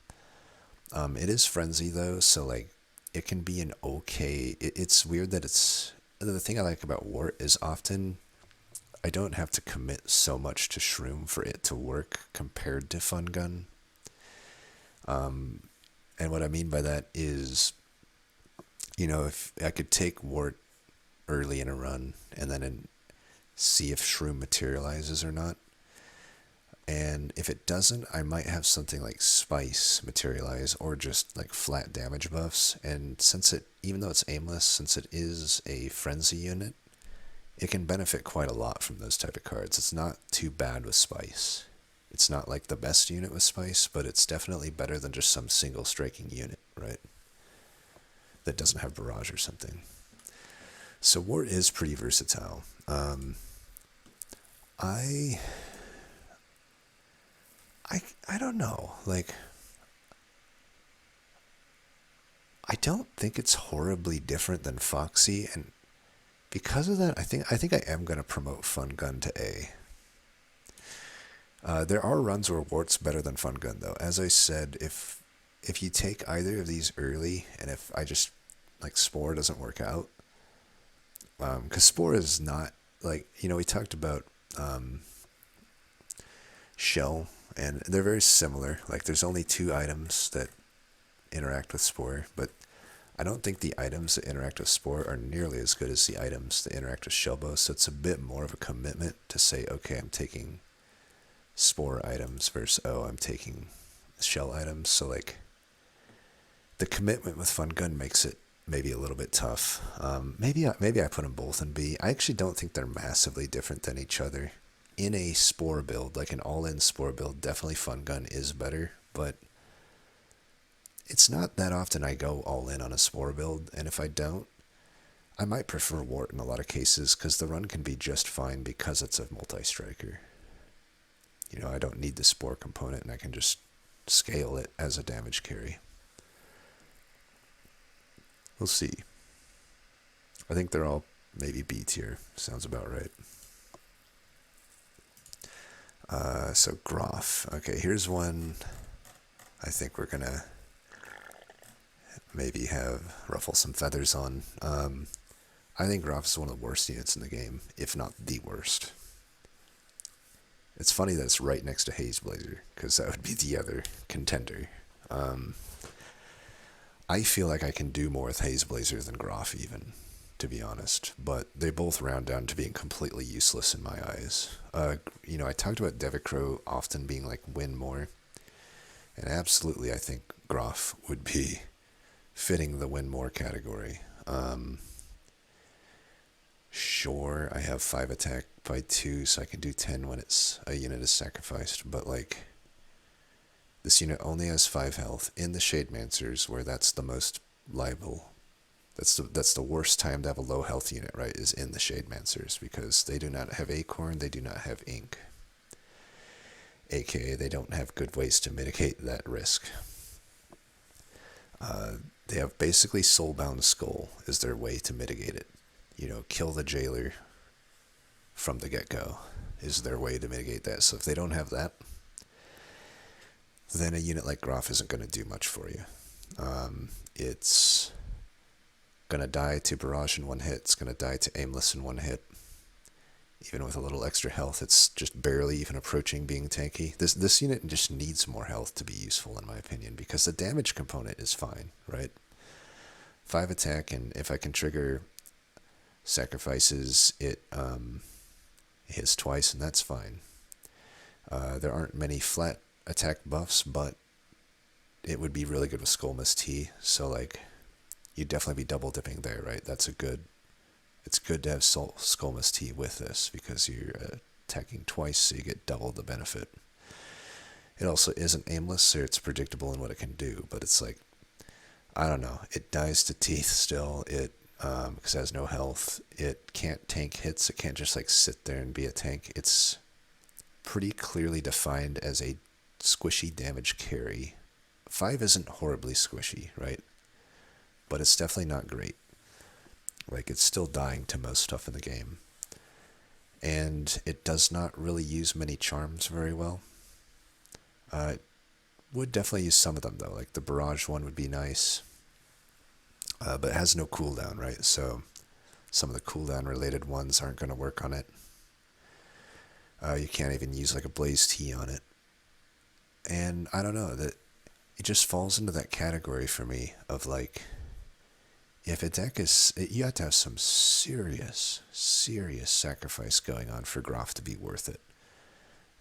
It is Frenzy, though, so like it can be an okay... It's weird that it's... The thing I like about Wort is often I don't have to commit so much to Shroom for it to work compared to Fungun. And what I mean by that is, you know, if I could take Wort early in a run and then see if Shroom materializes or not. And if it doesn't, I might have something like Spice materialize or just like flat damage buffs. And since it, even though it's aimless, since it is a Frenzy unit, it can benefit quite a lot from those type of cards. It's not too bad with Spice. It's not like the best unit with Spice, but it's definitely better than just some single striking unit, right? That doesn't have Barrage or something. So Wort is pretty versatile. I don't know, like, I don't think it's horribly different than Foxee, and because of that, I think I am going to promote Fungun to A. There are runs where Wort's better than Fungun, though. As I said, if you take either of these early, and if I just, like, Spore doesn't work out, because Spore is not, like, you know, we talked about Shell, and they're very similar. Like, there's only 2 items that interact with Spore, but I don't think the items that interact with Spore are nearly as good as the items that interact with Shellbow, so it's a bit more of a commitment to say, okay, I'm taking Spore items versus, oh, I'm taking Shell items. So, like, the commitment with Fungun makes it maybe a little bit tough. Maybe I put them both in B. I actually don't think they're massively different than each other. In a Spore build, like an all-in Spore build, definitely Fungun is better, but it's not that often I go all-in on a Spore build, and if I don't, I might prefer Wort in a lot of cases, because the run can be just fine because it's a multi-striker. You know, I don't need the Spore component, and I can just scale it as a damage carry. We'll see. I think they're all maybe B tier. Sounds about right. So Groff. Okay, here's one I think we're going to maybe have ruffle some feathers on. I think Groff is one of the worst units in the game, if not the worst. It's funny that it's right next to Hazeblazer, because that would be the other contender. I feel like I can do more with Hazeblazer than Groff even, to be honest. But they both round down to being completely useless in my eyes. I talked about Devicro often being like win more. And absolutely I think Groff would be fitting the win more category. Sure, I have 5 attack by 2, so I can do 10 when a unit is sacrificed, but like, this unit only has 5 health in the Shademancers, where that's the most liable. That's the worst time to have a low health unit, right, is in the Shademancers, because they do not have Acorn, they do not have Ink. AKA, they don't have good ways to mitigate that risk. They have basically Soulbound Skull is their way to mitigate it. Kill the jailer from the get-go is their way to mitigate that. So if they don't have that, then a unit like Groff isn't going to do much for you. It's going to die to Barrage in 1 hit. It's going to die to Aimless in 1 hit. Even with a little extra health, it's just barely even approaching being tanky. This unit just needs more health to be useful, in my opinion, because the damage component is fine, right? 5 attack, and if I can trigger sacrifices, it hits twice, and that's fine. There aren't many flat attack buffs, but it would be really good with Skullmist T, so like, you'd definitely be double dipping there, right? It's good to have Skullmist T with this, because you're attacking twice, so you get double the benefit. It also isn't aimless, so it's predictable in what it can do, but it's like, I don't know, it dies to teeth still, because it has no health. It can't tank hits. It can't just like sit there and be a tank. It's pretty clearly defined as a squishy damage carry. 5 isn't horribly squishy, right? But it's definitely not great. Like, it's still dying to most stuff in the game. And it does not really use many charms very well. It would definitely use some of them, though. Like, the Barrage one would be nice. But it has no cooldown, right? So some of the cooldown related ones aren't going to work on it. You can't even use like a Blaze Tea on it. And I don't know, that it just falls into that category for me of like, if a deck is, you have to have some serious sacrifice going on for Groff to be worth it.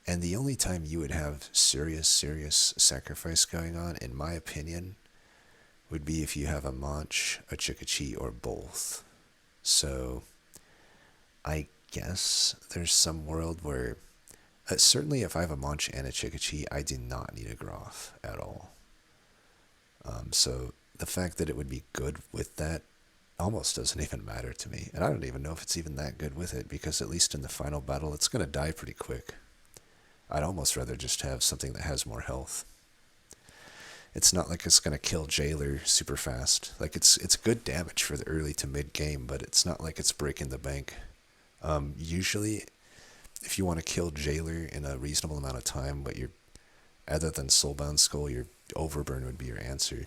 And the only time you would have serious sacrifice going on, in my opinion, would be if you have a Monch, a Chikichi, or both. So I guess there's some world where, certainly if I have a Monch and a Chikichi, I do not need a Groff at all. So the fact that it would be good with that almost doesn't even matter to me. And I don't even know if it's even that good with it, because at least in the final battle, it's going to die pretty quick. I'd almost rather just have something that has more health. It's not like it's going to kill Jailer super fast. Like, it's good damage for the early to mid game, but it's not like it's breaking the bank. Usually, if you want to kill Jailer in a reasonable amount of time, but you're, other than Soulbound Skull, your Overburn would be your answer.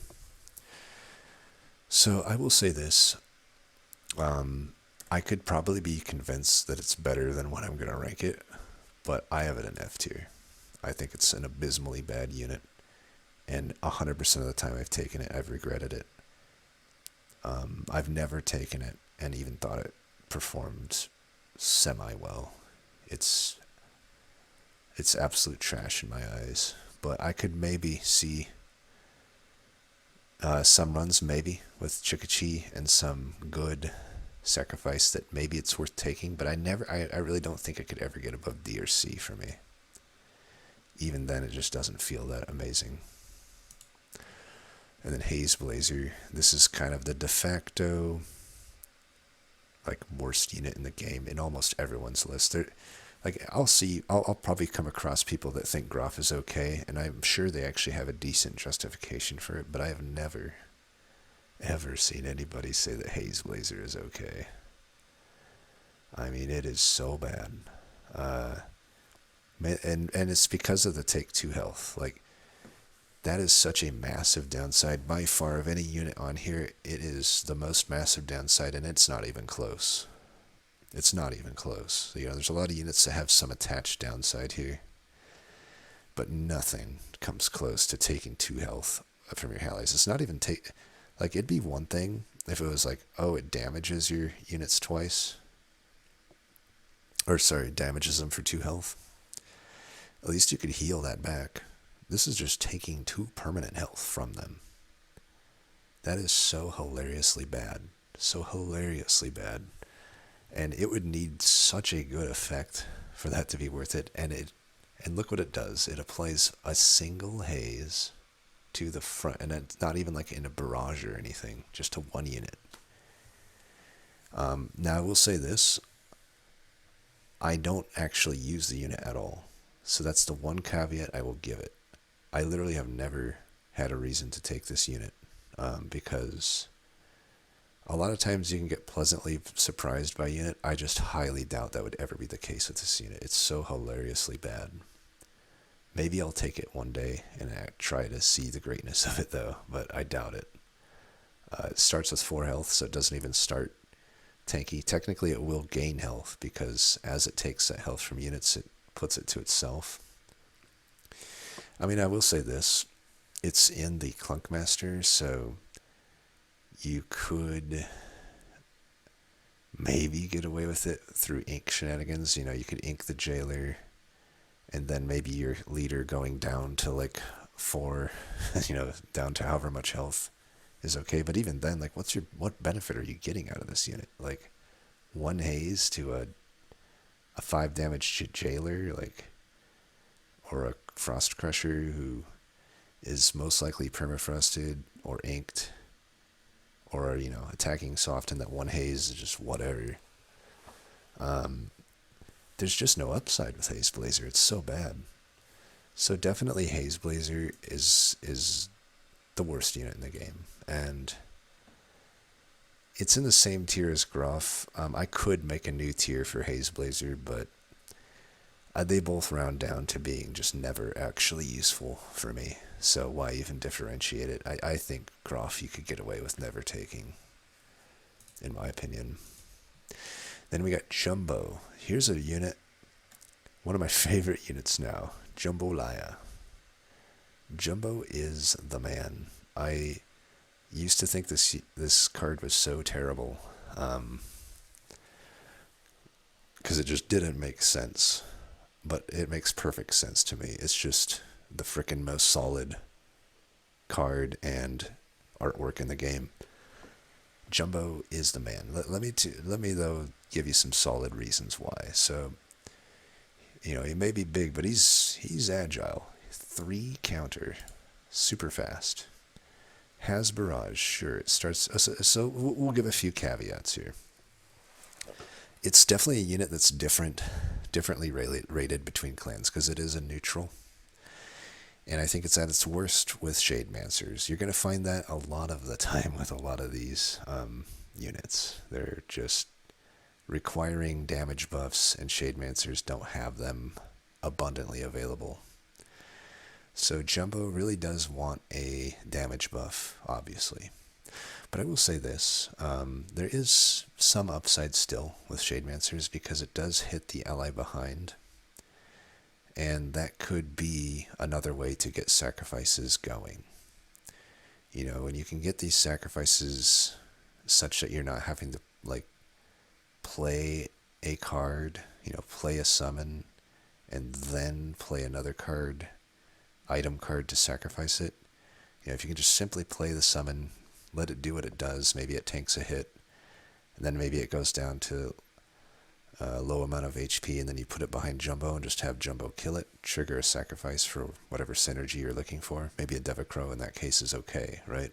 So I will say this. I could probably be convinced that it's better than what I'm going to rank it, but I have it in F tier. I think it's an abysmally bad unit. And 100% of the time I've taken it, I've regretted it. I've never taken it and even thought it performed semi-well. It's absolute trash in my eyes. But I could maybe see some runs, maybe, with Chikichi and some good sacrifice that maybe it's worth taking. But I really don't think it could ever get above D or C for me. Even then, it just doesn't feel that amazing. And then Hazeblazer, this is kind of the de facto, like, worst unit in the game in almost everyone's list. I'll probably come across people that think Groff is okay, and I'm sure they actually have a decent justification for it, but I have never, ever seen anybody say that Hazeblazer is okay. I mean, it is so bad. And it's because of the take 2 health. Like, that is such a massive downside. By far, of any unit on here, it is the most massive downside, and it's not even close. It's not even close. You know, there's a lot of units that have some attached downside here, but nothing comes close to taking 2 health from your allies. It's not even like, it'd be one thing if it was like, oh, it damages your units twice. Or sorry, damages them for 2 health. At least you could heal that back. This is just taking 2 permanent health from them. That is so hilariously bad. So hilariously bad. And it would need such a good effect for that to be worth it. And look what it does. It applies a single haze to the front. And it's not even like in a barrage or anything. Just to 1 unit. Now I will say this. I don't actually use the unit at all. So that's the one caveat I will give it. I literally have never had a reason to take this unit. Because a lot of times you can get pleasantly surprised by a unit. I just highly doubt that would ever be the case with this unit. It's so hilariously bad. Maybe I'll take it one day and try to see the greatness of it though, but I doubt it. It starts with 4 health, so it doesn't even start tanky. Technically it will gain health because as it takes that health from units, it puts it to itself. I mean, I will say this. It's in the Clunkmaster, so you could maybe get away with it through ink shenanigans. You know, you could ink the jailer, and then maybe your leader going down to like 4, you know, down to however much health is okay. But even then, like, what benefit are you getting out of this unit? Like, 1 haze to a 5 damage jailer, like, or a frost crusher who is most likely permafrosted or inked, or, you know, attacking soft, and that 1 haze is just whatever. There's just no upside with Hazeblazer. It's so bad. So definitely Hazeblazer is the worst unit in the game, and it's in the same tier as Groff. I could make a new tier for Hazeblazer, but they both round down to being just never actually useful for me. So why even differentiate it? I think Groff you could get away with never taking, in my opinion. Then we got Jumbo. Here's a unit, one of my favorite units now, Jambalaya. Jumbo is the man. I used to think this card was so terrible, because it just didn't make sense. But it makes perfect sense to me. It's just the frickin' most solid card and artwork in the game. Jumbo is the man. Let me though give you some solid reasons why. So, you know, he may be big, but he's agile. 3 counter, super fast. Has barrage, sure. It starts. So we'll give a few caveats here. It's definitely a unit that's differently rated between clans because it is a neutral. And I think it's at its worst with Shademancers. You're going to find that a lot of the time with a lot of these units. They're just requiring damage buffs, and Shademancers don't have them abundantly available. So Jumbo really does want a damage buff, obviously. But I will say this, there is some upside still with Shademancers because it does hit the ally behind. And that could be another way to get sacrifices going. You know, and you can get these sacrifices such that you're not having to, like, play a card, you know, play a summon, and then play another card, item card to sacrifice it. You know, if you can just simply play the summon, let it do what it does, maybe it tanks a hit, and then maybe it goes down to a low amount of HP, and then you put it behind Jumbo and just have Jumbo kill it, trigger a sacrifice for whatever synergy you're looking for. Maybe a Devicro in that case is okay, right?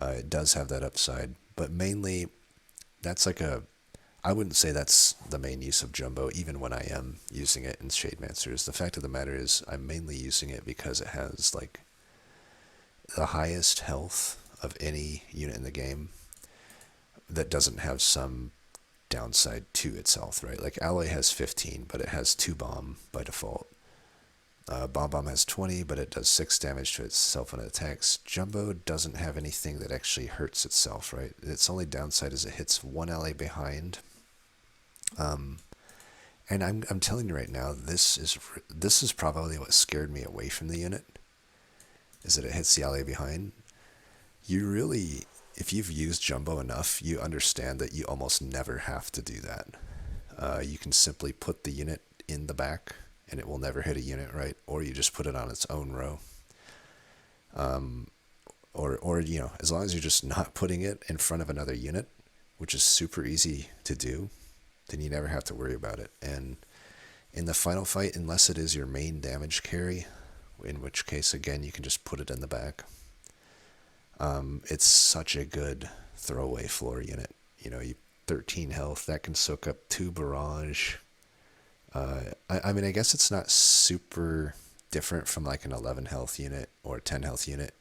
It does have that upside, but mainly that's like I wouldn't say that's the main use of Jumbo, even when I am using it in Shademancers. The fact of the matter is I'm mainly using it because it has, like, the highest health of any unit in the game that doesn't have some downside to itself, right? Like, Alloy has 15, but it has 2 bomb by default. Bom Bom has 20, but it does 6 damage to itself when it attacks. Jumbo doesn't have anything that actually hurts itself, right? Its only downside is it hits 1 ally behind, And I'm telling you right now, this is probably what scared me away from the unit, is that it hits the ally behind. You really, if you've used Jumbo enough, you understand that you almost never have to do that. You can simply put the unit in the back, and it will never hit a unit, right? Or you just put it on its own row. Or you know, as long as you're just not putting it in front of another unit, which is super easy to do, then you never have to worry about it. And in the final fight, unless it is your main damage carry, in which case, again, you can just put it in the back. It's such a good throwaway floor unit. You know, 13 health, that can soak up 2 barrage. I mean, I guess it's not super different from like an 11 health unit or 10 health unit,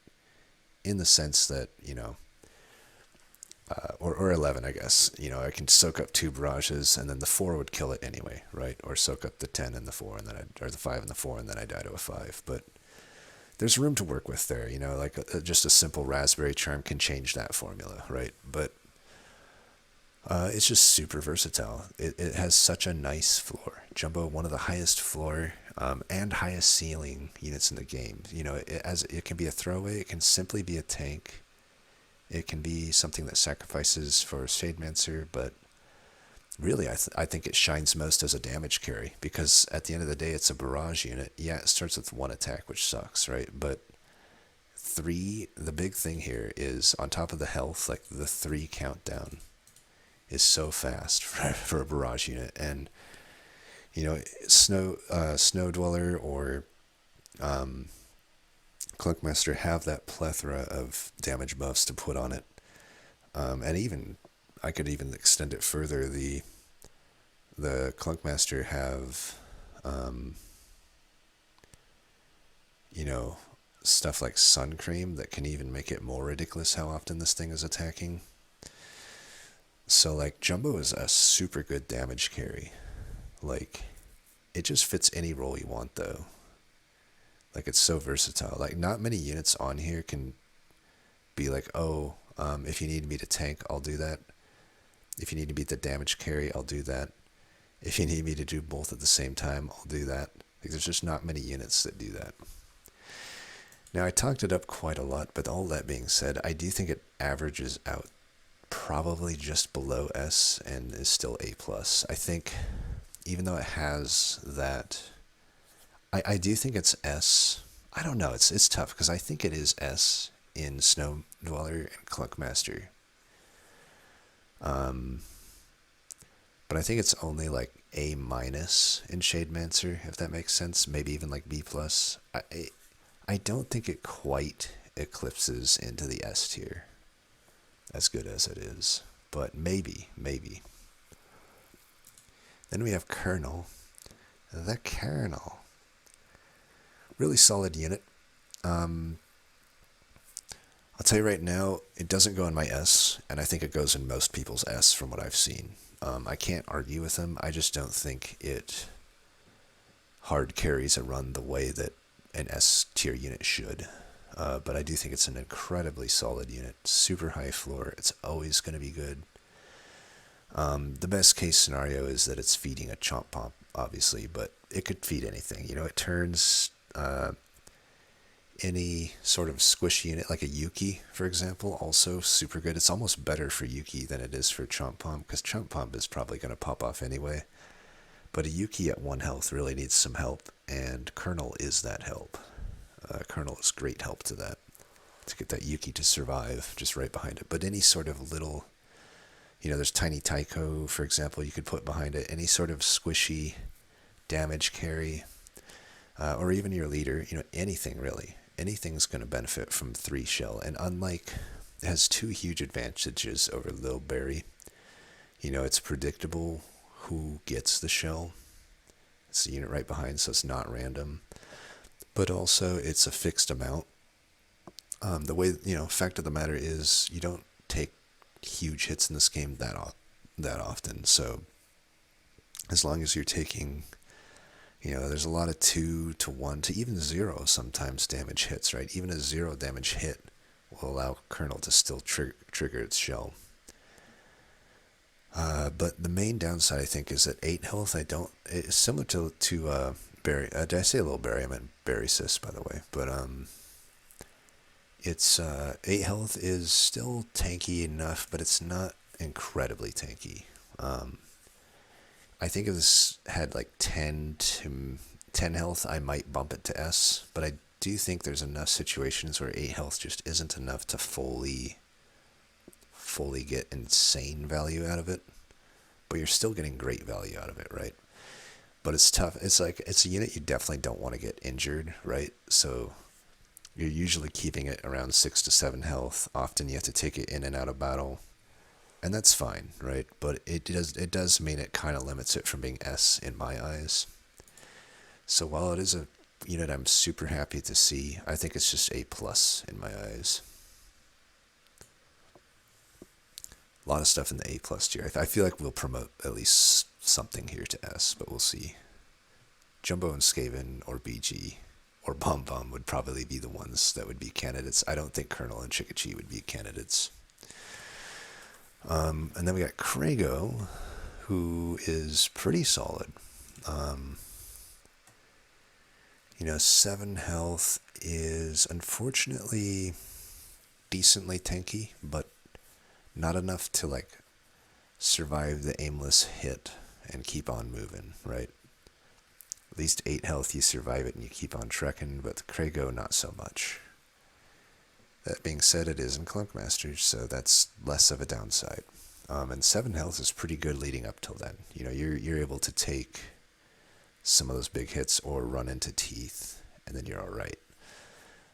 in the sense that, you know, or 11, I guess. You know, I can soak up 2 barrages, and then the 4 would kill it anyway, right? Or soak up the 10 and the 4, and then or the 5 and the 4, and then I die to a 5. But there's room to work with there, you know, like just a simple raspberry charm can change that formula, right? But it's just super versatile. It has such a nice floor. Jumbo, one of the highest floor and highest ceiling units in the game. You know, it can be a throwaway, it can simply be a tank. It can be something that sacrifices for Shademancer, but really I think it shines most as a damage carry, because at the end of the day it's a barrage unit. Yeah, it starts with 1 attack, which sucks, right? But 3, the big thing here is on top of the health, like the 3 countdown is so fast for a barrage unit. And you know, Snow Dweller or Clunkmaster have that plethora of damage buffs to put on it, and even I could even extend it further. The Clunkmaster have, you know, stuff like Sun Cream that can even make it more ridiculous how often this thing is attacking. So like Jumbo is a super good damage carry. Like, it just fits any role you want though. Like, it's so versatile. Like, not many units on here can be like, oh, if you need me to tank, I'll do that. If you need to be the damage carry, I'll do that. If you need me to do both at the same time, I'll do that. Like, there's just not many units that do that. Now, I talked it up quite a lot, but all that being said, I do think it averages out probably just below S and is still A+. I think, even though it has that, I do think it's S. I don't know, it's tough, because I think it is S in Snow Dweller and Clunkmaster. But I think it's only like A- in Shademancer, if that makes sense. Maybe even like B+. I don't think it quite eclipses into the S tier, as good as it is. But maybe. Then we have Kernel. The Kernel. Really solid unit. I'll tell you right now, it doesn't go in my S, and I think it goes in most people's S from what I've seen. I can't argue with them. I just don't think it hard carries a run the way that an S tier unit should. But I do think it's an incredibly solid unit. Super high floor. It's always going to be good. The best case scenario is that it's feeding a Chompom, obviously, but it could feed anything. You know, it turns any sort of squish unit, like a Yuki, for example, also super good. It's almost better for Yuki than it is for Chompom, because Chompom is probably going to pop off anyway. But a Yuki at 1 health really needs some help, and Kernel is that help. Kernel is great help to that, to get that Yuki to survive, just right behind it. But any sort of little, you know, there's tiny Tyko, for example, you could put behind it. Any sort of squishy damage carry, or even your leader, you know, anything really. Anything's going to benefit from 3 shell. And unlike, it has 2 huge advantages over Lil Berry. You know, it's predictable who gets the shell. It's the unit right behind, so it's not random. But also, it's a fixed amount. The way, you know, fact of the matter is, you don't take huge hits in this game that often. So, as long as you're taking, you know, there's a lot of 2 to 1 to even 0 sometimes damage hits, right? Even a 0 damage hit will allow Kernel to still trigger its shell. But the main downside, I think, is that 8 health, it's similar to Berry. Did I say a little Berry? I meant Berry Sis, by the way. But, it's, 8 health is still tanky enough, but it's not incredibly tanky. I think if this had like 10 health, I might bump it to S, but I do think there's enough situations where 8 health just isn't enough to fully get insane value out of it, but you're still getting great value out of it, right? But it's tough. It's a unit you definitely don't want to get injured, right? So you're usually keeping it around 6 to 7 health. Often you have to take it in and out of battle, and that's fine, right? But it does mean it kind of limits it from being S in my eyes. So while it is a unit I'm super happy to see, I think it's just A+ in my eyes. A lot of stuff in the A+ tier. I feel like we'll promote at least something here to S, but we'll see. Jumbo and Scaven or Biji or Bom Bom would probably be the ones that would be candidates. I don't think Kernel and Chikichi would be candidates. And then we got Kreggo, who is pretty solid. 7 health is unfortunately decently tanky, but not enough to like survive the aimless hit and keep on moving, right? At least 8 health, you survive it and you keep on trekking, but the Kreggo, not so much. That being said, it is in Clunkmaster, so that's less of a downside. And 7 health is pretty good leading up till then. You're able to take some of those big hits or run into teeth, and then you're all right.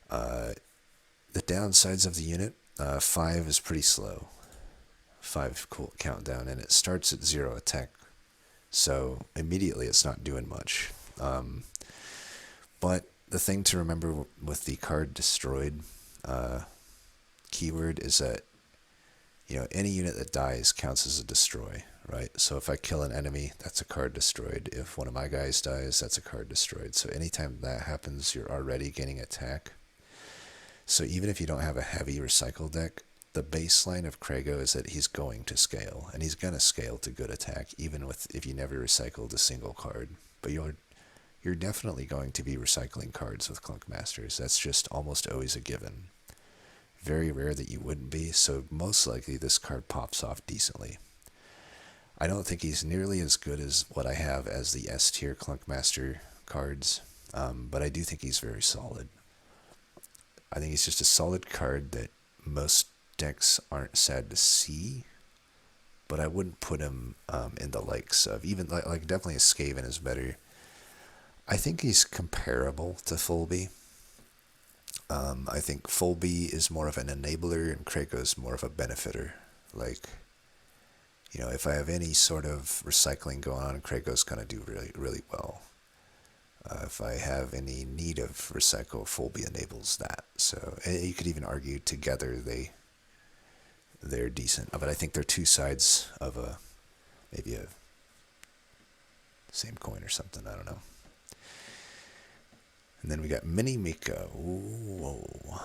The downsides of the unit, 5 is pretty slow. 5 cool countdown, and it starts at 0 attack, so immediately it's not doing much. But the thing to remember with the card destroyed keyword is that any unit that dies counts as a destroy, right? So if I kill an enemy, that's a card destroyed. If one of my guys dies, that's a card destroyed. So anytime that happens, you're already gaining attack. So even if you don't have a heavy recycle deck, the baseline of Kreggo is that he's going to scale, and he's going to scale to good attack, even if you never recycled a single card. But you're definitely going to be recycling cards with Clunk Masters. That's just almost always a given. Very rare that you wouldn't be, so most likely this card pops off decently. I don't think he's nearly as good as what I have as the S tier Clunk Master cards, but I do think he's very solid. I think he's just a solid card that most decks aren't sad to see, but I wouldn't put him in the likes of, even like definitely a Skaven is better. I think he's comparable to Folby. I think Folby is more of an enabler and Kreggo's more of a benefitter. Like, if I have any sort of recycling going on, Kreggo's going to do really, really well. If I have any need of recycle, Folby enables that. So you could even argue together they're decent. But I think they're two sides of maybe a same coin or something. I don't know. And then we got Mini Mika. Whoa.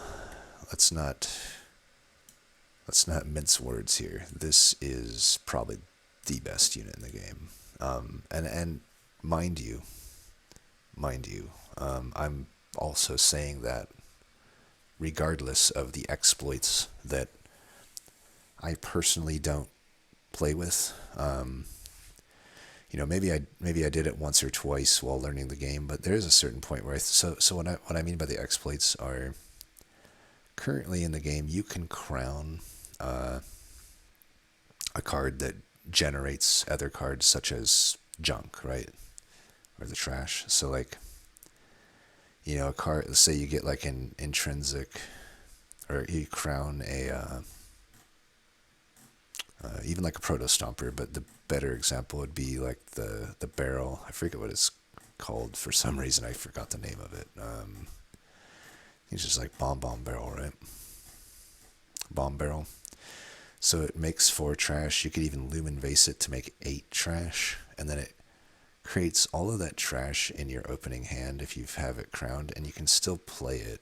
Let's not mince words here. This is probably the best unit in the game. And mind you, I'm also saying that regardless of the exploits that I personally don't play with. Maybe I did it once or twice while learning the game, but there is a certain point where so what I mean by the exploits are currently in the game you can crown a card that generates other cards such as junk, right? Or the trash. So like, a card, let's say you get like an intrinsic, or you crown a even like a Proto Stomper, but the better example would be like the barrel. I forget what it's called for some reason. I forgot the name of it. It's just like Bom Bom barrel, right? Bomb barrel. So it makes 4 trash. You could even lumen vase it to make 8 trash, and then it creates all of that trash in your opening hand if you have it crowned, and you can still play it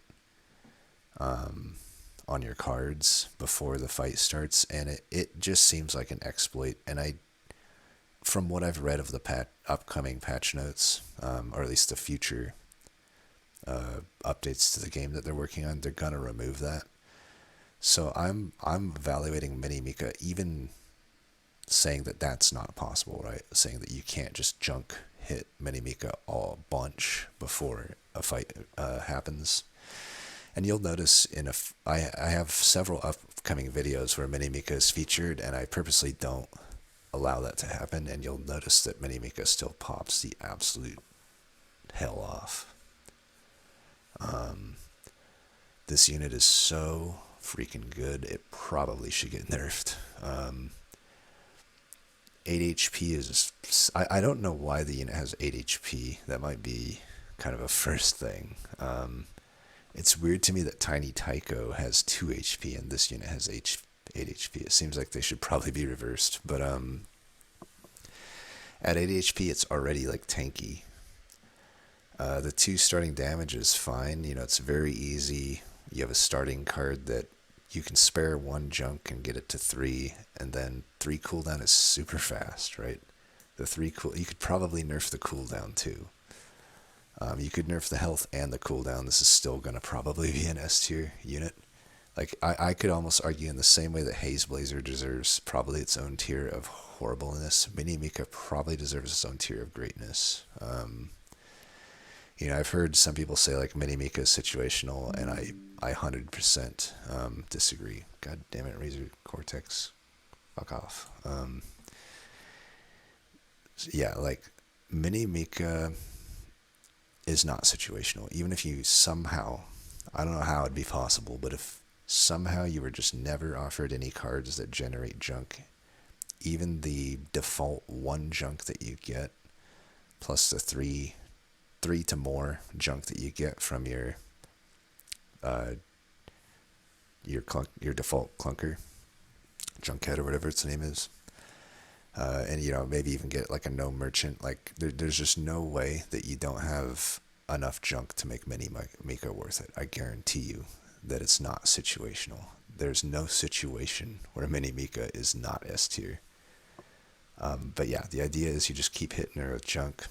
on your cards before the fight starts, and it just seems like an exploit, and I from what I've read of the upcoming patch notes, or at least the future updates to the game that they're working on, they're gonna remove that. So I'm evaluating Mini Mika, even saying that that's not possible, right? Saying that you can't just junk hit Mini Mika a bunch before a fight happens. And you'll notice I have several upcoming videos where Mini Mika is featured, and I purposely don't allow that to happen, and you'll notice that Mini Mika still pops the absolute hell off. This unit is so freaking good, it probably should get nerfed. 8 HP is... I don't know why the unit has 8 HP. That might be kind of a first thing. It's weird to me that Tiny Tyko has 2 HP and this unit has 8 HP. It seems like they should probably be reversed. But at 8 HP, it's already like tanky. The 2 starting damage is fine. You know, it's very easy. You have a starting card that you can spare 1 junk and get it to 3, and then 3 cooldown is super fast, right? The 3 you could probably nerf the cooldown too. You could nerf the health and the cooldown. This is still going to probably be an S tier unit. Like, I could almost argue in the same way that Hazeblazer deserves probably its own tier of horribleness, Mini Mika probably deserves its own tier of greatness. You know, I've heard some people say, like, Mini Mika is situational, and I 100% disagree. God damn it, Razor Cortex. Fuck off. Yeah, like, Mini Mika is not situational. Even if you somehow, I don't know how it'd be possible, but if somehow you were just never offered any cards that generate junk, even the default 1 junk that you get, plus the 3 to more junk that you get from your default clunker, junkhead or whatever its name is, and you know, maybe even get like a Gnome merchant. Like there's just no way that you don't have enough junk to make Mini Mika worth it. I guarantee you that it's not situational. There's no situation where Mini Mika is not S tier. But yeah, the idea is you just keep hitting her with junk,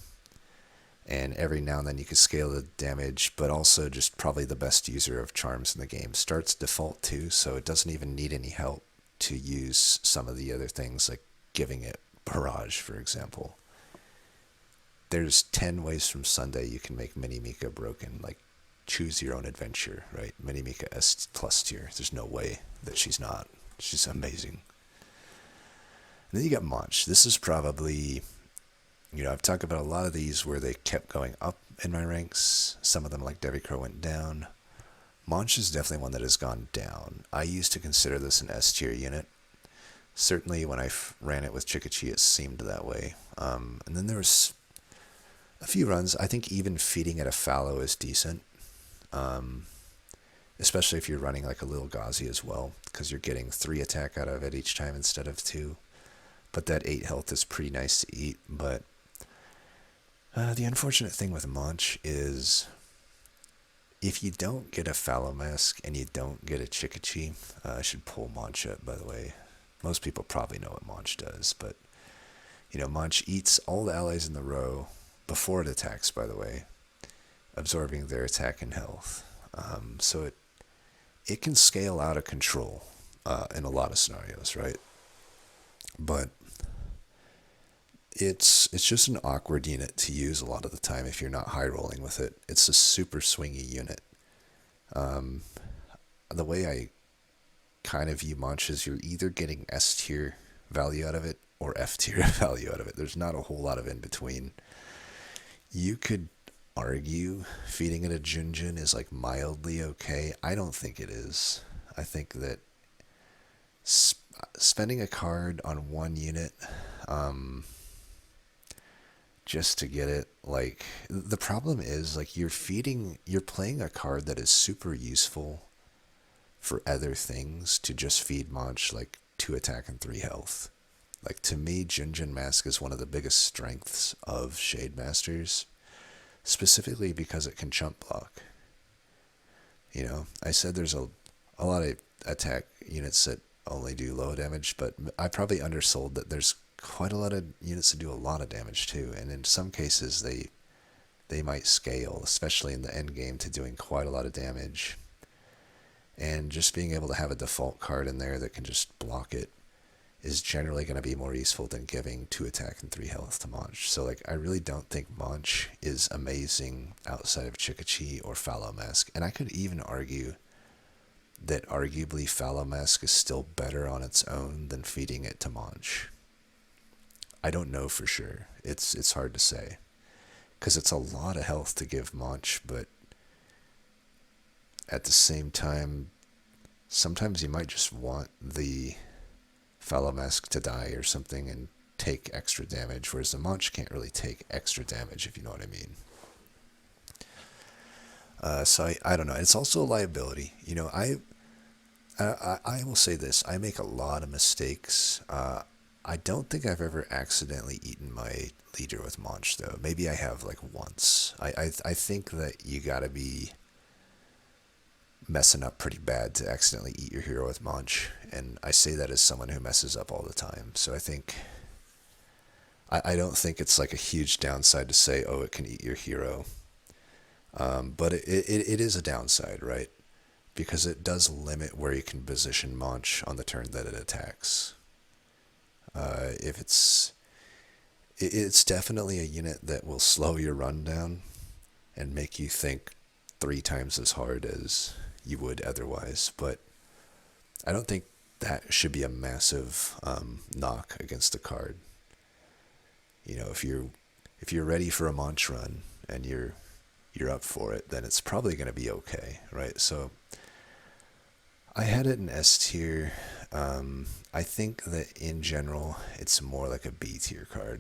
and every now and then you can scale the damage, but also just probably the best user of charms in the game. Starts default too, so it doesn't even need any help to use some of the other things, like giving it barrage, for example. There's 10 ways from Sunday you can make Mini Mika broken. Like, choose your own adventure, right? Mini Mika S plus tier. There's no way that she's not. She's amazing. And then you got Monch. This is probably... You know, I've talked about a lot of these where they kept going up in my ranks. Some of them, like Devicro, went down. Monch is definitely one that has gone down. I used to consider this an S tier unit. Certainly when I ran it with Chikichi, it seemed that way. And then there was a few runs. I think even feeding it a fallow is decent. Especially if you're running like a little Gauzy as well, because you're getting 3 attack out of it each time instead of 2. But that 8 health is pretty nice to eat, but... the unfortunate thing with Monch is if you don't get a Fallow Mask and you don't get a Chikichi, I should pull Monch up, by the way. Most people probably know what Monch does, but, you know, Monch eats all the allies in the row before it attacks, by the way, absorbing their attack and health. So it can scale out of control in a lot of scenarios, right? But... It's just an awkward unit to use a lot of the time if you're not high rolling with it. It's a super swingy unit. The way I kind of view Monch is you're either getting S tier value out of it or F tier value out of it. There's not a whole lot of in between. You could argue feeding it a Junjun is like mildly okay. I don't think it is. I think that spending a card on one unit, just to get it, like, the problem is, like, you're playing a card that is super useful for other things to just feed Monch, like, 2 attack and 3 health. Like, to me, Junjun Mask is one of the biggest strengths of Shade Masters, specifically because it can chump block. You know, I said there's a lot of attack units that only do low damage, but I probably undersold that there's quite a lot of units that do a lot of damage too, and in some cases they might scale, especially in the end game, to doing quite a lot of damage. And just being able to have a default card in there that can just block it is generally going to be more useful than giving 2 attack and 3 health to Monch. So like, I really don't think Monch is amazing outside of Chikichi or Fallow Mask. And I could even argue that arguably Fallow Mask is still better on its own than feeding it to Monch. I don't know for sure. It's hard to say, because it's a lot of health to give Monch, but at the same time, sometimes you might just want the Fallow Mask to die or something and take extra damage, whereas the Monch can't really take extra damage, if you know what I mean. So I don't know. It's also a liability. You know, I will say this. I make a lot of mistakes. I don't think I've ever accidentally eaten my leader with Monch, though. Maybe I have, like, once. I think that you gotta be messing up pretty bad to accidentally eat your hero with Monch, and I say that as someone who messes up all the time. So I think I don't think it's like a huge downside to say, oh, it can eat your hero, but it is a downside, right? Because it does limit where you can position Monch on the turn that it attacks. If it's definitely a unit that will slow your run down and make you think 3 times as hard as you would otherwise, but I don't think that should be a massive knock against the card. You know, if you're ready for a Monch run and you're up for it, then it's probably going to be okay, right? So I had it in S tier. I think that in general it's more like a B tier card.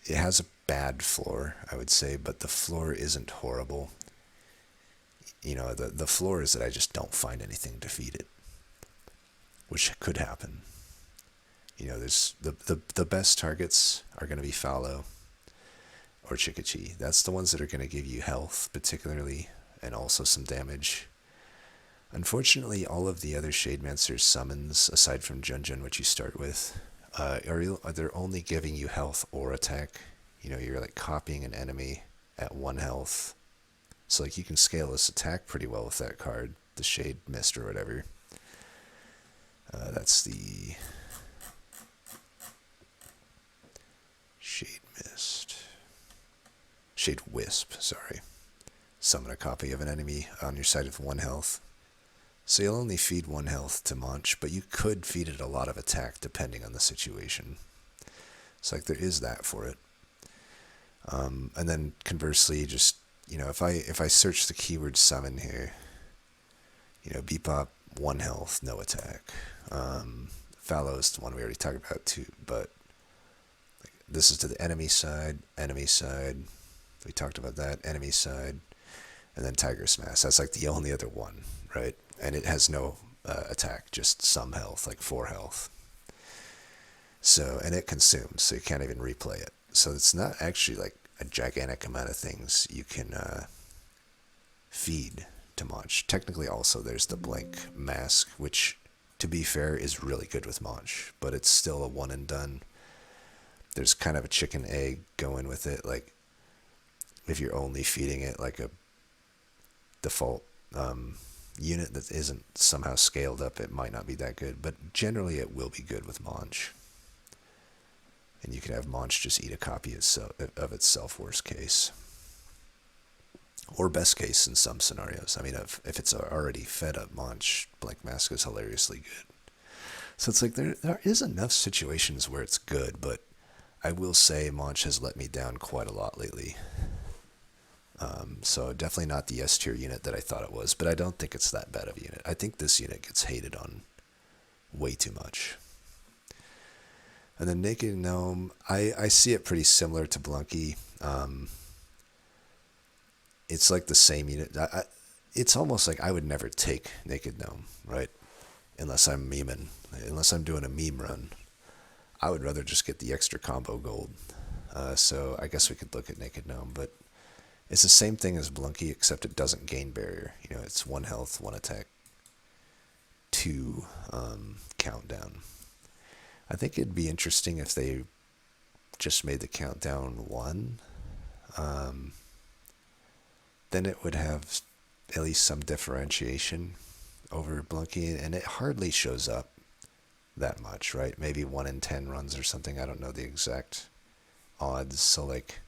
It has a bad floor, I would say, but the floor isn't horrible. You know, the floor is that I just don't find anything to feed it, which could happen. You know, there's the best targets are going to be Fallow or Chikichi. That's the ones that are going to give you health, particularly, and also some damage. Unfortunately, all of the other Shademancer's summons, aside from Junjun, which you start with, they're only giving you health or attack. You know, you're like copying an enemy at 1 health. So like, you can scale this attack pretty well with that card, the Shade Mist or whatever. That's the Shade Mist. Shade Wisp, sorry. Summon a copy of an enemy on your side with 1 health. So you'll only feed 1 health to Monch, but you could feed it a lot of attack depending on the situation. So like, there is that for it. And then conversely, just, you know, if I search the keyword summon here, you know, Bebop, 1 health, no attack. Fallow is the one we already talked about too, but like, this is to the enemy side. We talked about that, enemy side. And then Tiger Smash, that's like the only other one, right? And it has no attack, just some health, like 4 health. So, and it consumes, so you can't even replay it. So it's not actually like a gigantic amount of things you can feed to Monch. Technically also there's the Blank Mask, which, to be fair, is really good with Monch, but it's still a one and done. There's kind of a chicken egg going with it, like if you're only feeding it like a default unit that isn't somehow scaled up, it might not be that good, but generally it will be good with Monch. And you can have Monch just eat a copy of itself, worst case. Or best case in some scenarios. I mean, if it's already fed up Monch, Blank Mask is hilariously good. So it's like, there is enough situations where it's good, but I will say Monch has let me down quite a lot lately. So definitely not the S tier unit that I thought it was, but I don't think it's that bad of a unit. I think this unit gets hated on way too much. And then Naked Gnome, I see it pretty similar to Blunky. It's like the same unit. It's almost like I would never take Naked Gnome, right? Unless I'm memeing. Unless I'm doing a meme run. I would rather just get the extra combo gold. So I guess we could look at Naked Gnome, but it's the same thing as Blunky, except it doesn't gain barrier. You know, it's 1 health, 1 attack, 2 countdown. I think it'd be interesting if they just made the countdown 1. Then it would have at least some differentiation over Blunky, and it hardly shows up that much, right? Maybe 1 in 10 runs or something. I don't know the exact odds. So like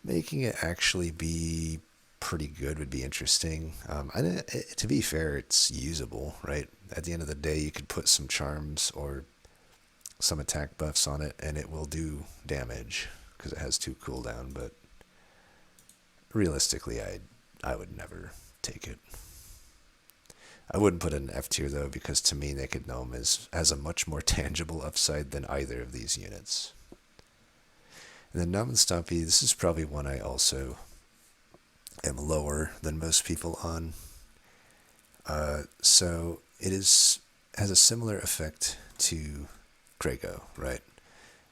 making it actually be pretty good would be interesting. To be fair, it's usable, right? At the end of the day, you could put some charms or some attack buffs on it, and it will do damage because it has 2 cooldown. But realistically, I would never take it. I wouldn't put it in F tier though, because to me, Naked Gnome has a much more tangible upside than either of these units. And then Nom Stompy, this is probably one I also am lower than most people on. So it has a similar effect to Kreggo, right?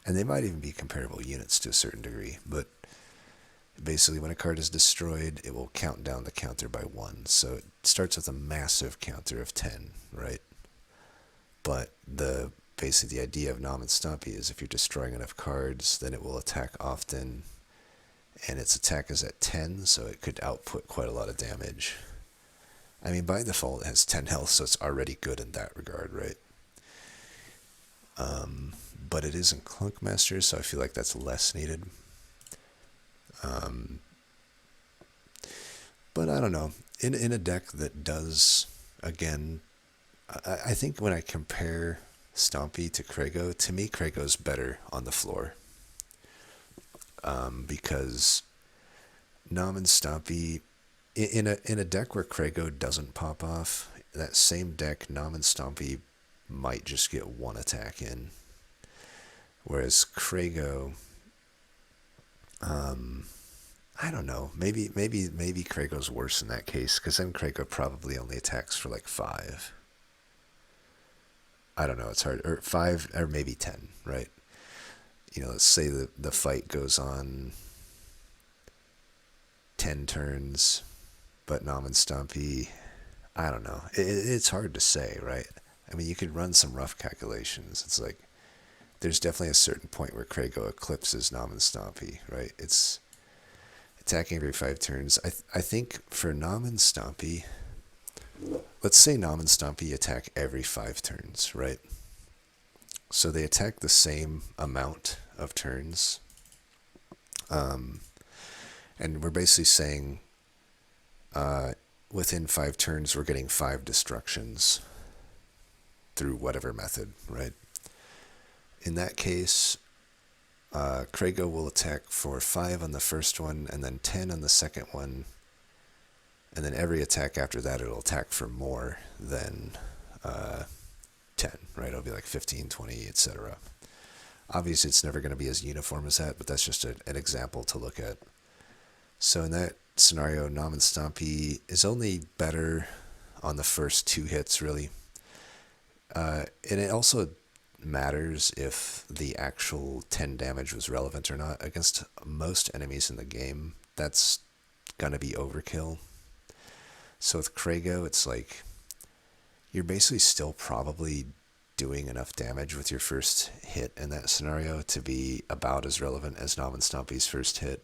And they might even be comparable units to a certain degree, but basically when a card is destroyed, it will count down the counter by 1. So it starts with a massive counter of 10, right? But basically the idea of Nom Stompy is if you're destroying enough cards, then it will attack often, and its attack is at 10, so it could output quite a lot of damage. I mean, by default, it has 10 health, so it's already good in that regard, right? But it is in Clunk Masters, so I feel like that's less needed. But I don't know. In a deck that does, again, I think when I compare Stompy to Kreggo, to me, Kreggo's better on the floor. Because Nom Stompy, in a deck where Kreggo doesn't pop off, that same deck, Nom Stompy might just get 1 attack in. Whereas Kreggo, I don't know. Maybe Kreggo's worse in that case, because then Kreggo probably only attacks for like 5. I don't know. It's hard. Or 5, or maybe 10, right? You know, let's say the fight goes on 10 turns, but Nom Stompy, I don't know. It's hard to say, right? I mean, you could run some rough calculations. It's like, there's definitely a certain point where Kreggo eclipses Nom Stompy, right? It's attacking every 5 turns. I think for Nom Stompy, let's say Nom Stompy attack every 5 turns, right? So they attack the same amount of turns. And we're basically saying within 5 turns, we're getting 5 destructions through whatever method, right? In that case, Kreggo will attack for 5 on the first one, and then 10 on the second one, and then every attack after that, it'll attack for more than 10, right? It'll be like 15, 20, etc. Obviously, it's never going to be as uniform as that, but that's just an example to look at. So in that scenario, Nom Stompy is only better on the first 2 hits, really. And it also matters if the actual 10 damage was relevant or not. Against most enemies in the game, that's going to be overkill. So with Kreggo, it's like you're basically still probably doing enough damage with your first hit in that scenario to be about as relevant as Nom Stompy's first hit.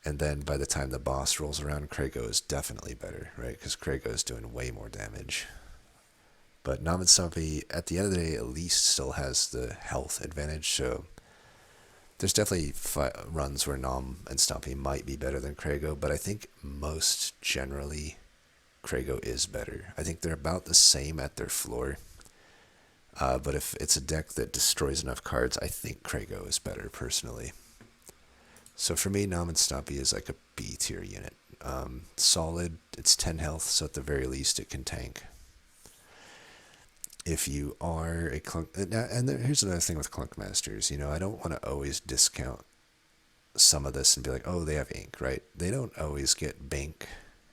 And then by the time the boss rolls around, Kreggo is definitely better, right? Because Kreggo is doing way more damage. But Nom Stompy, at the end of the day, at least still has the health advantage. So there's definitely runs where Nom and Stompy might be better than Kreggo, but I think most generally Kreggo is better. I think they're about the same at their floor. But if it's a deck that destroys enough cards, I think Kreggo is better personally. So for me, Nom Stompy is like a B tier unit. Solid, it's 10 health, so at the very least it can tank. If you are a Clunk... And here's another thing with Clunk Masters. You know, I don't want to always discount some of this and be like, oh, they have ink, right? They don't always get Bink.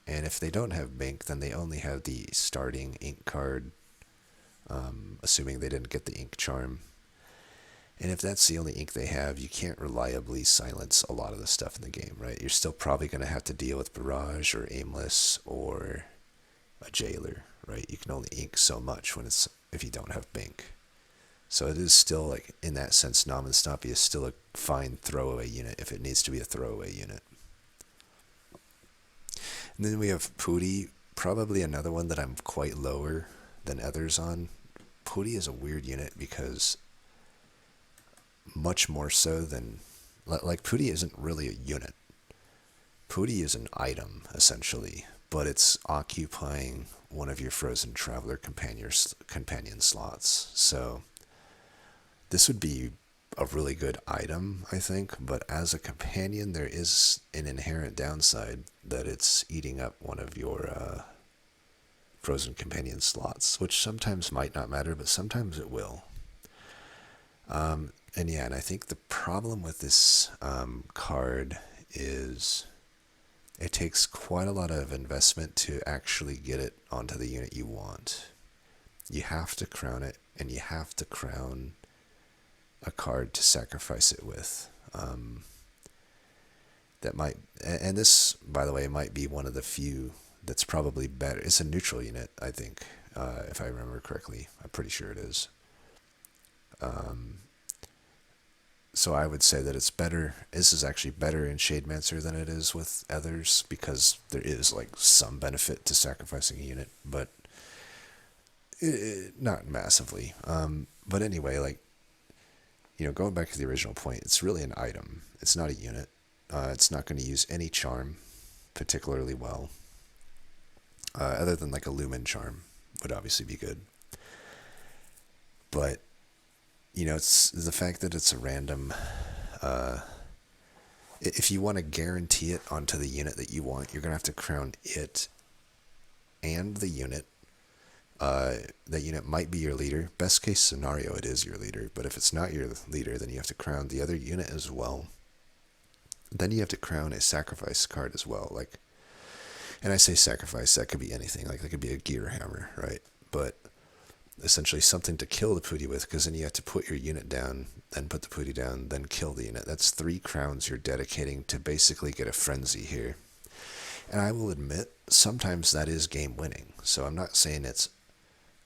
And if they don't have Bink, then they only have the starting ink card, assuming they didn't get the ink charm. And if that's the only ink they have, you can't reliably silence a lot of the stuff in the game, right? You're still probably going to have to deal with Barrage or Aimless or a Jailer, right? You can only ink so much if you don't have Bink. So it is still, like, in that sense, Nom Stompy is still a fine throwaway unit if it needs to be a throwaway unit. And then we have Pootie, probably another one that I'm quite lower than others on. Pootie is a weird unit because much more so than, like, Pootie isn't really a unit. Pootie is an item, essentially, but it's occupying one of your Frozen Traveler companion slots. So this would be a really good item, I think, but as a companion, there is an inherent downside that it's eating up one of your Frozen companion slots, which sometimes might not matter, but sometimes it will. And yeah, and I think the problem with this card is it takes quite a lot of investment to actually get it onto the unit you want. You have to crown it, and you have to crown a card to sacrifice it with. That might, and this, by the way, might be one of the few that's probably better. It's a neutral unit, I think, if I remember correctly. I'm pretty sure it is. So I would say that it's better. This is actually better in Shademancer than it is with others because there is, like, some benefit to sacrificing a unit, but not massively. But anyway, like, going back to the original point, it's really an item. It's not a unit. It's not going to use any charm particularly well, other than, like, a Lumen charm would obviously be good. But it's the fact that it's a random. If you want to guarantee it onto the unit that you want, you're going to have to crown it and the unit. That unit might be your leader. Best case scenario, it is your leader. But if it's not your leader, then you have to crown the other unit as well. Then you have to crown a sacrifice card as well. Like, and I say sacrifice, that could be anything. Like, that could be a gear hammer, right? But essentially something to kill the Pootie with, because then you have to put your unit down, then put the Pootie down, then kill the unit. That's 3 crowns you're dedicating to basically get a frenzy here. And I will admit, sometimes that is game winning. So I'm not saying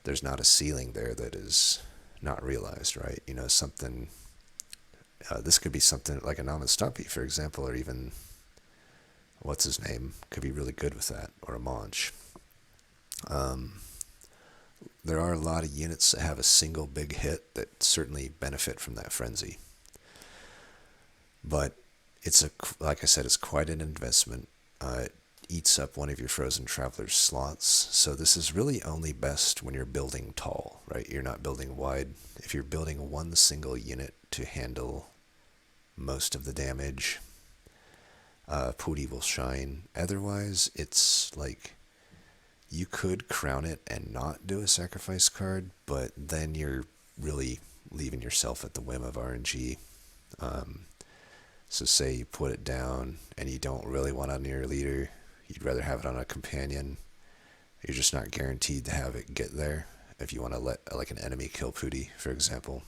there's not a ceiling there that is not realized, right? Something, this could be something like a Nom Stompy, for example, or even, what's his name, could be really good with that, or a Monch. There are a lot of units that have a single big hit that certainly benefit from that frenzy. But like I said, it's quite an investment. It eats up one of your Frozen Traveler's slots. So this is really only best when you're building tall, right? You're not building wide. If you're building one single unit to handle most of the damage, Pootie will shine. Otherwise, it's like, you could crown it and not do a sacrifice card, but then you're really leaving yourself at the whim of RNG. So say you put it down and you don't really want it on your leader, you'd rather have it on a companion. You're just not guaranteed to have it get there if you want to let, like, an enemy kill Pootie, for example.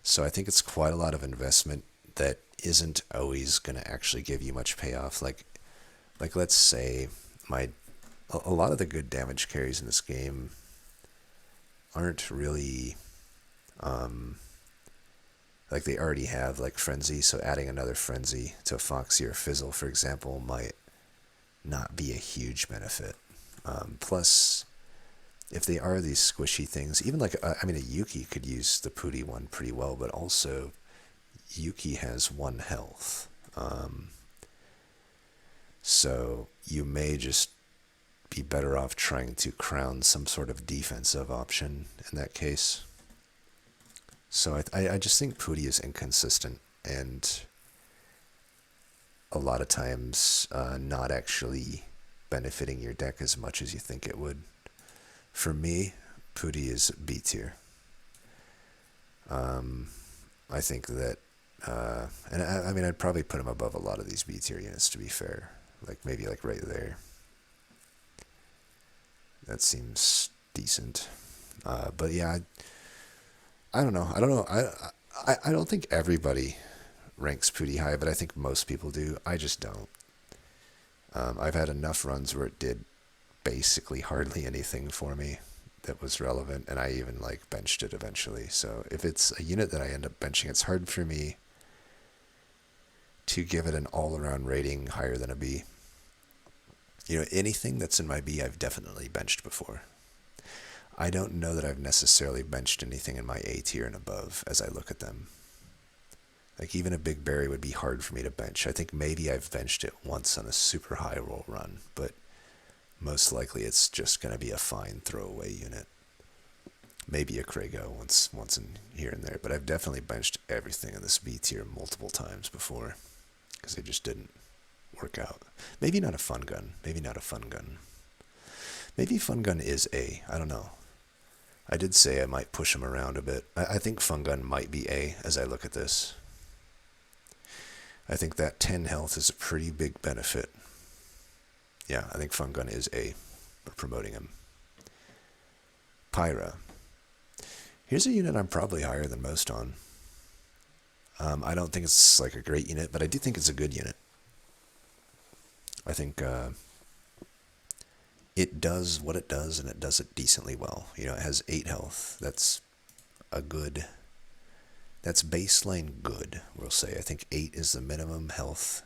So I think it's quite a lot of investment that isn't always going to actually give you much payoff. Like let's say a lot of the good damage carries in this game aren't really, like, they already have, like, Frenzy, so adding another Frenzy to a Foxee or Fizzle, for example, might not be a huge benefit. Plus, if they are these squishy things, even like, a Yuki could use the Pootie one pretty well, but also Yuki has 1 health. So you may just be better off trying to crown some sort of defensive option in that case. So I just think Pootie is inconsistent, and a lot of times not actually benefiting your deck as much as you think it would. For me, Pootie is B tier. I think that, and I'd probably put him above a lot of these B tier units, to be fair. Like, maybe, like, right there. That seems decent. But yeah, I don't know. I don't think everybody ranks Pootie high, but I think most people do. I just don't. I've had enough runs where it did basically hardly anything for me that was relevant, and I even like benched it eventually. So if it's a unit that I end up benching, it's hard for me to give it an all-around rating higher than a B. You know, anything that's in my B, I've definitely benched before. I don't know that I've necessarily benched anything in my A tier and above as I look at them. Like, even a big berry would be hard for me to bench. I think maybe I've benched it once on a super high roll run, but most likely it's just going to be a fine throwaway unit. Maybe a Kreggo once in here and there, but I've definitely benched everything in this B tier multiple times before, because they just didn't work out. Maybe not a Fungun. Maybe not a Fungun. Maybe Fungun is A. I don't know. I did say I might push him around a bit. I think Fungun might be A as I look at this. I think that 10 health is a pretty big benefit. Yeah, I think Fungun is A. We're promoting him. Pyra. Here's a unit I'm probably higher than most on. I don't think it's like a great unit, but I do think it's a good unit. I think it does what it does, and it does it decently well. You know, it has 8 health. That's a good... That's baseline good, we'll say. I think 8 is the minimum health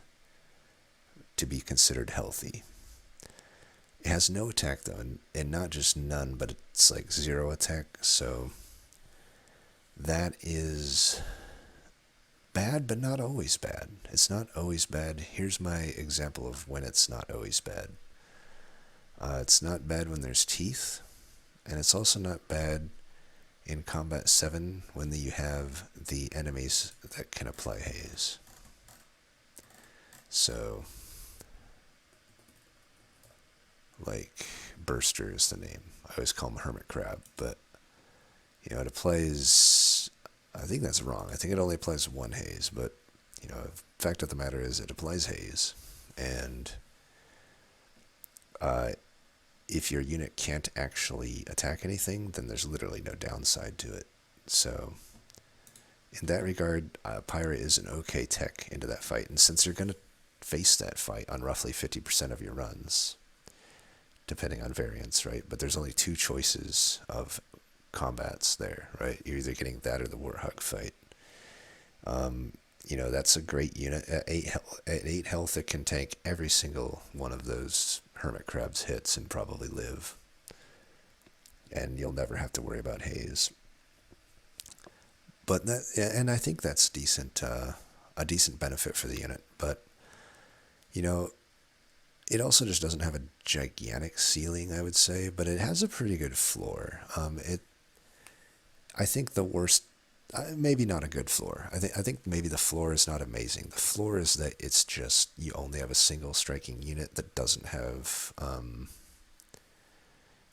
to be considered healthy. It has no attack, though, and not just none, but it's like 0 attack, so that is bad, but not always bad. It's not always bad. Here's my example of when it's not always bad. It's not bad when there's teeth, and it's also not bad in Combat 7 when you have the enemies that can apply haze. So, like, Burster is the name. I always call him Hermit Crab, but, you know, it applies... I think that's wrong. I think it only applies 1 haze, but, you know, the fact of the matter is it applies haze, and if your unit can't actually attack anything, then there's literally no downside to it. So, in that regard, Pyra is an okay tech into that fight, and since you're going to face that fight on roughly 50% of your runs, depending on variance, right? But there's only 2 choices of combats there, right? You're either getting that or the Warthog fight. You know, that's a great unit. At 8 health, it can tank every single one of those Hermit Crab's hits and probably live. And you'll never have to worry about haze. But that, and I think that's decent, a decent benefit for the unit. But, you know, it also just doesn't have a gigantic ceiling, I would say, but it has a pretty good floor. I think the worst, maybe not a good floor. I think maybe the floor is not amazing. The floor is that it's just, you only have a single striking unit that doesn't have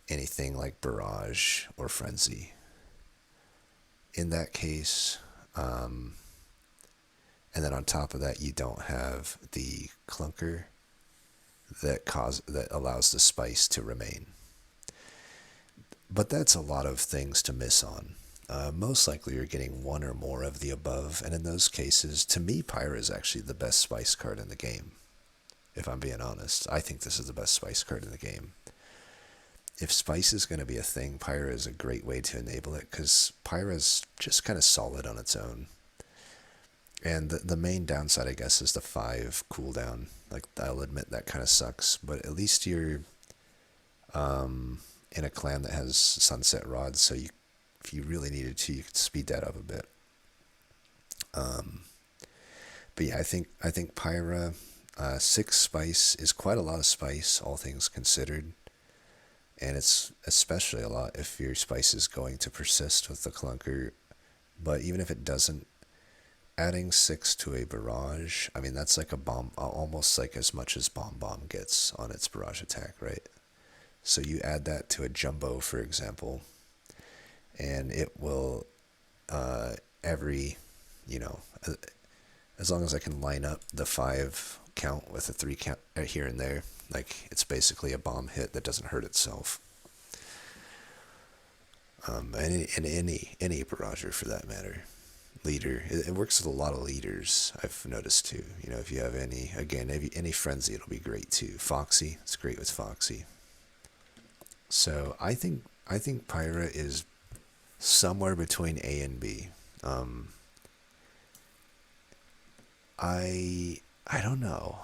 anything like Barrage or Frenzy. In that case, and then on top of that, you don't have the clunker that allows the spice to remain. But that's a lot of things to miss on. Most likely you're getting 1 or more of the above, and in those cases, to me, Pyra is actually the best spice card in the game. If I'm being honest, I think this is the best spice card in the game. If spice is going to be a thing, Pyra is a great way to enable it, because Pyra is just kind of solid on its own. And the main downside, I guess, is the 5 cooldown. Like, I'll admit that kind of sucks, but at least you're in a clan that has Sunset Rods, so if you really needed to, you could speed that up a bit. But yeah, I think Pyra, 6 spice is quite a lot of spice, all things considered. And it's especially a lot if your spice is going to persist with the clunker. But even if it doesn't, adding 6 to a barrage, I mean, that's like a bomb, almost like as much as Bom Bom gets on its barrage attack, right? So you add that to a jumbo, for example, and it will, you know, as long as I can line up the 5 count with a 3 count here and there, like, it's basically a bomb hit that doesn't hurt itself. And any barrager for that matter. Leader, it works with a lot of leaders, I've noticed too. You know, if you have any frenzy, it'll be great too. Foxee, it's great with Foxee. So I think Pyra is somewhere between A and B. I don't know.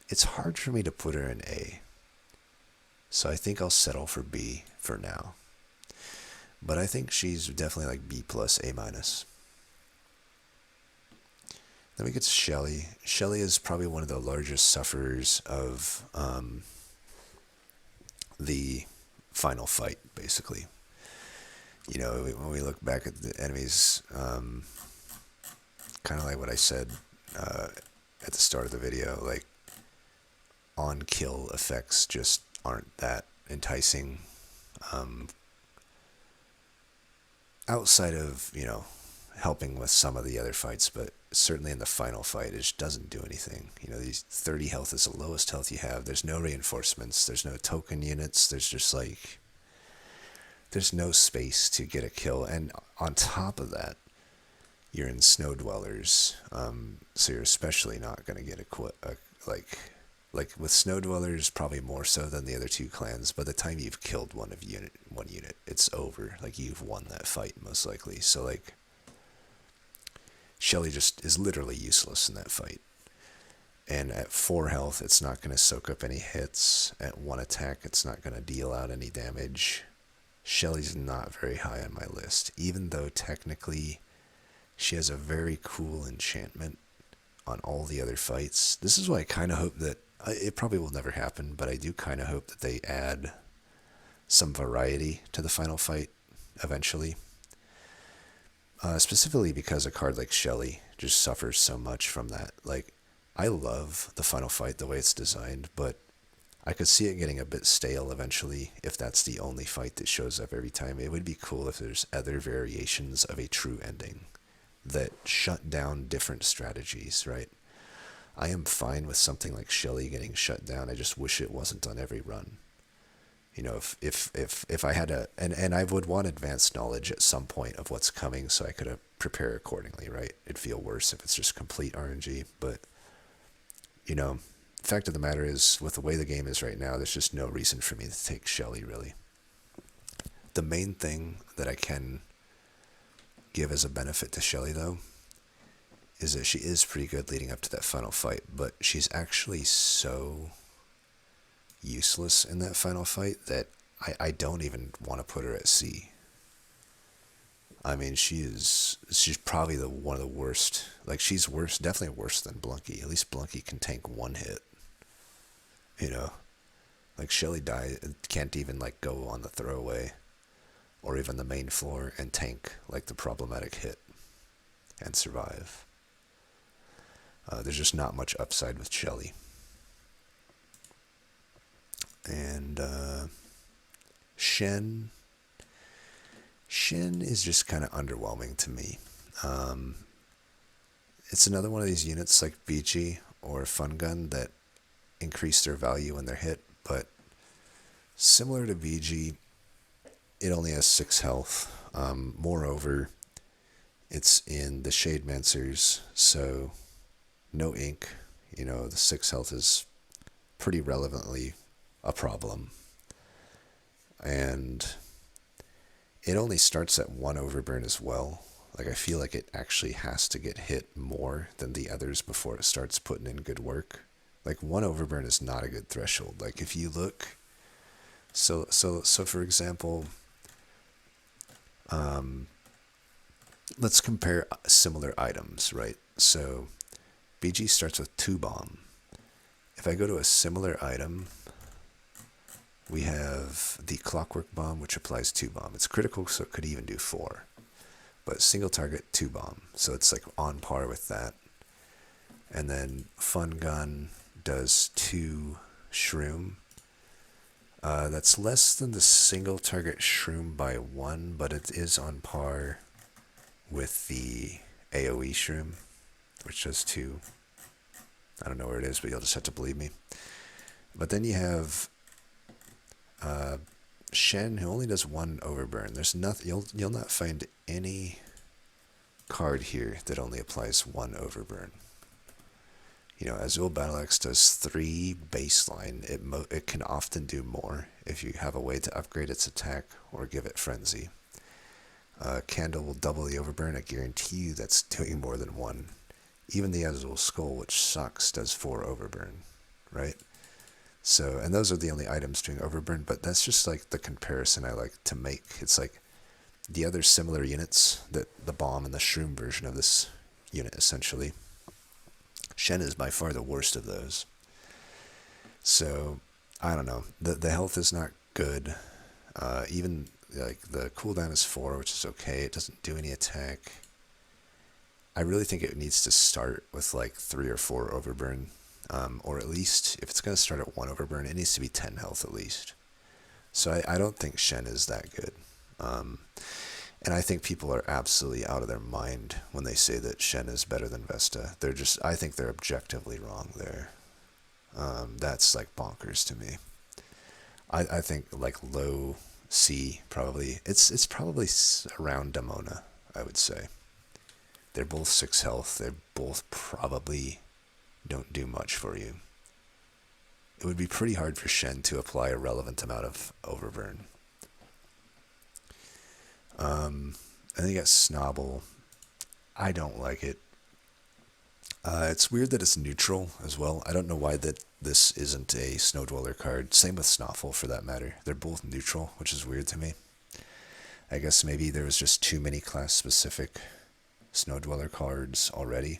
It's hard for me to put her in A. So I think I'll settle for B for now. But I think she's definitely like B plus, A minus. Then we get to Shelly. Shelly is probably one of the largest sufferers of the final fight, basically. You know, when we look back at the enemies, kind of like what I said at the start of the video, like on-kill effects just aren't that enticing. Outside of, you know, helping with some of the other fights, but certainly in the final fight, it just doesn't do anything. You know, these 30 health is the lowest health you have. There's no reinforcements. There's no token units. There's just like, there's no space to get a kill. And on top of that, you're in Snow Dwellers, so you're especially not going to get like with Snow Dwellers, probably more so than the other two clans. By the time you've killed one unit, it's over. Like, you've won that fight, most likely. So, like, Shelly just is literally useless in that fight. And at 4 health, it's not going to soak up any hits. At 1 attack, it's not going to deal out any damage. Shelly's not very high on my list, even though technically she has a very cool enchantment on all the other fights. This is why I kind of hope that, it probably will never happen, but I do kind of hope that they add some variety to the final fight eventually. Specifically because a card like Shelly just suffers so much from that. Like, I love the final fight the way it's designed, but I could see it getting a bit stale eventually if that's the only fight that shows up every time. It would be cool if there's other variations of a true ending that shut down different strategies, right? I am fine with something like Shelly getting shut down. I just wish it wasn't on every run. You know, if I had and I would want advanced knowledge at some point of what's coming so I could prepare accordingly, right? It'd feel worse if it's just complete RNG, but, you know, the fact of the matter is, with the way the game is right now, there's just no reason for me to take Shelly, really. The main thing that I can give as a benefit to Shelly, though, is that she is pretty good leading up to that final fight, but she's actually so useless in that final fight that I don't even want to put her at C. I mean, she's probably one of the worst. Like, she's worse, definitely worse than Blunky. At least Blunky can tank 1 hit. You know, like Shelly can't even like go on the throwaway or even the main floor and tank like the problematic hit and survive. There's just not much upside with Shelly. And Shen is just kind of underwhelming to me. It's another one of these units like Biji or Fungun that increase their value when they're hit, but similar to Biji, it only has 6 health. Moreover, it's in the Shademancers, so no ink. You know, the 6 health is pretty relevantly a problem. And it only starts at 1 overburn as well. Like, I feel like it actually has to get hit more than the others before it starts putting in good work. Like, 1 overburn is not a good threshold. Like, if you look, so for example, let's compare similar items, right? So BG starts with 2 bomb. If I go to a similar item, we have the Clockwork Bomb, which applies 2 bomb. It's critical, so it could even do 4. But single target, 2 bomb. So it's like on par with that. And then Fungun does 2 shroom. That's less than the single target shroom by 1, but it is on par with the AoE shroom, which does 2. I don't know where it is, but you'll just have to believe me. But then you have Shen, who only does 1 overburn. There's nothing. You'll not find any card here that only applies 1 overburn. Azul Battle Axe does 3 baseline. It can often do more if you have a way to upgrade its attack or give it Frenzy. Candle will double the overburn. I guarantee you that's doing more than 1. Even the Azul Skull, which sucks, does 4 overburn, right? So, and those are the only items doing overburn, but that's just like the comparison I like to make. It's like the other similar units, the bomb and the shroom version of this unit, essentially. Shen is by far the worst of those. So, I don't know. The health is not good. Even like the cooldown is 4, which is okay. It doesn't do any attack. I really think it needs to start with like 3 or 4 overburn. Or at least, if it's going to start at 1 overburn, it needs to be 10 health at least. So I don't think Shen is that good. And I think people are absolutely out of their mind when they say that Shen is better than Vesta. I think they're objectively wrong there. That's like bonkers to me. I think like low C probably, it's probably around Dimona, I would say. They're both 6 health. They're both probably don't do much for you. It would be pretty hard for Shen to apply a relevant amount of overburn. And then you got Snobble. I don't like it. It's weird that it's neutral as well. I don't know why this isn't a Snow Dweller card. Same with Snoffle for that matter. They're both neutral, which is weird to me. I guess maybe there was just too many class-specific Snow Dweller cards already.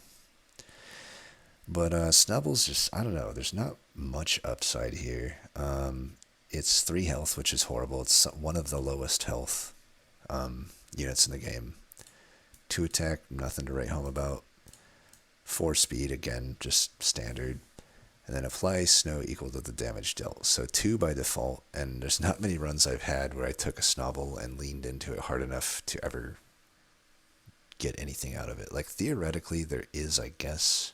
But Snobble's just, I don't know, there's not much upside here. It's 3 health, which is horrible. It's one of the lowest health units in the game. 2 attack, nothing to write home about. 4 speed, again, just standard. And then apply snow equal to the damage dealt. So 2 by default, and there's not many runs I've had where I took a Snobble and leaned into it hard enough to ever get anything out of it. Like, theoretically, there is, I guess,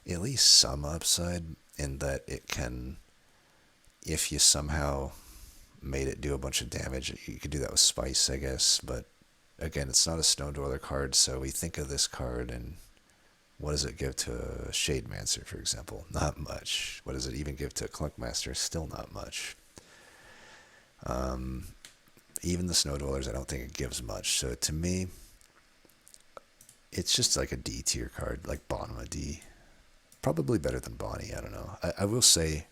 at least some upside in that it can, if you somehow made it do a bunch of damage, you could do that with Spice, I guess, but again, it's not a Snow Dweller card, so we think of this card and what does it give to a Shademancer, for example? Not much. What does it even give to a Clunkmaster? Still not much. Even the Snow Dwellers, I don't think it gives much. So to me, it's just like a D tier card, like bottom of D. Probably better than Bonnie, I don't know. I will say,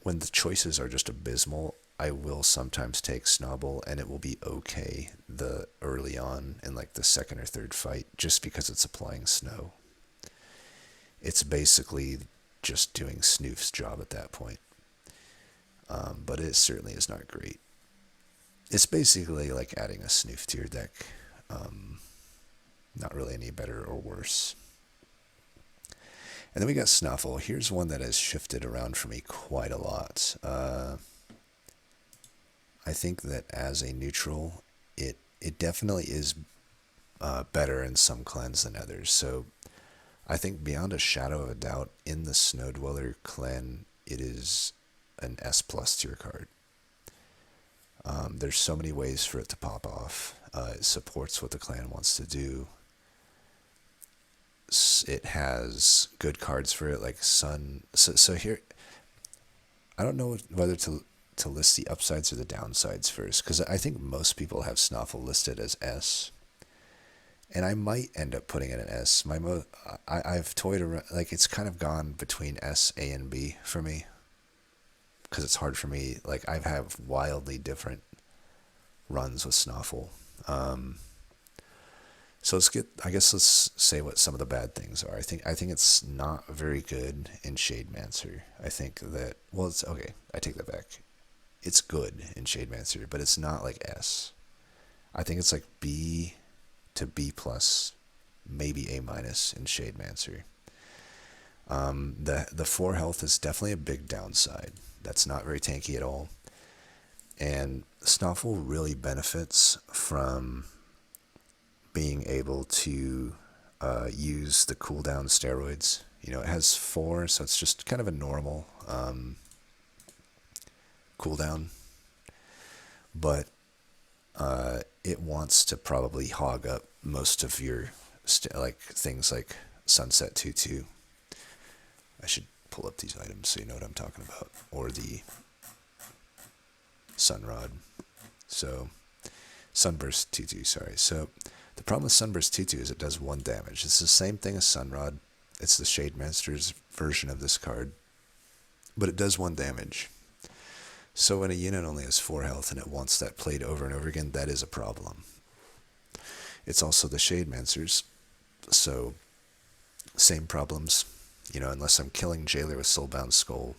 when the choices are just abysmal, I will sometimes take Snobble, and it will be okay the early on in like the 2nd or 3rd fight, just because it's applying snow. It's basically just doing Snoof's job at that point. But it certainly is not great. It's basically like adding a Snoof to your deck. Not really any better or worse. And then we got Snoffle. Here's one that has shifted around for me quite a lot. I think that as a neutral, it definitely is better in some clans than others. So I think beyond a shadow of a doubt, in the Snow Dweller clan, it is an S+ tier card. There's so many ways for it to pop off. It supports what the clan wants to do. It has good cards for it, like Sun. So here, I don't know whether to list the upsides or the downsides first, because I think most people have Snoffle listed as S, and I might end up putting it in S. I've toyed around, like it's kind of gone between S, A, and B for me, because it's hard for me. Like I have wildly different runs with Snoffle. So let's say what some of the bad things are. I think it's not very good in Shademancer. I think that, well, it's okay. I take that back. It's good in Shademancer, but it's not like S. I think it's like B to B+, maybe A- in Shademancer. The 4 health is definitely a big downside. That's not very tanky at all. And Snoffle really benefits from being able to use the cooldown steroids. It has 4, so it's just kind of a normal cooldown. But it wants to probably hog up most of your like things like Sunset 2-2. I should pull up these items so you know what I'm talking about. Or the Sunrod. So, Sunburst 2-2, sorry. So, the problem with Sunburst 2-2 is it does 1 damage. It's the same thing as Sunrod. It's the Shademaster's version of this card. But it does 1 damage. So when a unit only has 4 health and it wants that played over and over again, that is a problem. It's also the Shademaster's. So, same problems. You know, unless I'm killing Jailer with Soulbound Skull,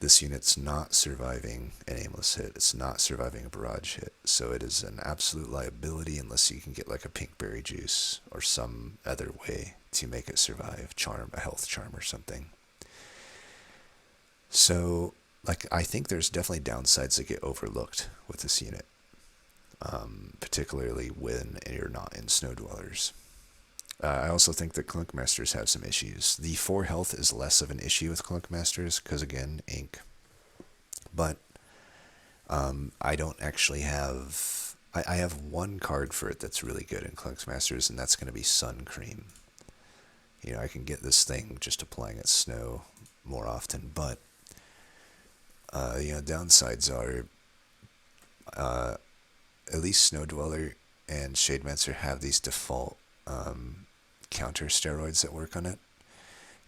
this unit's not surviving an aimless hit. It's not surviving a barrage hit. So it is an absolute liability unless you can get like a Pinkberry Juice or some other way to make it survive. Charm, a health charm or something. So, like, I think there's definitely downsides that get overlooked with this unit. Particularly when you're not in Snow Dwellers. I also think that Clunkmasters have some issues. The 4 health is less of an issue with Clunkmasters, because again, ink. But I don't actually have... I have 1 card for it that's really good in Clunkmasters, and that's going to be Sun Cream. You know, I can get this thing just applying at snow more often, but you know, downsides are at least Snow Dweller and Shademaster have these default counter steroids that work on it.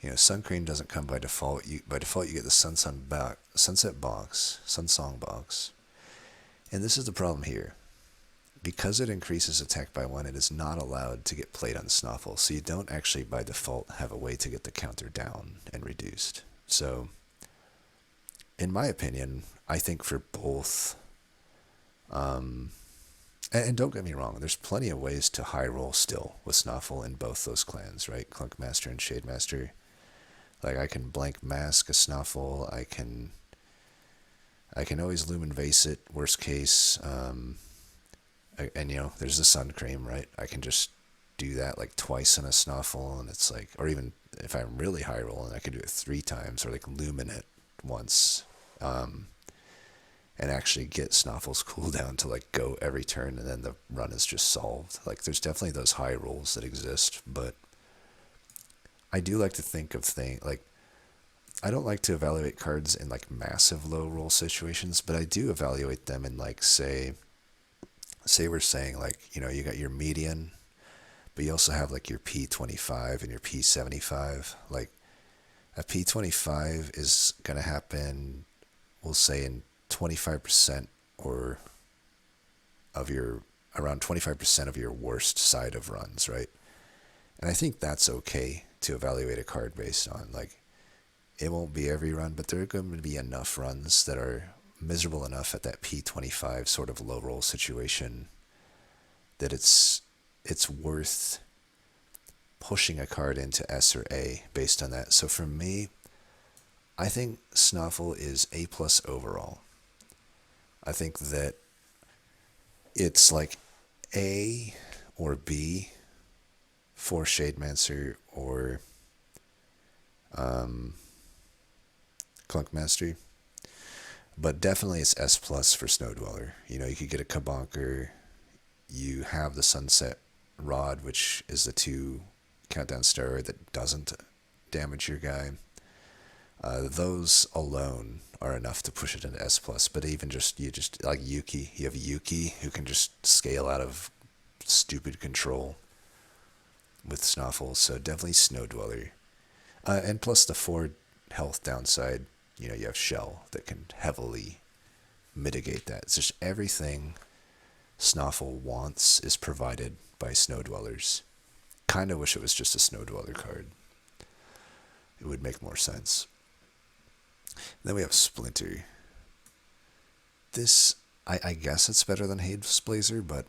You know, Sun Cream doesn't come by default. By default, you get the Sunset box, Sunsong box. And this is the problem here. Because it increases attack by 1, it is not allowed to get played on Snoffle. So you don't actually, by default, have a way to get the counter down and reduced. So, in my opinion, I think for both... and don't get me wrong, there's plenty of ways to high roll still with Snoffle in both those clans, right? Clunkmaster and Shademaster. Like, I can blank mask a Snoffle, I can always Lumen Vase it, worst case, and you know, there's the Sun Cream, right? I can just do that like twice in a Snoffle, and it's like, or even if I'm really high rolling, I can do it 3 times, or like Lumen it once. And actually get Snoffle's cooldown to like go every turn, and then the run is just solved. Like, there's definitely those high rolls that exist, but I do like to think of like, I don't like to evaluate cards in like massive low roll situations, but I do evaluate them in like, say we're saying like, you know, you got your median, but you also have like your P25 and your P75. Like, a P25 is going to happen, we'll say, in 25% or of your, around 25% of your worst side of runs, right? And I think that's okay to evaluate a card based on. Like, it won't be every run, but there are going to be enough runs that are miserable enough at that P25 sort of low roll situation that it's worth pushing a card into S or A based on that. So for me, I think Snoffle is A+ overall. I think that it's like A or B for Shademaster or Clunkmaster, but definitely it's S+ for Snow Dweller. You know, you could get a Kabonker, you have the Sunset Rod, which is the 2 countdown steroid that doesn't damage your guy. Those alone are enough to push it into S+, but even you like Yuki, you have Yuki who can just scale out of stupid control with Snoffle, so definitely Snow Dweller. And plus the 4 health downside, you know, you have Shell that can heavily mitigate that. It's just everything Snoffle wants is provided by Snow Dwellers. Kind of wish it was just a Snow Dweller card. It would make more sense. Then we have Splinter. This, I guess it's better than Hazeblazer, but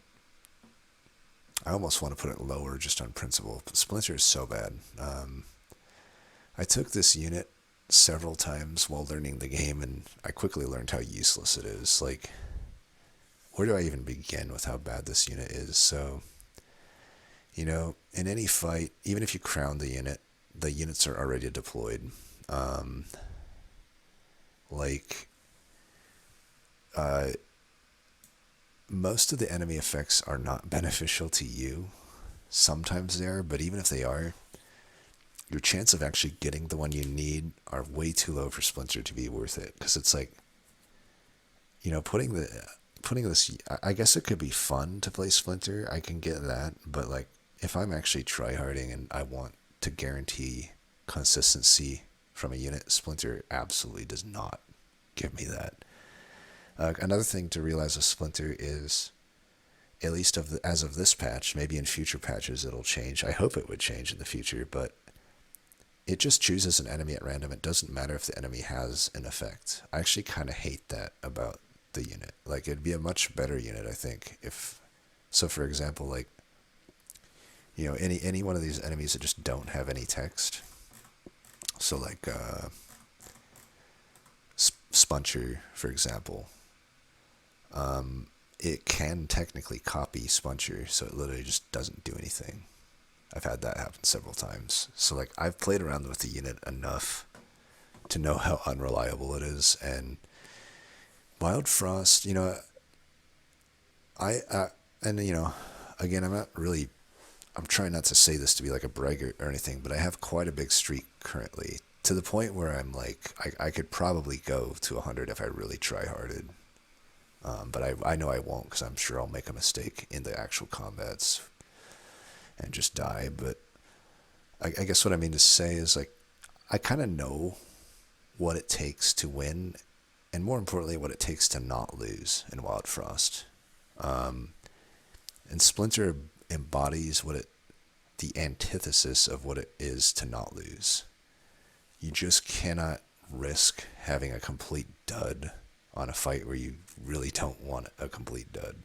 I almost want to put it lower just on principle. But Splinter is so bad. I took this unit several times while learning the game, and I quickly learned how useless it is. Like, where do I even begin with how bad this unit is? So, you know, in any fight, even if you crown the units are already deployed. Most of the enemy effects are not beneficial to you. Sometimes they are, but even if they are, your chance of actually getting the one you need are way too low for Splinter to be worth it. Because it's like, you know, putting this, I guess it could be fun to play Splinter. I can get that, but like if I'm actually tryharding and I want to guarantee consistency from a unit, Splinter absolutely does not give me that. Another thing to realize with Splinter is, at least as of this patch, maybe in future patches it'll change. I hope it would change in the future, but it just chooses an enemy at random. It doesn't matter if the enemy has an effect. I actually kind of hate that about the unit. Like, it'd be a much better unit, I think, if... So, for example, like, you know, any one of these enemies that just don't have any text. So, like, Splinter, for example. It can technically copy Splinter, so it literally just doesn't do anything. I've had that happen several times. So, like, I've played around with the unit enough to know how unreliable it is, and Wildfrost, you know, and, you know, again, I'm trying not to say this to be like a brag or anything, but I have quite a big streak currently, to the point where I'm like, I could probably go to 100 if I really tryharded. But I know I won't, because I'm sure I'll make a mistake in the actual combats and just die. But I guess what I mean to say is, like, I kind of know what it takes to win, and more importantly, what it takes to not lose in Wildfrost. And Splinter embodies the antithesis of what it is to not lose. You just cannot risk having a complete dud on a fight where you really don't want a complete dud.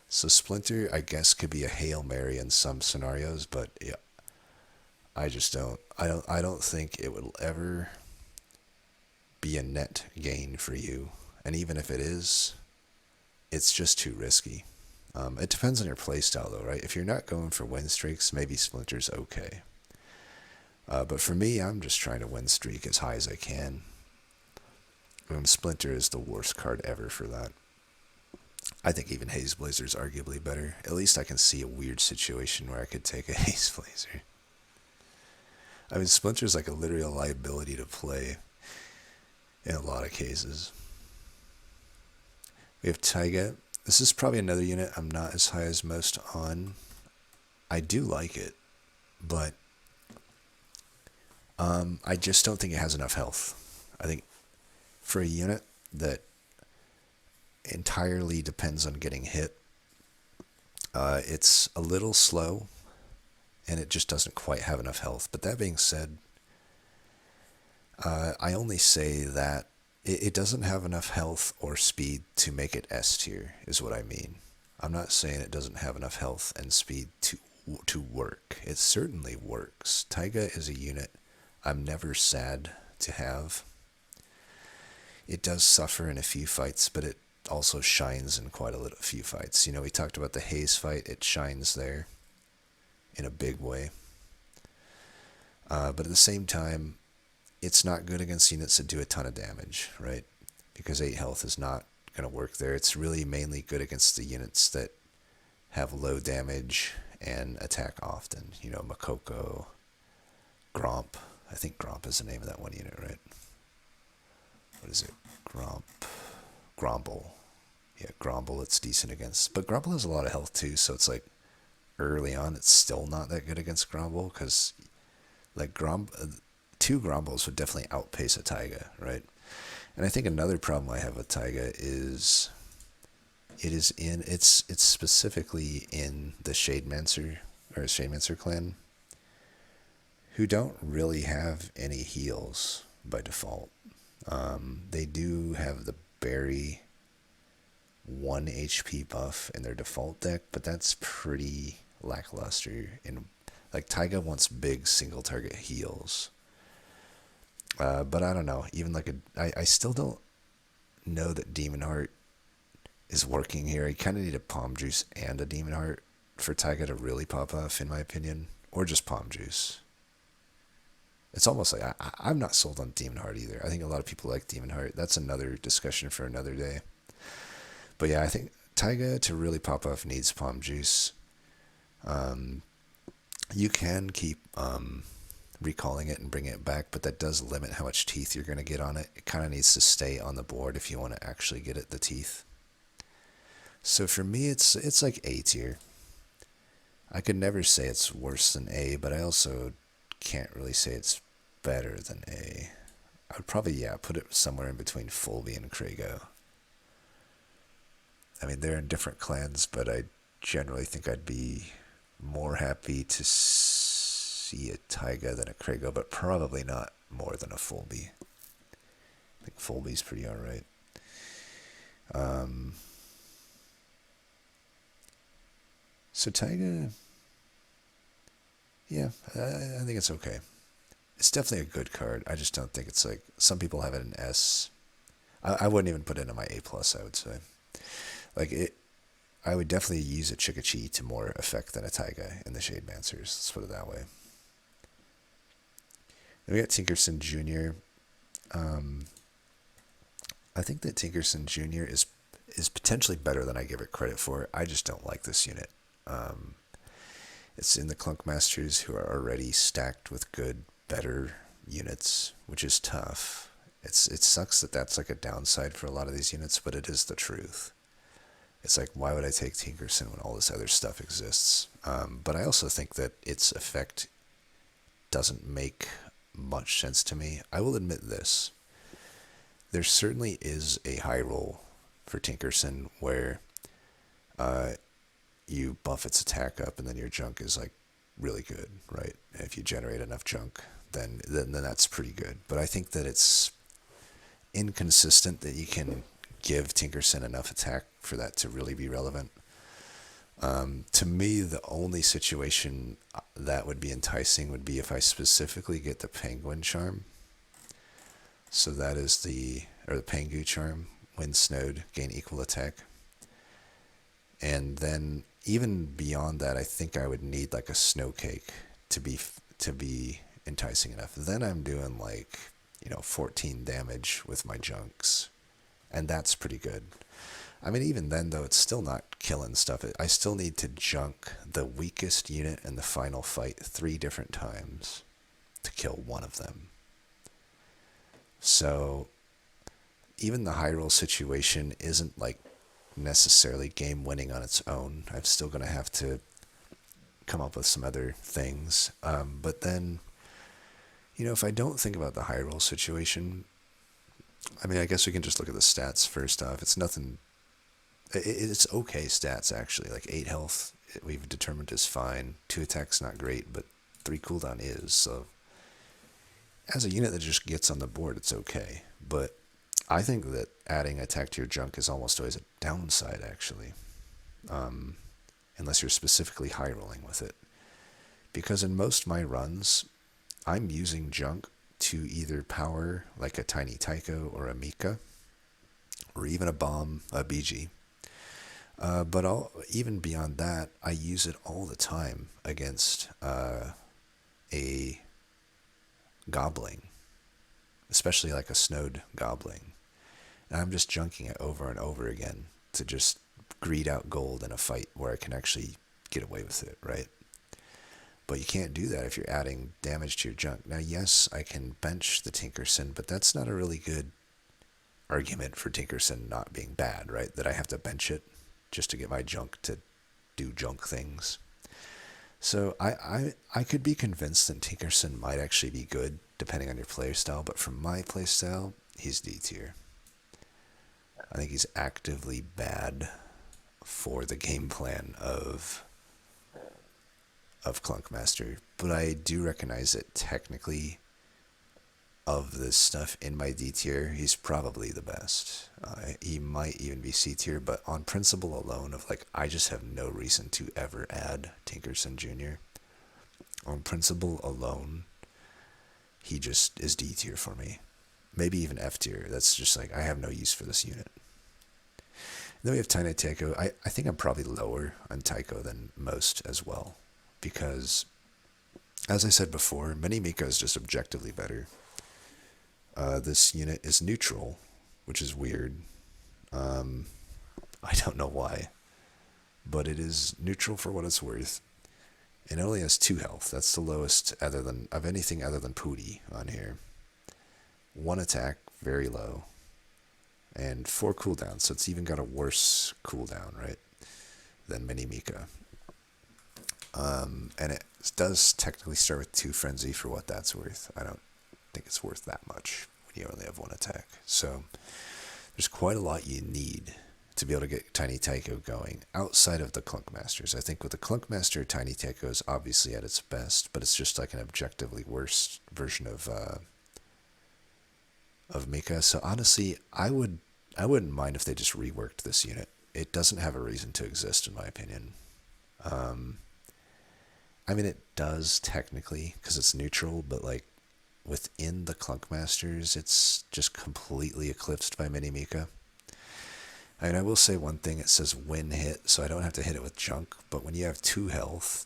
So Splinter, I guess, could be a Hail Mary in some scenarios, but yeah, I just don't. I don't think it will ever be a net gain for you. And even if it is, it's just too risky. It depends on your playstyle, though, right? If you're not going for win streaks, maybe Splinter's okay. But for me, I'm just trying to win streak as high as I can. Splinter is the worst card ever for that. I think even Hazeblazer is arguably better. At least I can see a weird situation where I could take a Hazeblazer. I mean, Splinter's like a literal liability to play in a lot of cases. We have Taiga. This is probably another unit I'm not as high as most on. I do like it, but I just don't think it has enough health. I think for a unit that entirely depends on getting hit, it's a little slow, and it just doesn't quite have enough health. But that being said, I only say that it doesn't have enough health or speed to make it S tier, is what I mean. I'm not saying it doesn't have enough health and speed to work. It certainly works. Taiga is a unit I'm never sad to have. It does suffer in a few fights, but it also shines in quite a few fights. You know, we talked about the Haze fight. It shines there in a big way. But at the same time, it's not good against units that do a ton of damage, right? Because 8 health is not going to work there. It's really mainly good against the units that have low damage and attack often. You know, Makoko, Gromp. I think Gromp is the name of that one unit, right? What is it? Gromble. Yeah, Gromble it's decent against. But Gromble has a lot of health too, so it's like early on it's still not that good against Gromble, because like two Grombles would definitely outpace a Taiga, right? And I think another problem I have with Taiga is it's specifically in the Shademancer clan, who don't really have any heals by default. They do have the Berry 1 HP buff in their default deck, but that's pretty lackluster. Like, Taiga wants big single target heals. But I don't know. Even like I still don't know that Demon Heart is working here. You kind of need a Palm Juice and a Demon Heart for Taiga to really pop off, in my opinion. Or just Palm Juice. It's almost like I'm not sold on Demon Heart either. I think a lot of people like Demon Heart. That's another discussion for another day. But yeah, I think Taiga to really pop off needs Palm Juice. You can keep recalling it and bringing it back, but that does limit how much teeth you're going to get on it. It kind of needs to stay on the board if you want to actually get it the teeth. So for me, it's like A tier. I could never say it's worse than A, but I also can't really say it's better than A. I would probably, put it somewhere in between Folby and Kreggo. I mean, they're in different clans, but I generally think I'd be more happy to see a Taiga than a Kreggo, but probably not more than a Folby. I think Folby's pretty alright. So Taiga, yeah, I think it's okay. It's definitely a good card. I just don't think it's like, some people have it in S. I wouldn't even put it in my A+, I would say. Like, I would definitely use a Chikichi to more effect than a Taiga in the Shademancers. Let's put it that way. Then we got Tinkerson Jr. I think that Tinkerson Jr. is potentially better than I give it credit for. I just don't like this unit. It's in the Clunk Masters, who are already stacked with good, better units, which is tough. It sucks that that's like a downside for a lot of these units, but it is the truth. It's like, why would I take Tinkerson when all this other stuff exists? But I also think that its effect doesn't make much sense to me. I will admit this. There certainly is a high roll for Tinkerson where you buff its attack up and then your junk is like really good, right? And if you generate enough junk, then that's pretty good. But I think that it's inconsistent that you can give Tinkerson enough attack for that to really be relevant. To me, the only situation that would be enticing would be if I specifically get the Penguin Charm. So that is the Pengu Charm. When snowed, gain equal attack. And then even beyond that, I think I would need like a snow cake to be enticing enough. Then I'm doing like, 14 damage with my junks. And that's pretty good. I mean, even then, though, it's still not killing stuff. I still need to junk the weakest unit in the final fight 3 different times to kill one of them. So even the high roll situation isn't like necessarily game winning on its own. I'm still going to have to come up with some other things. But then, if I don't think about the high roll situation, I mean, I guess we can just look at the stats first off. It's nothing. It's okay stats, actually. Like 8 health, we've determined is fine. 2 attack's not great, but 3 cooldown is. So as a unit that just gets on the board, it's okay. But I think that adding attack to your junk is almost always a downside, actually. Unless you're specifically high rolling with it. Because in most of my runs, I'm using junk to either power like a tiny Tyko or a Mika, or even a bomb, a Biji. But even beyond that, I use it all the time against a gobbling, especially like a snowed gobbling. And I'm just junking it over and over again to just greed out gold in a fight where I can actually get away with it, right? But you can't do that if you're adding damage to your junk. Now, yes, I can bench the Tinkerson, but that's not a really good argument for Tinkerson not being bad, right? That I have to bench it just to get my junk to do junk things. So I could be convinced that Tinkerson might actually be good, depending on your playstyle, but for my playstyle, he's D tier. I think he's actively bad for the game plan of Clunkmaster, but I do recognize that technically, of this stuff in my D tier, he's probably the best. He might even be C tier, but on principle alone of like, I just have no reason to ever add Tinkerson Jr. On principle alone, he just is D tier for me. Maybe even F tier. That's just like, I have no use for this unit. Then we have Tiny Tyko. I think I'm probably lower on Tyko than most as well. Because, as I said before, Mini Mika is just objectively better. This unit is neutral, which is weird. I don't know why. But it is neutral for what it's worth. And it only has 2 health. That's the lowest of anything other than Pootie on here. 1 attack, very low. And 4 cooldowns, so it's even got a worse cooldown, right, than Mini Mika. And it does technically start with 2 Frenzy for what that's worth. I don't think it's worth that much when you only have 1 attack. So there's quite a lot you need to be able to get Tiny Tyko going outside of the Clunk Masters. I think with the Clunk Master, Tiny Tyko is obviously at its best, but it's just like an objectively worse version of Mika. So honestly, I wouldn't mind if they just reworked this unit. It doesn't have a reason to exist, in my opinion. I mean, it does technically because it's neutral, but like within the Clunk Masters, it's just completely eclipsed by Mini Mika. I mean, I will say one thing. It says win hit, so I don't have to hit it with junk. But when you have 2 health,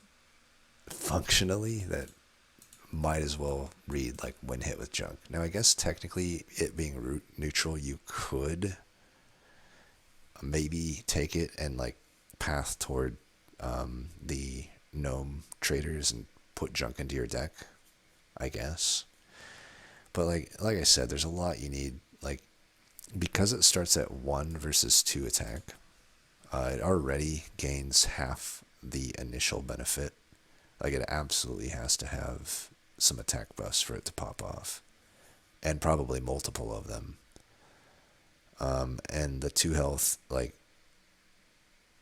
functionally, that might as well read like win hit with junk. Now, I guess technically, it being neutral, you could maybe take it and like path toward the Gnome traders and put junk into your deck, I guess. But like I said, there's a lot you need. Like, because it starts at 1 versus 2 attack, it already gains half the initial benefit. Like, it absolutely has to have some attack buffs for it to pop off, and probably multiple of them. And the 2 health, like,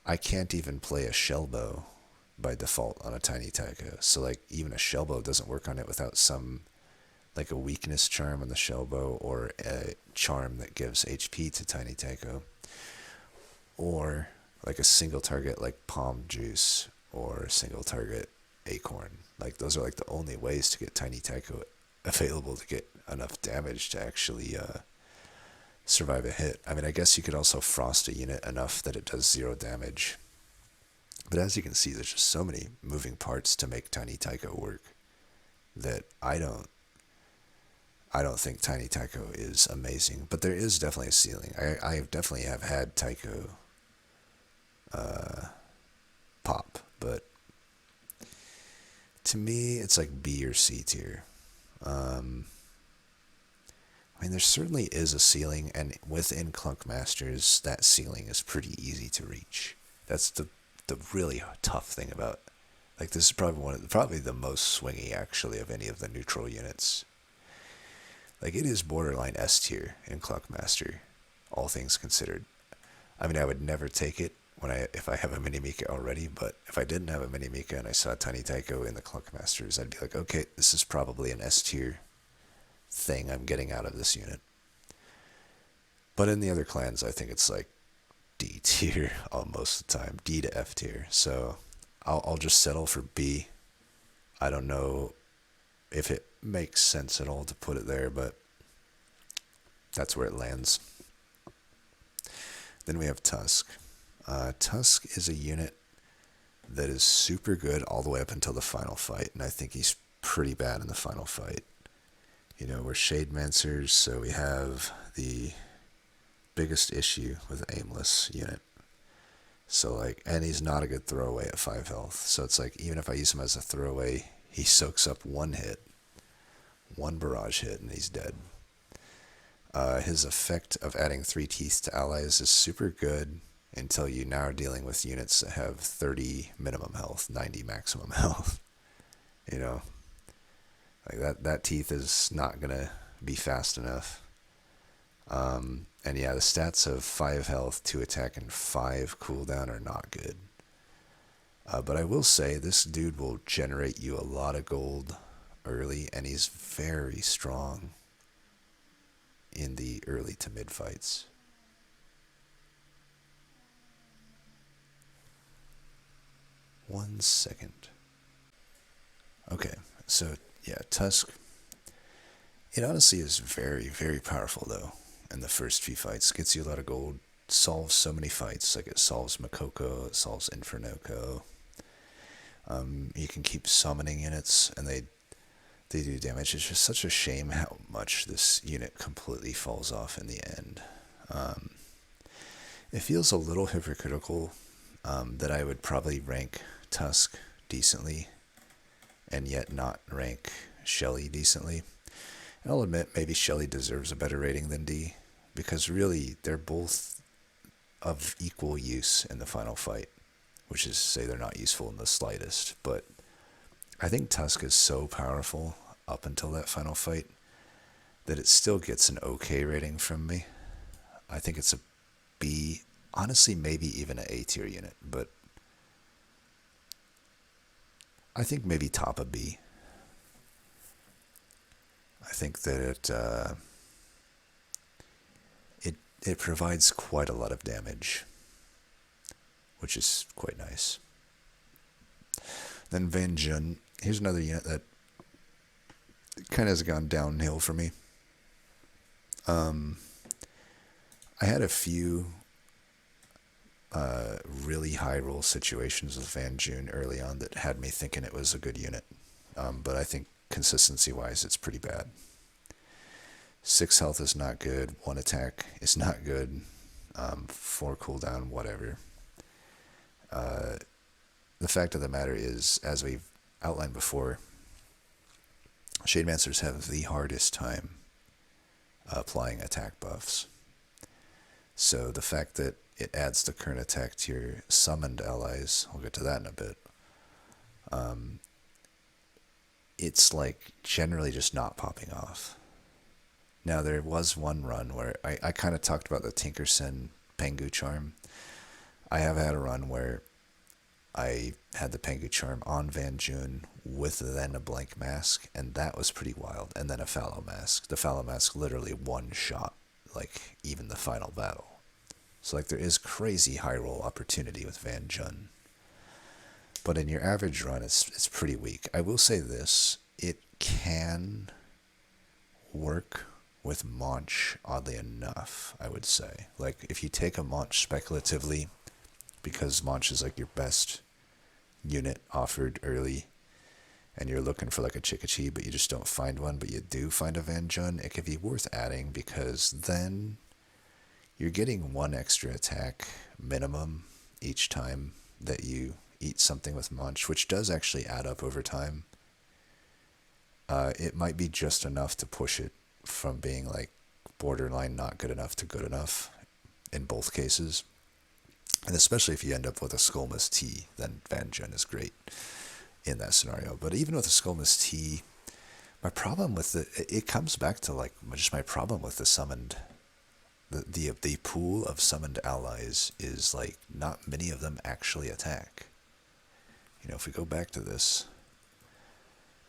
I can't even play a Shellbow by default on a Tiny Tyko. So like even a Shellbow doesn't work on it without some like a weakness charm on the Shellbow or a charm that gives HP to Tiny Tyko. Or like a single target like Palm Juice or a single target Acorn. Like those are like the only ways to get Tiny Tyko available to get enough damage to actually survive a hit. I mean, I guess you could also frost a unit enough that it does 0 damage. But as you can see, there's just so many moving parts to make Tiny Tyko work that I don't think Tiny Tyko is amazing. But there is definitely a ceiling. I definitely have had Tyko pop, but to me, it's like B or C tier. I mean, there certainly is a ceiling, and within Clunk Masters, that ceiling is pretty easy to reach. That's the really tough thing about, like, this is probably the most swingy actually of any of the neutral units. Like, it is borderline S tier in Clunk Master, all things considered. I mean, I would never take it if I have a Mini Mika already, but if I didn't have a Mini Mika and I saw Tiny Tyko in the Clunk Masters, I'd be like, okay, this is probably an S tier thing I'm getting out of this unit. But in the other clans, I think it's like D tier most of the time, D to F tier. So I'll just settle for B. I don't know if it makes sense at all to put it there, but that's where it lands. Then we have Tusk. Tusk is a unit that is super good all the way up until the final fight, and I think he's pretty bad in the final fight. You know, we're Shademancers, so we have the biggest issue with the Aimless unit. So like, and he's not a good throwaway at 5 health. So it's like, even if I use him as a throwaway, he soaks up 1 hit, 1 barrage hit, and he's dead. His effect of adding 3 teeth to allies is super good until you now are dealing with units that have 30 minimum health, 90 maximum health. You know, like that teeth is not gonna be fast enough. And yeah, the stats of 5 health, 2 attack, and 5 cooldown are not good. But I will say, this dude will generate you a lot of gold early, and he's very strong in the early to mid fights. One second. Okay, so yeah, Tusk. It honestly is very, very powerful though. In the first few fights, gets you a lot of gold, solves so many fights. Like, it solves Makoko, it solves Infernoco. You can keep summoning units, and they do damage. It's just such a shame how much this unit completely falls off in the end. It feels a little hypocritical that I would probably rank Tusk decently and yet not rank Shelly decently. And I'll admit, maybe Shelly deserves a better rating than D, because really, they're both of equal use in the final fight, which is to say they're not useful in the slightest, but I think Tusk is so powerful up until that final fight that it still gets an okay rating from me. I think it's a B, honestly maybe even an A tier unit, but I think maybe top of B. I think that it provides quite a lot of damage, which is quite nice. Then Van Jun, here's another unit that kind of has gone downhill for me. I had a few really high roll situations with Van Jun early on that had me thinking it was a good unit, but I think consistency-wise it's pretty bad. 6 health is not good, 1 attack is not good, 4 cooldown, whatever. The fact of the matter is, as we've outlined before, Shademancers have the hardest time applying attack buffs. So the fact that it adds the current attack to your summoned allies, we'll get to that in a bit, it's like generally just not popping off. Now there was one run where I kind of talked about the Tinkerson Pengu charm. I have had a run where I had the Pengu charm on Van Jun with then a blank mask, and that was pretty wild. And then a fallow mask. The fallow mask literally one shot, like even the final battle. So like there is crazy high roll opportunity with Van Jun. But in your average run, it's pretty weak. I will say this, it can work with Monch, oddly enough, I would say. Like if you take a Monch speculatively, because Monch is like your best unit offered early, and you're looking for like a Chikichi, but you just don't find one, but you do find a Van Jun, it could be worth adding, because then you're getting 1 extra attack minimum each time that you eat something with Monch, which does actually add up over time. It might be just enough to push it from being like borderline not good enough to good enough in both cases. And especially if you end up with a Skullmas T, then Van Jun is great in that scenario. But even with a Skullmas T, my problem with it comes back to like just my problem with the summoned, the pool of summoned allies is like not many of them actually attack. You know, if we go back to this,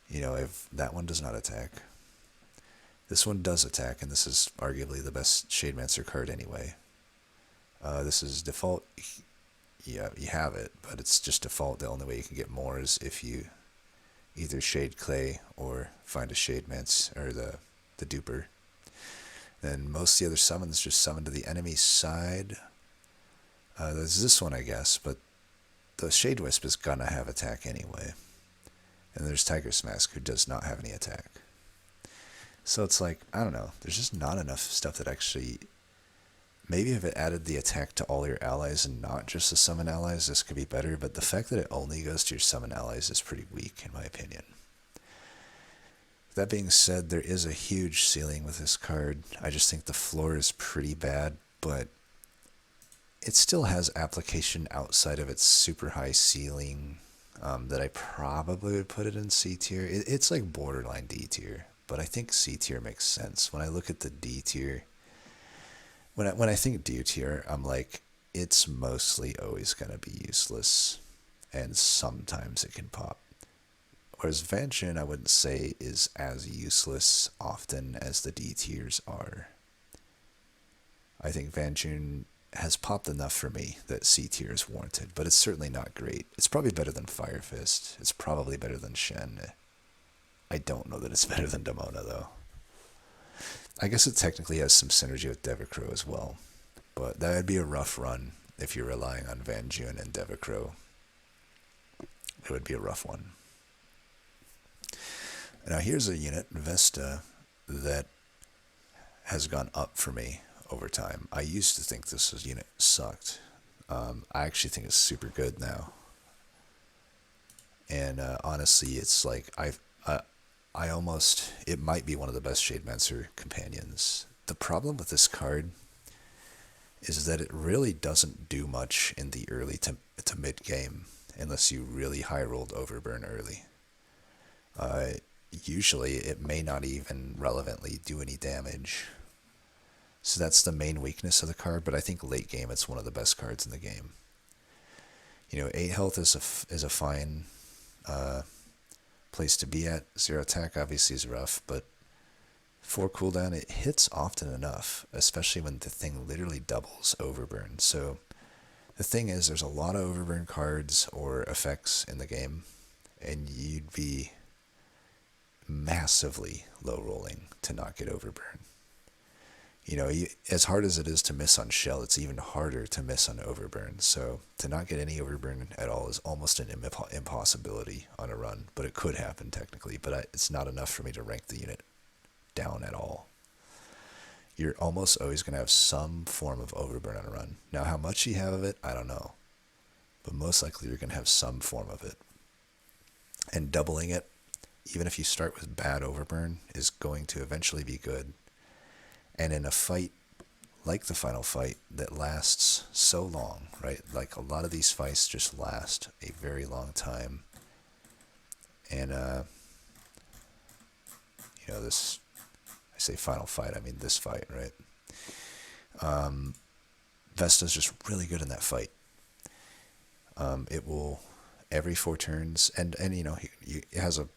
you know, if that one does not attack, this one does attack, and this is arguably the best Shademancer card anyway. This is default. Yeah, you have it, but it's just default. The only way you can get more is if you either Shade Clay or find a Shademance or the duper. Then most of the other summons just summon to the enemy side. There's this one, I guess, but the Shade Wisp is gonna have attack anyway. And there's Tiger's Mask, who does not have any attack. So it's like, I don't know, there's just not enough stuff that actually... Maybe if it added the attack to all your allies and not just the summon allies, this could be better, but the fact that it only goes to your summon allies is pretty weak, in my opinion. That being said, there is a huge ceiling with this card. I just think the floor is pretty bad, but it still has application outside of its super high ceiling that I probably would put it in C tier. It's like borderline D tier, but I think C tier makes sense. When I look at the D tier, when I think D tier, I'm like, it's mostly always going to be useless, and sometimes it can pop. Whereas Van Jun, I wouldn't say is as useless often as the D tiers are. I think Van Jun has popped enough for me that C tier is warranted, but it's certainly not great. It's probably better than Firefist. It's probably better than Shen. I don't know that it's better than Dimona, though. I guess it technically has some synergy with Devicro as well, but that would be a rough run if you're relying on Van Jun and Devicro. It would be a rough one. Now here's a unit, Vesta, that has gone up for me over time. I used to think this unit sucked. I actually think it's super good now. And honestly, it's like I almost, it might be one of the best Shademancer companions. The problem with this card is that it really doesn't do much in the early to mid game unless you really high rolled Overburn early. Usually it may not even relevantly do any damage. So that's the main weakness of the card, but I think late game it's one of the best cards in the game. 8 health is a fine place to be at. 0 attack obviously is rough, but 4 cooldown, it hits often enough, especially when the thing literally doubles Overburn. So the thing is, there's a lot of Overburn cards or effects in the game, and you'd be massively low rolling to not get Overburn. As hard as it is to miss on Shell, it's even harder to miss on Overburn. So to not get any Overburn at all is almost an impossibility on a run, but it could happen technically, but it's not enough for me to rank the unit down at all. You're almost always going to have some form of Overburn on a run. Now, how much you have of it, I don't know, but most likely you're going to have some form of it. And doubling it, even if you start with bad Overburn, is going to eventually be good. And in a fight like the final fight that lasts so long, right? Like a lot of these fights just last a very long time. And, this, I say final fight, I mean this fight, right? Vesta's just really good in that fight. It will, every 4 turns, and it has a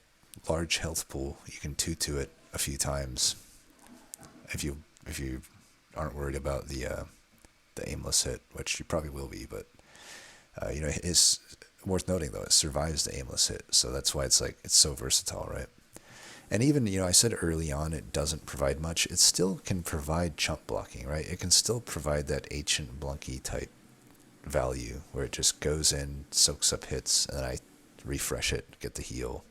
large health pool. You can 2-2 it a few times if you aren't worried about the aimless hit, which you probably will be, but it's worth noting though, it survives the aimless hit, so that's why it's so versatile, right? And even, I said early on it doesn't provide much, it still can provide chump blocking, right? It can still provide that ancient Blunky type value where it just goes in, soaks up hits, and then I refresh it, get the heal,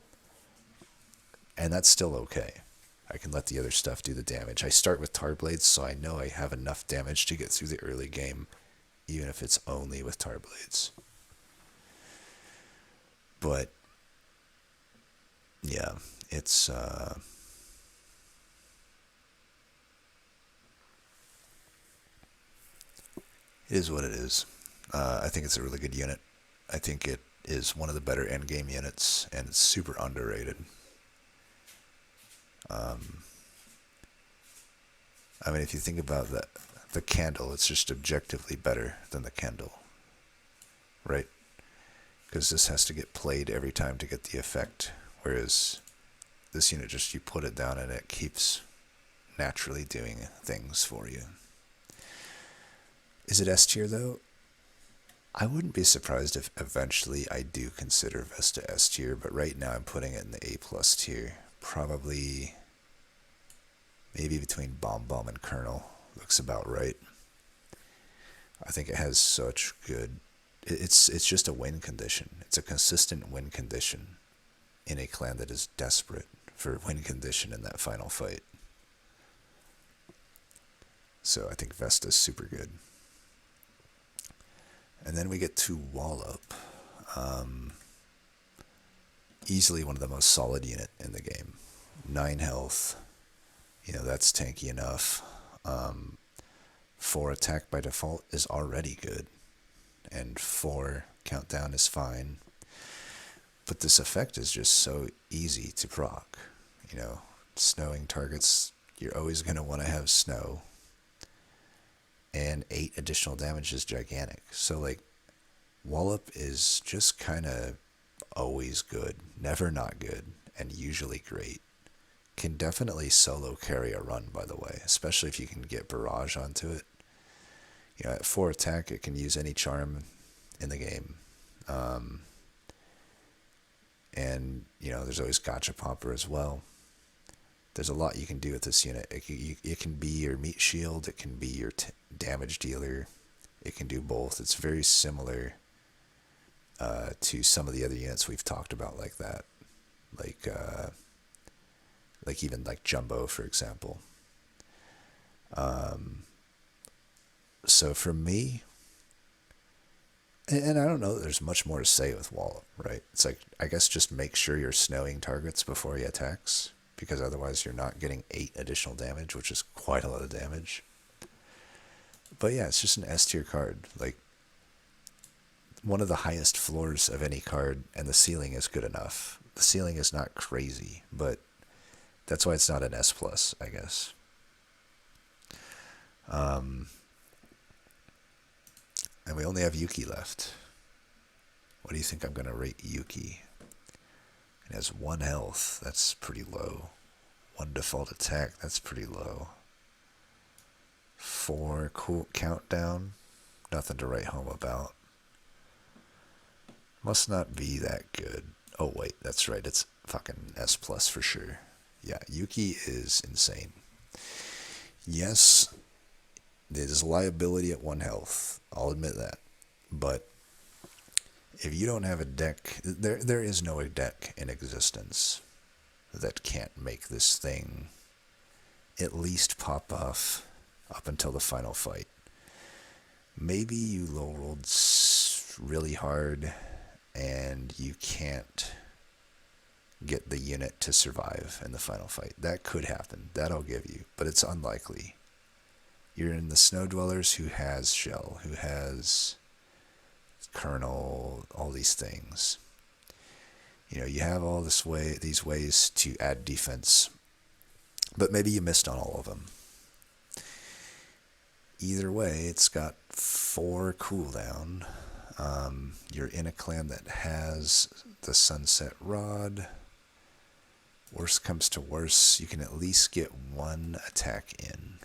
and that's still okay. I can let the other stuff do the damage. I start with Tar Blades, so I know I have enough damage to get through the early game, even if it's only with Tar Blades. But, yeah, it is what it is. I think it's a really good unit. I think it is one of the better endgame units, and it's super underrated. I mean, if you think about the candle, it's just objectively better than the candle, right? Because this has to get played every time to get the effect, whereas this unit just, you put it down and it keeps naturally doing things for you. Is it S tier though? I wouldn't be surprised if eventually I do consider Vesta S tier, but right now I'm putting it in the A+ tier. Probably maybe between Bom Bom and Kernel. Looks about right. I think it has such good... It's just a win condition. It's a consistent win condition in a clan that is desperate for win condition in that final fight. So I think Vesta's super good. And then we get to Wallop. Easily one of the most solid unit in the game. 9 health. That's tanky enough. 4 attack by default is already good. And 4 countdown is fine. But this effect is just so easy to proc. Snowing targets, you're always going to want to have snow. And 8 additional damage is gigantic. So, Wallop is just kind of always good. Never not good. And usually great. Can definitely solo carry a run, by the way. Especially if you can get Barrage onto it. At 4 attack, it can use any charm in the game. And, there's always Gotcha Popper as well. There's a lot you can do with this unit. It can be your meat shield. It can be your damage dealer. It can do both. It's very similar to some of the other units we've talked about like that. Even Jumbo, for example. So for me, And I don't know that there's much more to say with Wallop, right? It's like, I guess just make sure you're snowing targets before he attacks, because otherwise you're not getting 8 additional damage, which is quite a lot of damage. But yeah, it's just an S tier card. Like, one of the highest floors of any card, and the ceiling is good enough. The ceiling is not crazy, but that's why it's not an S+, I guess. And we only have Yuki left. What do you think I'm going to rate Yuki? It has 1 health. That's pretty low. 1 default attack. That's pretty low. 4 cool countdown. Nothing to write home about. Must not be that good. Oh, wait. That's right. It's fucking S+ for sure. Yeah, Yuki is insane. Yes, it is a liability at 1 health. I'll admit that. But if you don't have a deck, there is no deck in existence that can't make this thing at least pop off up until the final fight. Maybe you low rolled really hard and you can't get the unit to survive in the final fight. That could happen. That I'll give you, but it's unlikely. You're in the Snow Dwellers who has Shell, who has Kernel, all these things. You know, you have all these ways to add defense, but maybe you missed on all of them. Either way, it's got 4 cooldown. You're in a clan that has the Sunset Rod. Worst comes to worst, you can at least get 1 attack in.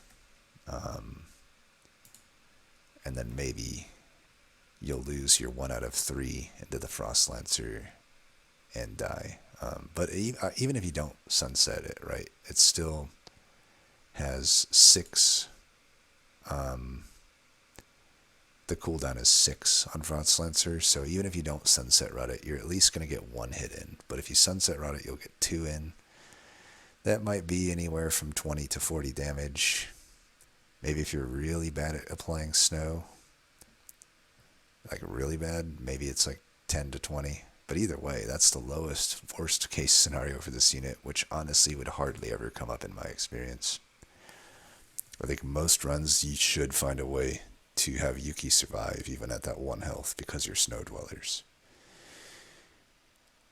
And then maybe you'll lose your 1 out of 3 into the Frost Lancer and die. But even if you don't sunset it, right, it still has 6. The cooldown is 6 on Frost Lancer, so even if you don't sunset rot it, you're at least going to get 1 hit in. But if you sunset rot it, you'll get 2 in. That might be anywhere from 20 to 40 damage. Maybe if you're really bad at applying snow, like really bad, maybe it's like 10 to 20. But either way, that's the lowest, worst case scenario for this unit, which honestly would hardly ever come up in my experience. I think most runs you should find a way to have Yuki survive even at that 1 health because you're Snow Dwellers.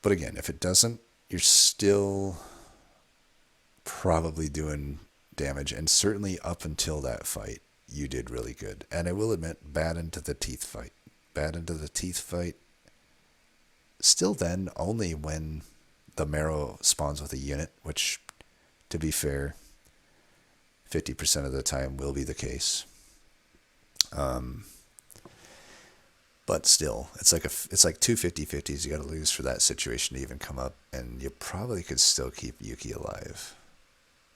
But again, if it doesn't, you're still probably doing damage, and certainly up until that fight, you did really good. And I will admit, bad into the teeth fight. Still then, only when the marrow spawns with a unit, which, to be fair, 50% of the time will be the case. But still, it's like 2 50-50s you got to lose for that situation to even come up, and you probably could still keep Yuki alive.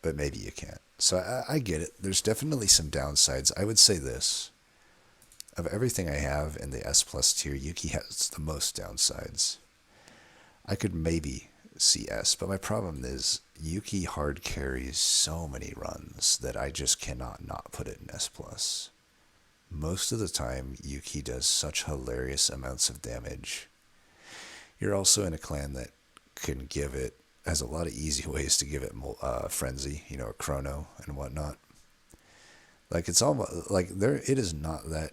But maybe you can't. So I get it. There's definitely some downsides. I would say this. Of everything I have in the S+ tier, Yuki has the most downsides. I could maybe see S, but my problem is Yuki hard carries so many runs that I just cannot not put it in S+. Most of the time, Yuki does such hilarious amounts of damage. You're also in a clan that can give it, has a lot of easy ways to give it frenzy, you know, a chrono and whatnot. Like, it's almost like it is not that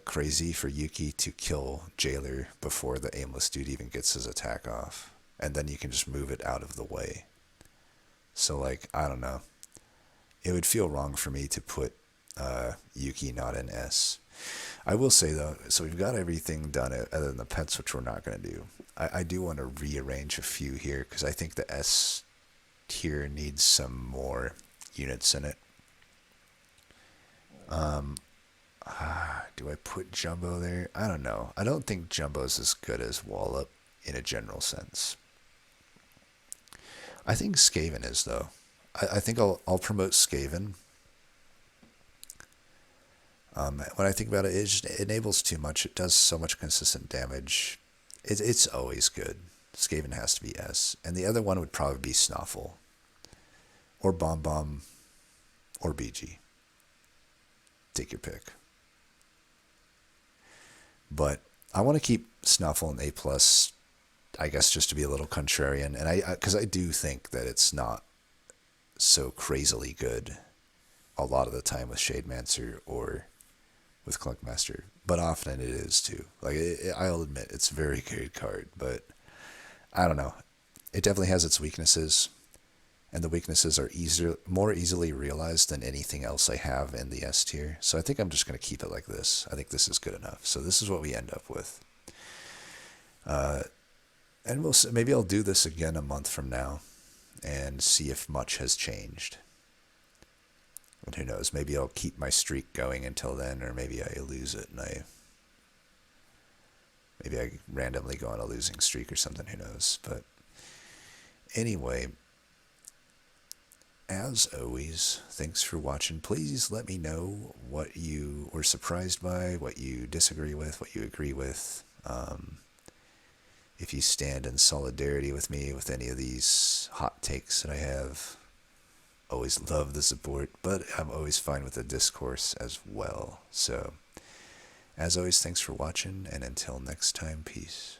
crazy for Yuki to kill Jailer before the aimless dude even gets his attack off, and then you can just move it out of the way. So, like, I don't know. It would feel wrong for me to put Yuki not in S. I will say, though, so we've got everything done other than the pets, which we're not going to do. I do want to rearrange a few here, because I think the S tier needs some more units in it. Do I put Jumbo there? I don't know. I don't think Jumbo's as good as Wallop in a general sense. I think Scaven is, though. I think I'll promote Scaven. When I think about it, it just enables too much. It does so much consistent damage. It's always good. Skaven has to be S. And the other one would probably be Snoffle. Or Bom Bom. Or Biji. Take your pick. But I want to keep Snoffle in A+, I guess just to be a little contrarian, and because I do think that it's not so crazily good a lot of the time with Shademancer or with Clunkmaster, but often it is too. Like, I'll admit, it's a very good card, but I don't know. It definitely has its weaknesses, and the weaknesses are more easily realized than anything else I have in the S tier. So I think I'm just going to keep it like this. I think this is good enough. So this is what we end up with. And maybe I'll do this again a month from now and see if much has changed. And who knows, maybe I'll keep my streak going until then, or maybe I lose it and maybe I randomly go on a losing streak or something, who knows. But anyway, as always, thanks for watching. Please let me know what you were surprised by, what you disagree with, what you agree with. If you stand in solidarity with me with any of these hot takes that I have. Always love the support, but I'm always fine with the discourse as well. So, as always, thanks for watching, and until next time, peace.